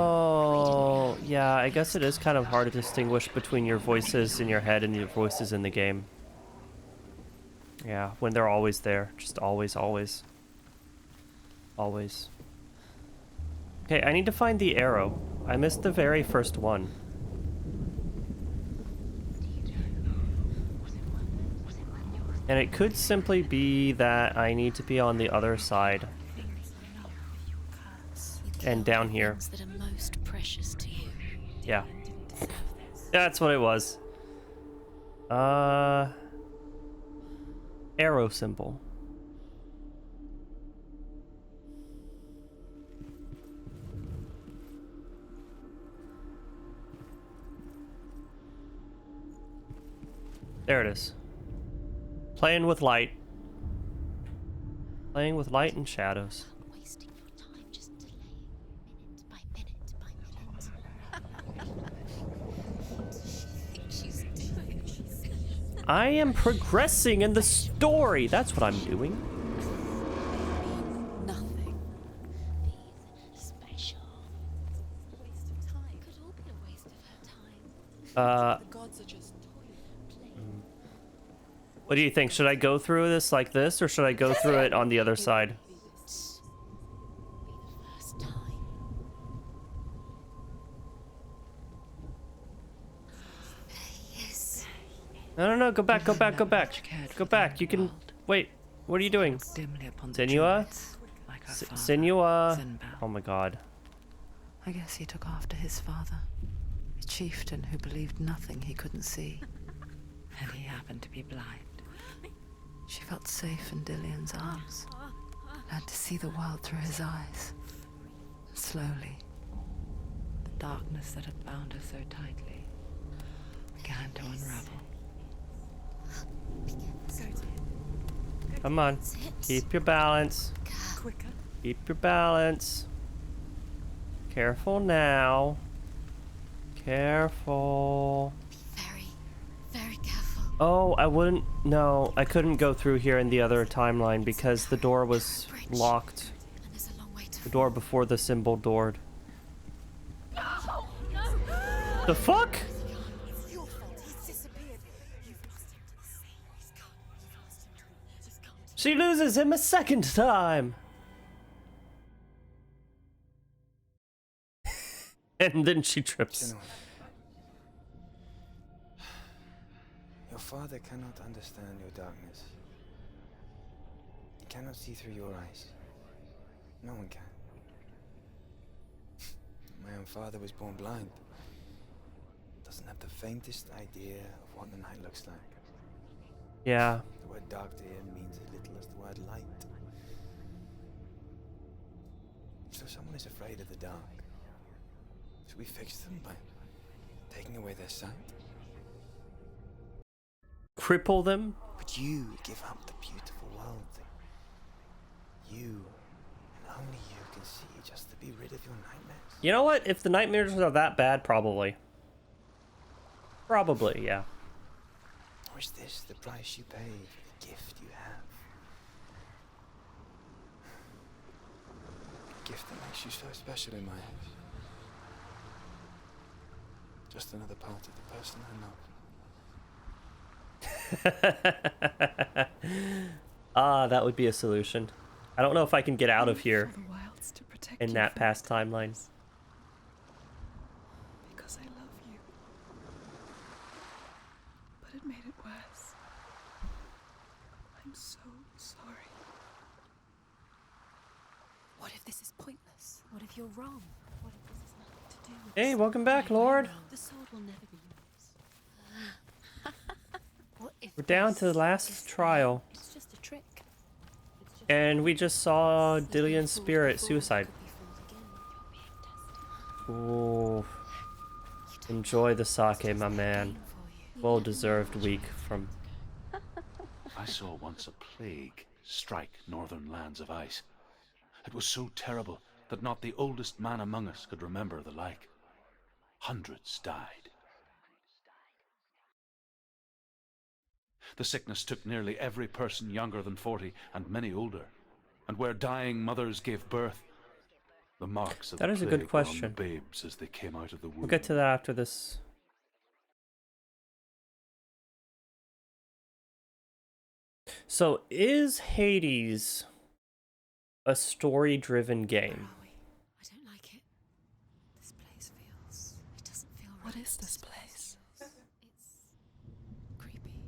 yeah, I guess it is kind of hard to distinguish between your voices in your head and your voices in the game. Yeah, when they're always there. Just always, always. Always. Okay, I need to find the arrow. I missed the very first one. And it could simply be that I need to be on the other side. And down here. Yeah. That's what it was. Arrow symbol. There it is. Playing with light. Playing with light and shadows. Wasting your time just delaying minute by minute by minute. What does she think she's doing? I am progressing in the story. That's what I'm doing. Nothing. Being special. Waste of time. Could all be a waste of her time. The gods are just What do you think? Should I go through this like this, or should I go through it on the other side? No, go back, go back, go back. Go back, you can... Wait, what are you doing? Senua? Senua? Oh my god. I guess he took after his father, a chieftain who believed nothing he couldn't see. And he happened to be blind. She felt safe in Dillion's arms, learned to see the world through his eyes. Slowly, the darkness that had bound her so tightly began to unravel. Come on. Keep your balance. Keep your balance. Careful now. Careful. Very careful. Oh, I wouldn't... No, I couldn't go through here in the other timeline because the door was locked. The door before the symbol doored. The fuck? It's your fault. He's disappeared. You've lost him to the sea. He's gone. You've lost him to the... He's gone. She loses him a second time. And then she trips. Senua. Your father cannot understand your darkness. He cannot see through your eyes. No one can. My own father was born blind. Doesn't have the faintest idea of what the night looks like. Yeah. The word dark to him means as little as the word light. So someone is afraid of the dark. Should we fix them by taking away their sight? Cripple them? Would you give up the beautiful world that you and only you can see just to be rid of your nightmares? You know what? If the nightmares are that bad, probably. Probably, yeah. Or is this the price you pay for the gift you have? A gift that makes you so special in my eyes. Just another part of the person I love. Ah, that would be a solution. I don't know if I can get out of here in that past timeline. Because I love you. But it made it worse. I'm so sorry. What if this is pointless? What if you're wrong? What if this has nothing to do with... Hey, welcome back, Lord. The sword will never be yours. What if We're down to the last trial. it's just a trick? And we just saw Dillian's spirit suicide. Ooh. Enjoy the sake, my man. Well-deserved week from... I saw once a plague strike northern lands of ice. It was so terrible that not the oldest man among us could remember the like. Hundreds died. The sickness took nearly every person younger than 40 and many older. And where dying mothers gave birth, the marks of That the is a plague good were on the question. babes as they came out of the womb. We'll get to that after this. So, is Hades a story-driven game? I don't like it. This place feels... It doesn't feel right. What is this place? It's creepy.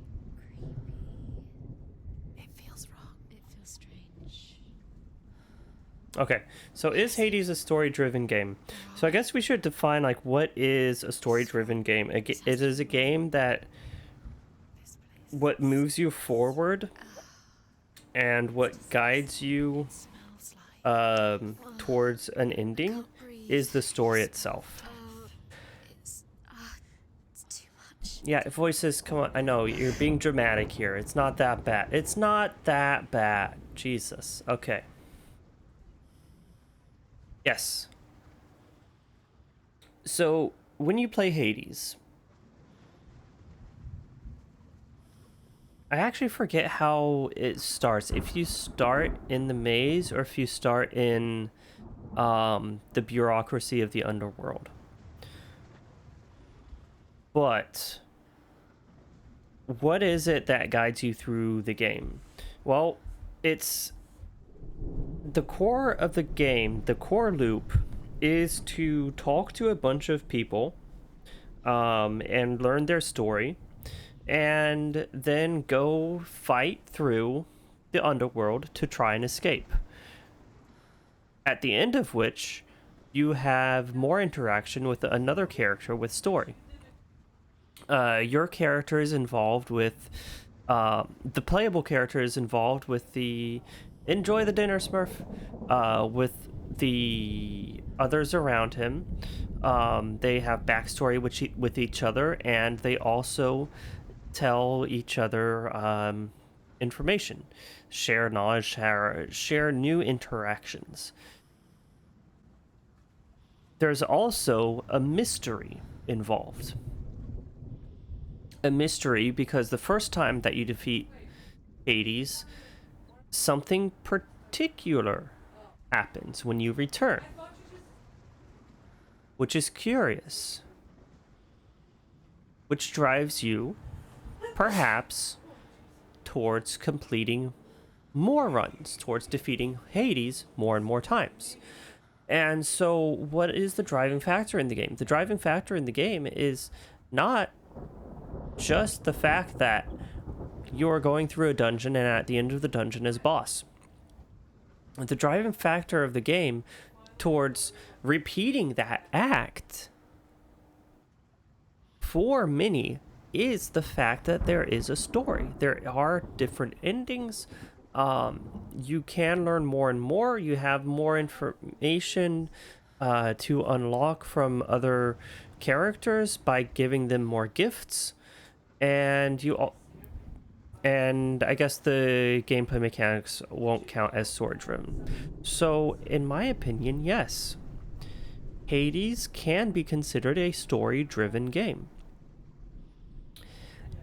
It feels wrong. It feels strange. Okay, so is Hades a story-driven game? So I guess we should define, like, what is a story-driven game? It is a game that what moves you forward and what guides you towards an ending is the story itself. It's too much. Yeah, voices, come on. I know, you're being dramatic here. It's not that bad. It's not that bad. Jesus. Okay. Yes. So, when you play Hades, I actually forget how it starts. If you start in the maze or if you start in the bureaucracy of the underworld. But what is it that guides you through the game? Well, it's the core of the game, the core loop is to talk to a bunch of people and learn their story. And then go fight through the underworld to try and escape. At the end of which, you have more interaction with another character with story. Your character is involved with... the playable character is involved with the... Enjoy the dinner, Smurf! With the others around him. They have backstory with each other, and they also... tell each other information, share knowledge, share new interactions. There's also a mystery involved. A mystery because the first time that you defeat Hades, something particular happens when you return, which is curious. which drives you perhaps towards completing more runs, towards defeating Hades more and more times. And so what is the driving factor in the game? The driving factor in the game is not just the fact that you're going through a dungeon and at the end of the dungeon is a boss. The driving factor of the game towards repeating that act for many is the fact that there is a story. There are different endings. You can learn more and more. You have more information to unlock from other characters by giving them more gifts, and I guess the gameplay mechanics won't count as story driven. So in my opinion, yes, Hades can be considered a story driven game.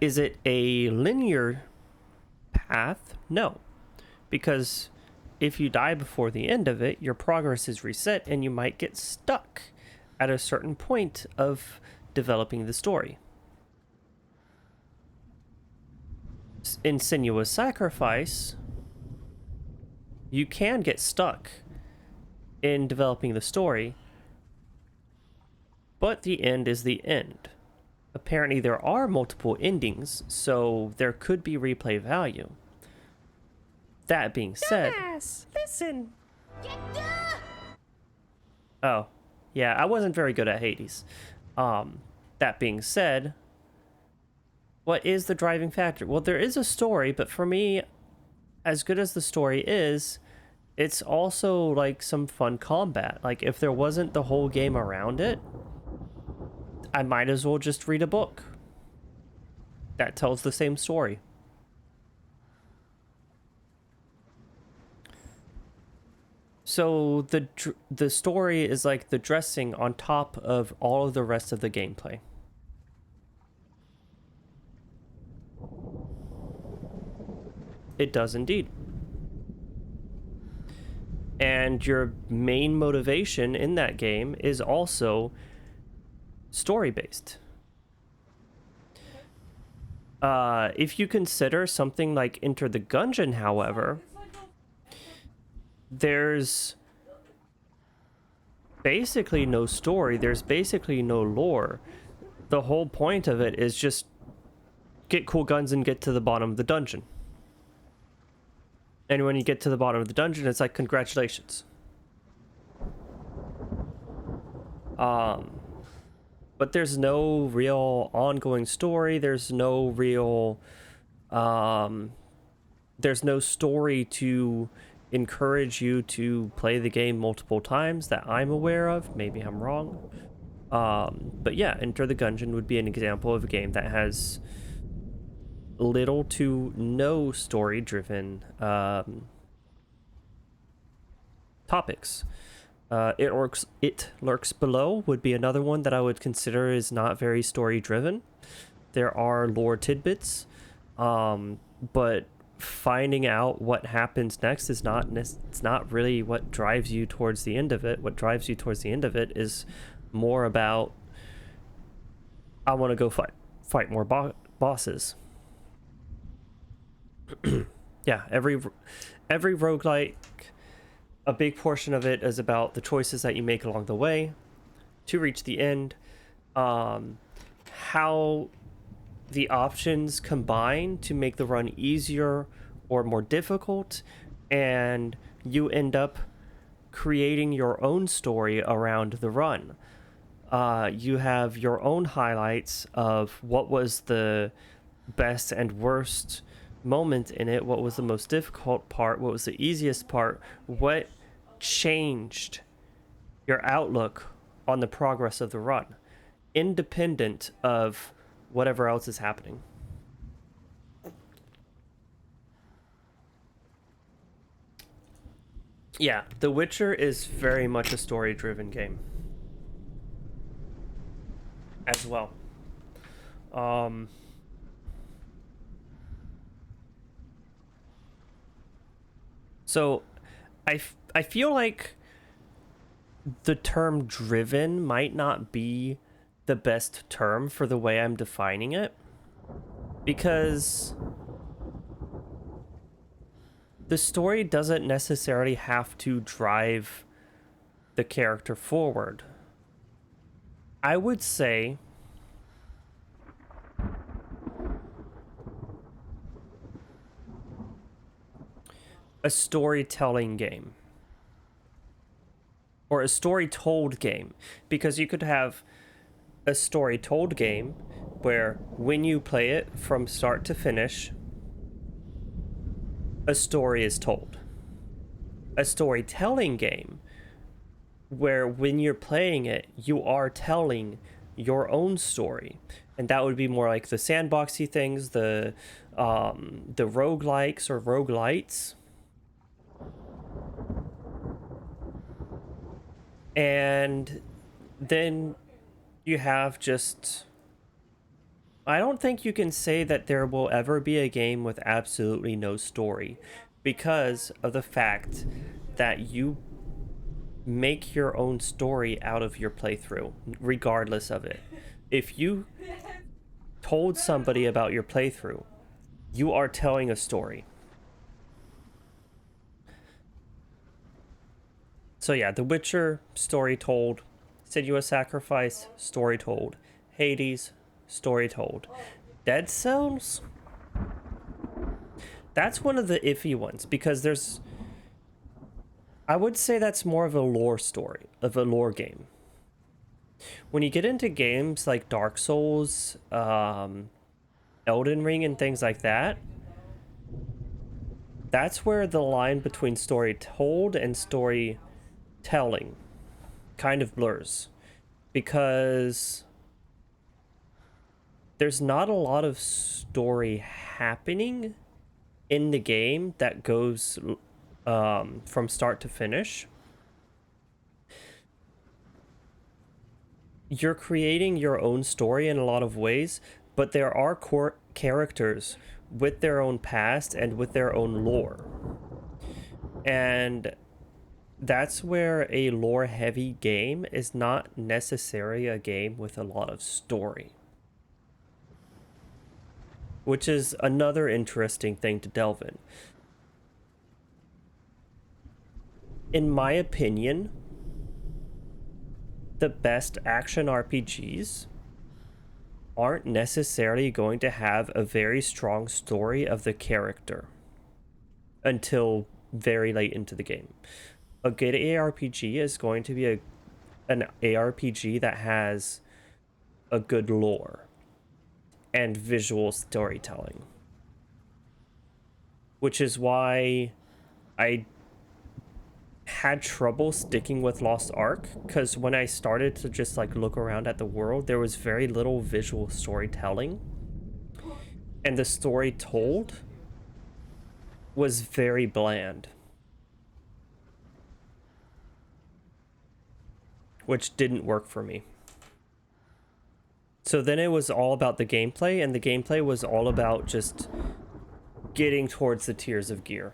Is it a linear path? No, because if you die before the end of it, your progress is reset and you might get stuck at a certain point of developing the story. In Senua's Sacrifice, you can get stuck in developing the story, but the end is the end. Apparently there are multiple endings, so there could be replay value. That being said... Dumbass, listen! Oh, yeah, I wasn't very good at Hades. That being said, what is the driving factor? Well, there is a story, but for me, as good as the story is, it's also like some fun combat. Like, if there wasn't the whole game around it, I might as well just read a book that tells the same story. So the story is like the dressing on top of all of the rest of the gameplay. It does indeed. And your main motivation in that game is also story-based. If you consider something like Enter the Gungeon, however, there's basically no story, there's basically no lore. The whole point of it is just get cool guns and get to the bottom of the dungeon. And when you get to the bottom of the dungeon, it's like, congratulations. But there's no real ongoing story. There's no real, there's no story to encourage you to play the game multiple times that I'm aware of. Maybe I'm wrong. But yeah, Enter the Gungeon would be an example of a game that has little to no story-driven topics. It Lurks Below would be another one that I would consider is not very story-driven. There are lore tidbits, but finding out what happens next is it's not really what drives you towards the end of it. What drives you towards the end of it is more about, I want to go fight more bosses. Yeah, every roguelike, a big portion of it is about the choices that you make along the way to reach the end, how the options combine to make the run easier or more difficult, and you end up creating your own story around the run. You have your own highlights of what was the best and worst moment in it, what was the most difficult part, what was the easiest part, what changed your outlook on the progress of the run, independent of whatever else is happening. Yeah, The Witcher is very much a story-driven game as well. So I feel like the term driven might not be the best term for the way I'm defining it, because the story doesn't necessarily have to drive the character forward. I would say a storytelling game or a story told game, because you could have a story told game where when you play it from start to finish, a story is told. A storytelling game where when you're playing it, you are telling your own story. And that would be more like the sandboxy things, the roguelikes or roguelites. And then you have just... I don't think you can say that there will ever be a game with absolutely no story, because of the fact that you make your own story out of your playthrough, regardless of it. If you told somebody about your playthrough, you are telling a story. So yeah, The Witcher, story told. Senua Sacrifice, story told. Hades, story told. Dead Cells? That's one of the iffy ones, because there's... I would say that's more of a lore story, of a lore game. When you get into games like Dark Souls, Elden Ring, and things like that, that's where the line between story told and story telling kind of blurs, because there's not a lot of story happening in the game that goes from start to finish. You're creating your own story in a lot of ways, but there are core characters with their own past and with their own lore. And that's where a lore-heavy game is not necessarily a game with a lot of story. Which is another interesting thing to delve in. In my opinion, the best action RPGs aren't necessarily going to have a very strong story of the character until very late into the game. A good ARPG is going to be an ARPG that has a good lore and visual storytelling. Which is why I had trouble sticking with Lost Ark, because when I started to just like look around at the world, there was very little visual storytelling, and the story told was very bland, which didn't work for me. So then it was all about the gameplay, and the gameplay was all about just getting towards the tiers of gear.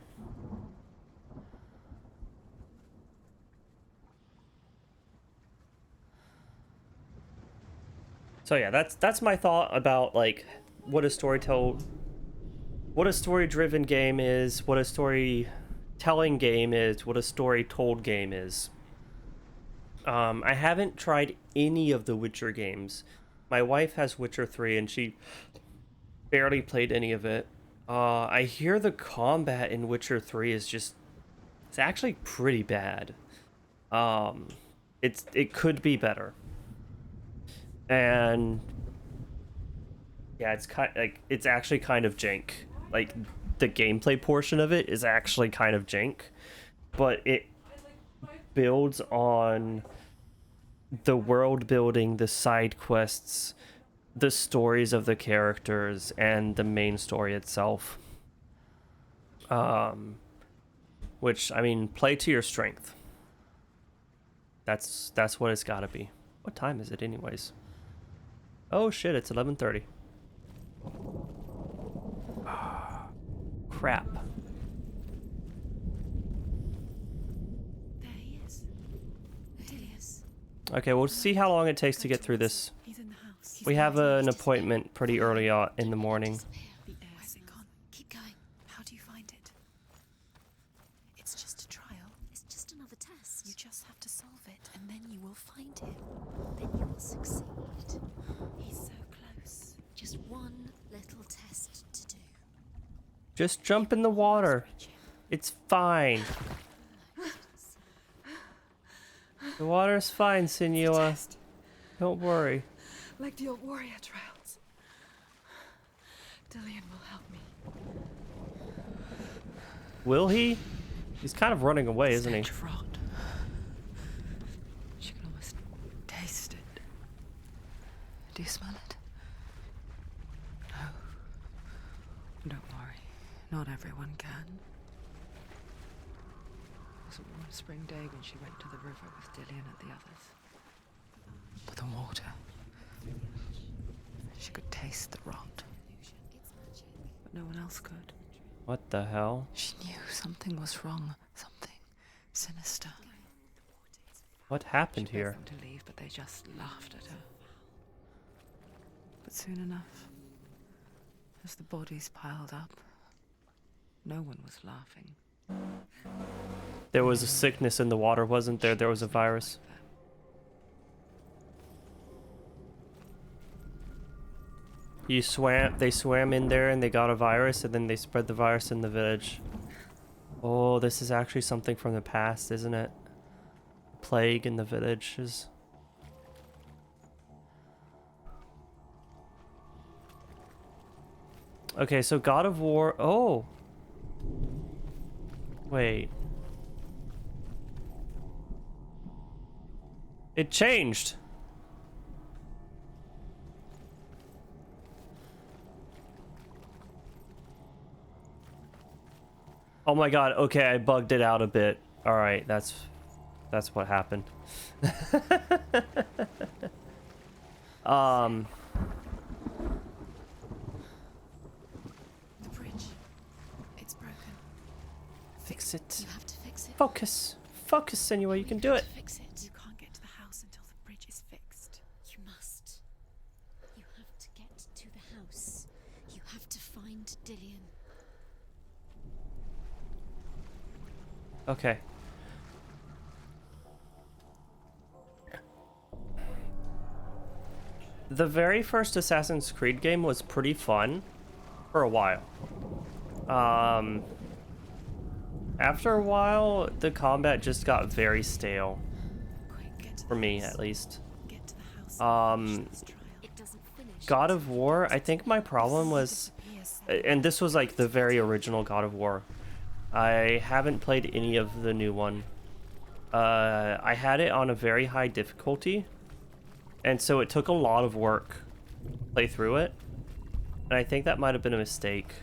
So yeah, that's my thought about like what a story-driven game is, what a storytelling game is, what a story-told game is. I haven't tried any of the Witcher games. My wife has Witcher 3 and she barely played any of it. I hear the combat in Witcher 3 is just... it's actually pretty bad. It could be better. And yeah, it's actually kind of jank. Like the gameplay portion of it is actually kind of jank, but it builds on the world building, the side quests, the stories of the characters, and the main story itself. Which, I mean, play to your strength. That's what it's gotta be. What time is it anyways? Oh shit, it's 11:30. Crap. There he is. Dilius. Okay, we'll see how long it takes to get through this. We have an appointment pretty early on in the morning. Where's it gone? Keep going. How do you find it? It's just a trial. It's just another test. You just have to solve it, and then you will find him. Then you will succeed. He's so close. Just one little test to do. Just jump in the water. It's fine. The water's fine, Senua. Don't worry. Like the old warrior trials. Dillian will help me. Will he? He's kind of running away, isn't he? Rot. She can almost taste it. Do you smell it? No. Don't worry. Not everyone can. It was a warm spring day when she went to the river with Dillian and the others. But the water. She could taste the rot. But no one else could. What the hell? She knew something was wrong. Something sinister. What happened She begged here? them to leave, but they just laughed at her. But soon enough, as the bodies piled up, no one was laughing. There was a sickness in the water, wasn't there? There was a virus. They swam in there and they got a virus, and then they spread the virus in the village. Oh, this is actually something from the past, isn't it? Plague in the villages. Okay, so God of War. Oh. Wait. It changed. Oh my god, okay, I bugged it out a bit. Alright, that's what happened. The bridge. It's broken. Fix it. You have to fix it. Focus. Focus, Senua, you can do it. Fix it. You can't get to the house until the bridge is fixed. You must. You have to get to the house. You have to find Dillian. Okay. The very first Assassin's Creed game was pretty fun for a while. After a while, the combat just got very stale. For me, at least. God of War, I think my problem was... And this was like the very original God of War. I haven't played any of the new one. I had it on a very high difficulty, and so it took a lot of work to play through it, and I think that might have been a mistake.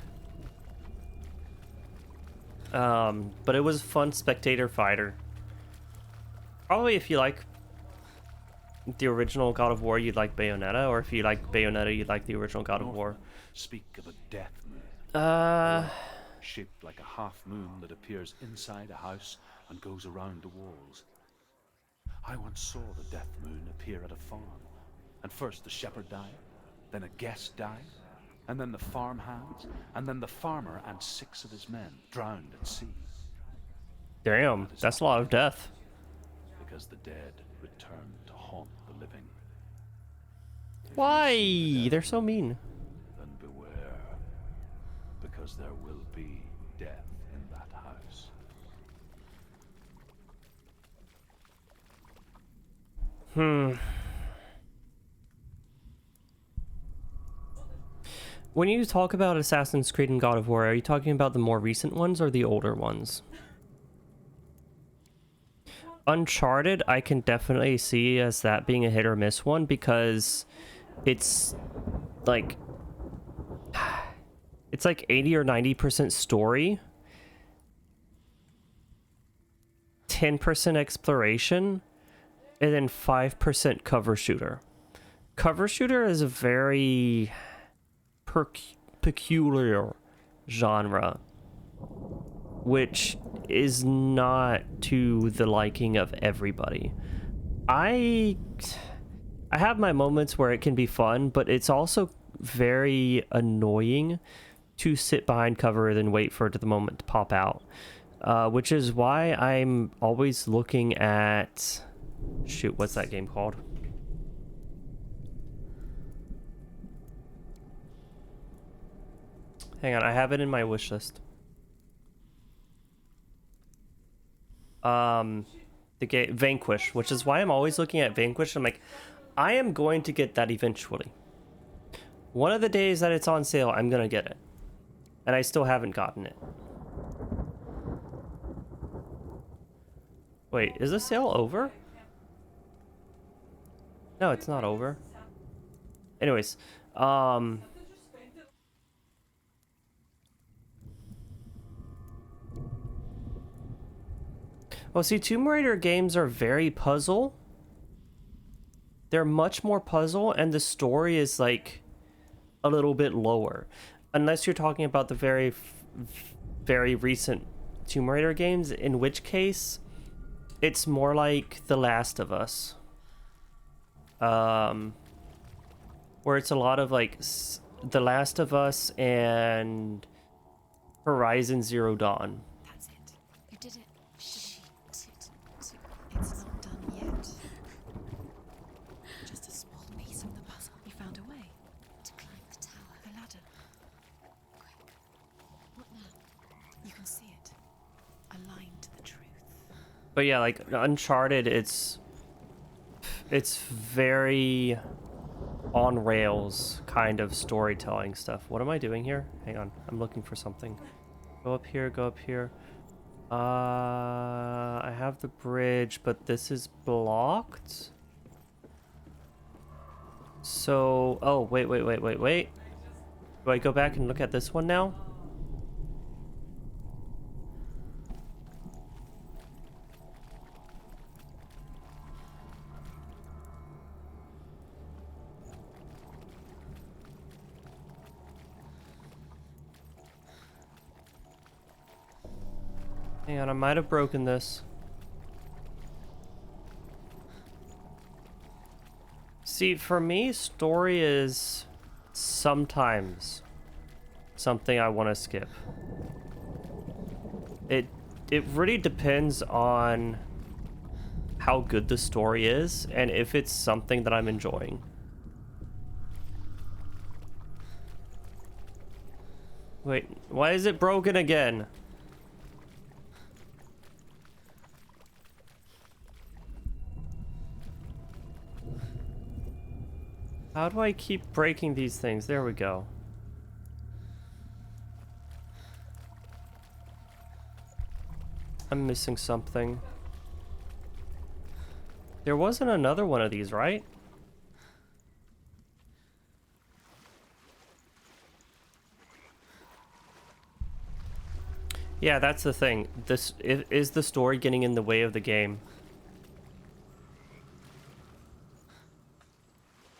But it was a fun spectator fighter. Probably if you like the original God of War, you'd like Bayonetta, or if you like Bayonetta, you'd like the original God of War. Speak of a death moon. Shaped like a half moon that appears inside a house and goes around the walls. I once saw the death moon appear at a farm, and first the shepherd died, then a guest died, and then the farmhands, and then the farmer and 6 of his men drowned at sea. Damn, that's a lot of death. Because the dead return to haunt the living. Why? They're so mean. Then beware, because there will be death in that house. When you talk about Assassin's Creed and God of War, are you talking about the more recent ones or the older ones? Uncharted, I can definitely see as that being a hit or miss one, because it's like 80 or 90% story, 10% exploration, and then 5% cover shooter. Cover shooter is a very peculiar genre, which is not to the liking of everybody. I have my moments where it can be fun, but it's also very annoying to sit behind cover and then wait for it at the moment to pop out. Which is why I'm always looking at... Shoot, what's that game called? Hang on, I have it in my wish list. The game Vanquish, which is why I'm always looking at Vanquish. I'm like, I am going to get that eventually. One of the days that it's on sale, I'm gonna get it. And I still haven't gotten it. Wait, is the sale over? No, it's not over. Anyways, well, see, Tomb Raider games are very puzzle. They're much more puzzle, and the story is like a little bit lower. Unless you're talking about the very recent Tomb Raider games, in which case it's more like The Last of Us. Where it's a lot of like The Last of Us and Horizon Zero Dawn. That's it. You did it. Shh. It's not done yet. Just a small piece of the puzzle. You found a way to climb the tower. The ladder. Quick. What now? You can see it. Aligned to the truth. But yeah, like Uncharted, it's very on rails kind of storytelling stuff. What am I doing here? Hang on, I'm looking for something. Go up here, go up here. I have the bridge, but this is blocked. So, oh, wait. Do I go back and look at this one now? Hang on, I might have broken this. See, for me, story is sometimes something I want to skip. It really depends on how good the story is and if it's something that I'm enjoying. Wait, why is it broken again? How do I keep breaking these things? There we go. I'm missing something. There wasn't another one of these, right? Yeah, that's the thing. This is the story getting in the way of the game.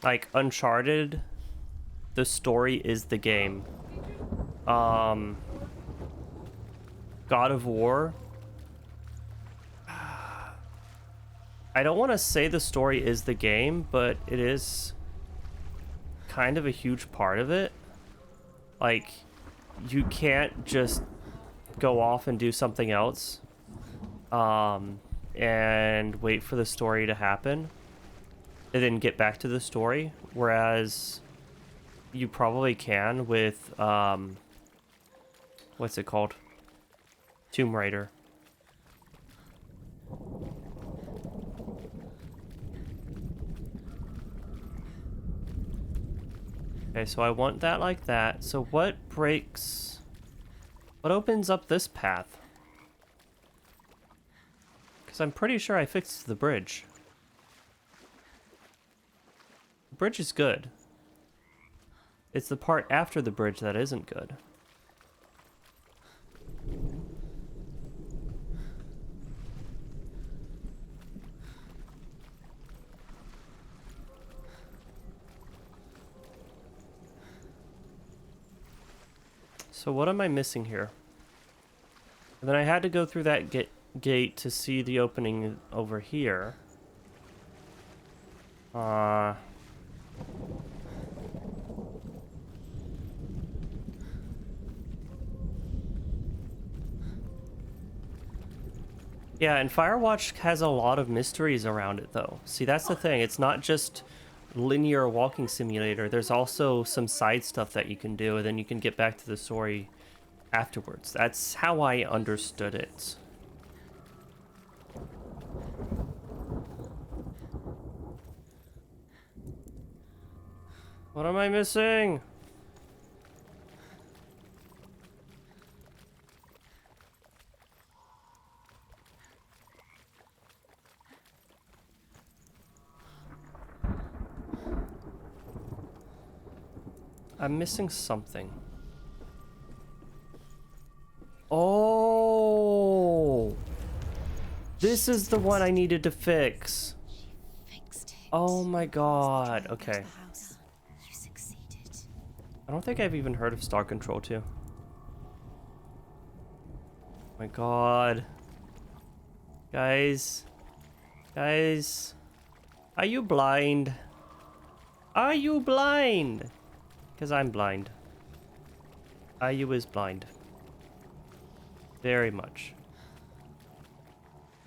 Like Uncharted, the story is the game. God of War, I don't want to say the story is the game, but it is kind of a huge part of it. Like, you can't just go off and do something else and wait for the story to happen and then get back to the story, whereas you probably can with what's it called? Tomb Raider. Okay, so I want that like that. So what opens up this path? Because I'm pretty sure I fixed the bridge. The bridge is good. It's the part after the bridge that isn't good. So what am I missing here? And then I had to go through that gate to see the opening over here. Yeah, and Firewatch has a lot of mysteries around it, though. See, that's the thing. It's not just linear walking simulator. There's also some side stuff that you can do, and then you can get back to the story afterwards. That's how I understood it. What am I missing? I'm missing something. Oh! This is the one I needed to fix. Oh my god. Okay. I don't think I've even heard of Star Control 2. My god. Guys. Guys. Are you blind? Are you blind? Because I'm blind. IU is blind. Very much.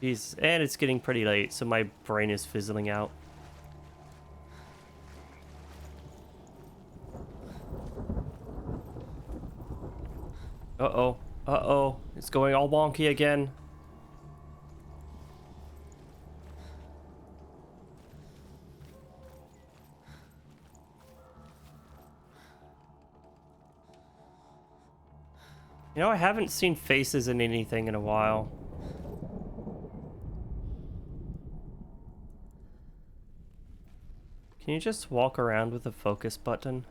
Jeez, and it's getting pretty late, so my brain is fizzling out. Uh-oh. Uh-oh. It's going all wonky again. You know, I haven't seen faces in anything in a while. Can you just walk around with the focus button?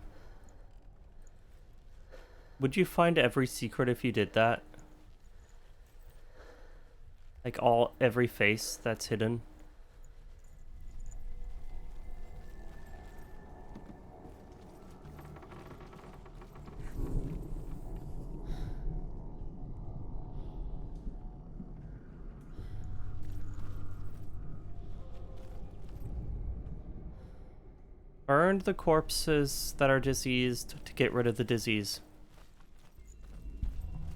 Would you find every secret if you did that? Like every face that's hidden? Burned the corpses that are diseased to get rid of the disease.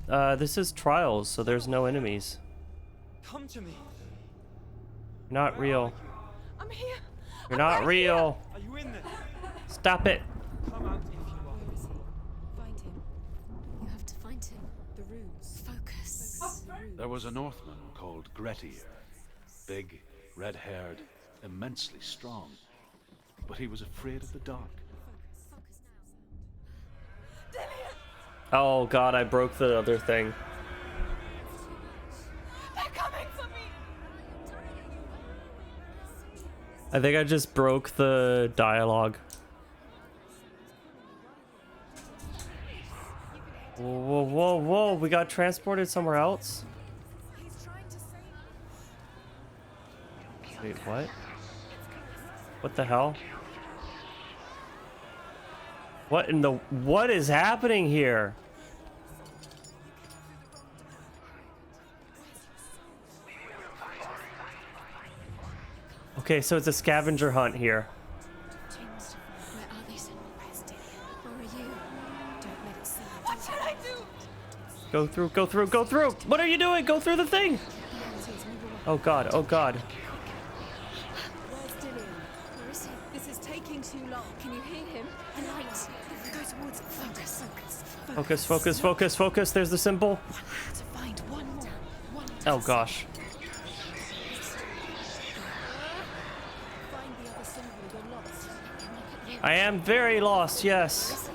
This is trials, so there's no enemies. Come to me. You're not real. I'm here. You're not real. Are you in there? Stop it. Come out if you are. Where is he? Find him. You have to find him. The runes. Focus. There was a Northman called Grettir. Big, red-haired, immensely strong. But he was afraid of the dark. Oh god, I broke the other thing. They're coming for me. I think I just broke the dialogue. Whoa, whoa, whoa, whoa. We got transported somewhere else? Wait, what? What the hell? What is happening here? Okay, so it's a scavenger hunt here. Where are they, Senua? Where are you? Don't let it see you. What should I do? Go through, go through, go through! What are you doing? Go through the thing! Oh god, oh god. Where's Dillian? Where is he? This is taking too long. Can you hear him? The light. Go towards it. Focus. Focus, focus, focus, focus. There's the symbol. To find one more. Oh gosh. Find the other symbol. You're lost. I am very lost, yes.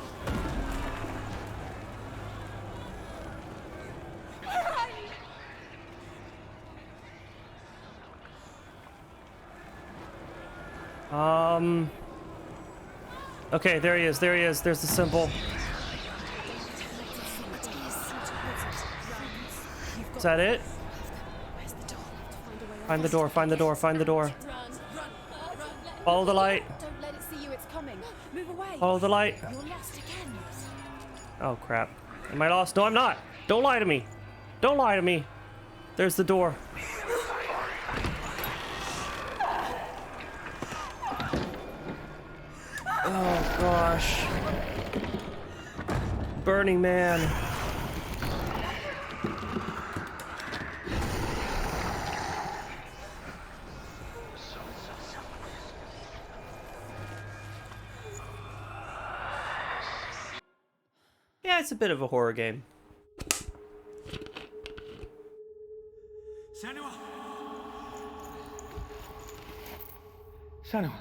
Okay, there he is, there he is. There's the symbol. Is that it? Find the door, find the door, find the door. Follow the light. Don't let it see you. It's coming. Move away. Follow the light. You're lost again. Oh crap. Am I lost? No, I'm not. Don't lie to me. Don't lie to me. There's the door. Oh gosh. Burning Man. Yeah, it's a bit of a horror game. Senua! Senua!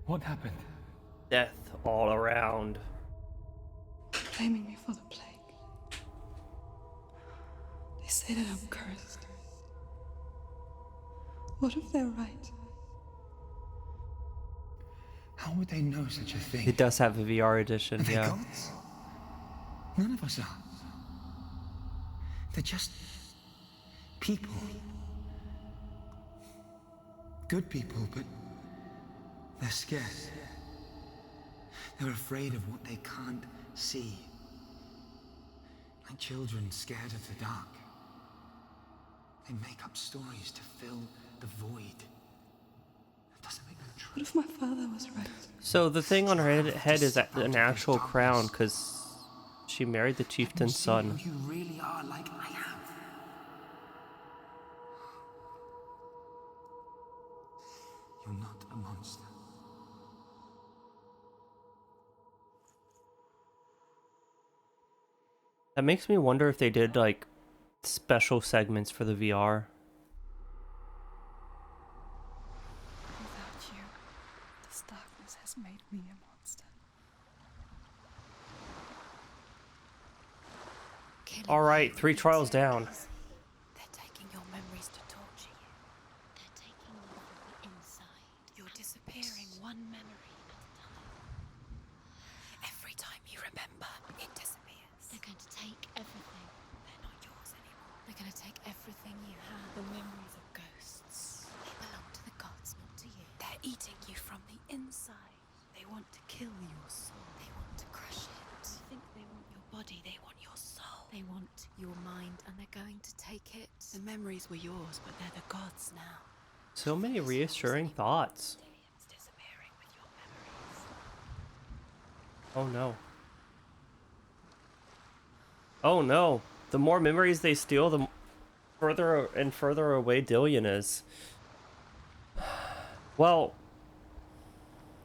What happened? Death all around. Blaming me for the plague. They say that I'm cursed. What if they're right? How would they know such a thing? It does have a VR edition, Are they yeah. gods? None of us are. They're just people. Good people, but they're scared. They're afraid of what they can't see. Like children scared of the dark. They make up stories to fill the void. That doesn't make them true. What if my father was right? So the thing on her head is an actual crown because she married the chieftain's son. You really are like I am. You're not a monster. That makes me wonder if they did like special segments for the VR. Without you, this darkness has made me a monster. All right, 3 trials down. They're taking your memories to torture you. They're taking you from the inside. You're disappearing one memory at a time. Every time you remember, it disappears. They're going to take everything. They're not yours anymore. They're going to take everything you have. The memories of ghosts. They belong to the gods, not to you. They're eating you from the inside. They want to kill your soul. They want to crush it. They think they want your body. They want your soul. They want your mind, and they're going to take it. The memories were yours, but they're the gods now. So many reassuring thoughts. It's disappearing with your memories. Oh no. Oh no. The more memories they steal, the further and further away Dillian is. Well,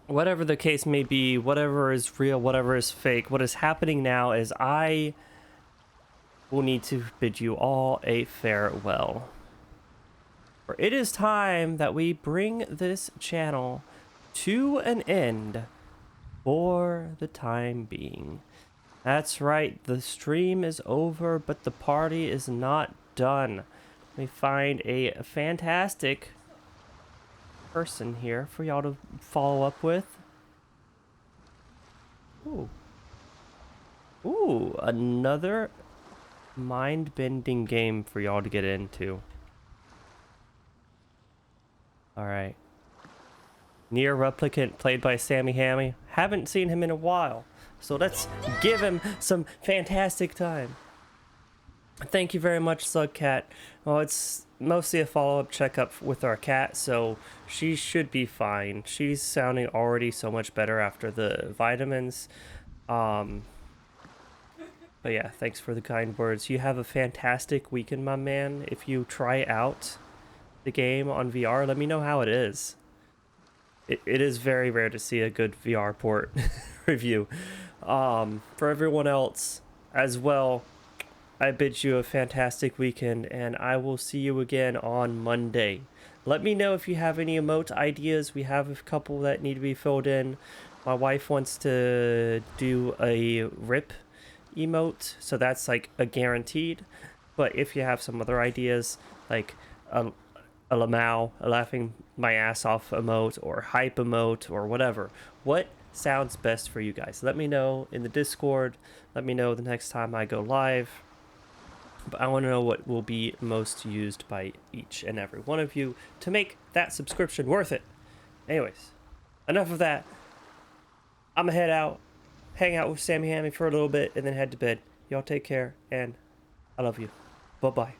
whatever the case may be, whatever is real, whatever is fake, what is happening now is I will need to bid you all a farewell. For it is time that we bring this channel to an end for the time being. That's right, the stream is over, but the party is not done. We find a fantastic person here for y'all to follow up with. Ooh. Ooh, another mind-bending game for y'all to get into. Alright. Near Replicant, played by Sammy Hammy. Haven't seen him in a while, so let's give him some fantastic time. Thank you very much, Slugcat. Well, it's mostly a follow-up checkup with our cat, so she should be fine. She's sounding already so much better after the vitamins. But yeah, thanks for the kind words. You have a fantastic weekend, my man. If you try out the game on VR, let me know how it is. It is very rare to see a good VR port review. For everyone else as well, I bid you a fantastic weekend, and I will see you again on Monday. Let me know if you have any emote ideas. We have a couple that need to be filled in. My wife wants to do a rip emote, so that's like a guaranteed. But if you have some other ideas, like a Lamau, a laughing my ass off emote, or hype emote, or whatever, what sounds best for you guys? Let me know in the Discord. Let me know the next time I go live. But I want to know what will be most used by each and every one of you to make that subscription worth it. Anyways, enough of that. I'm gonna head out, hang out with Sammy Hammy for a little bit, and then head to bed. Y'all take care, and I love you. Bye-bye.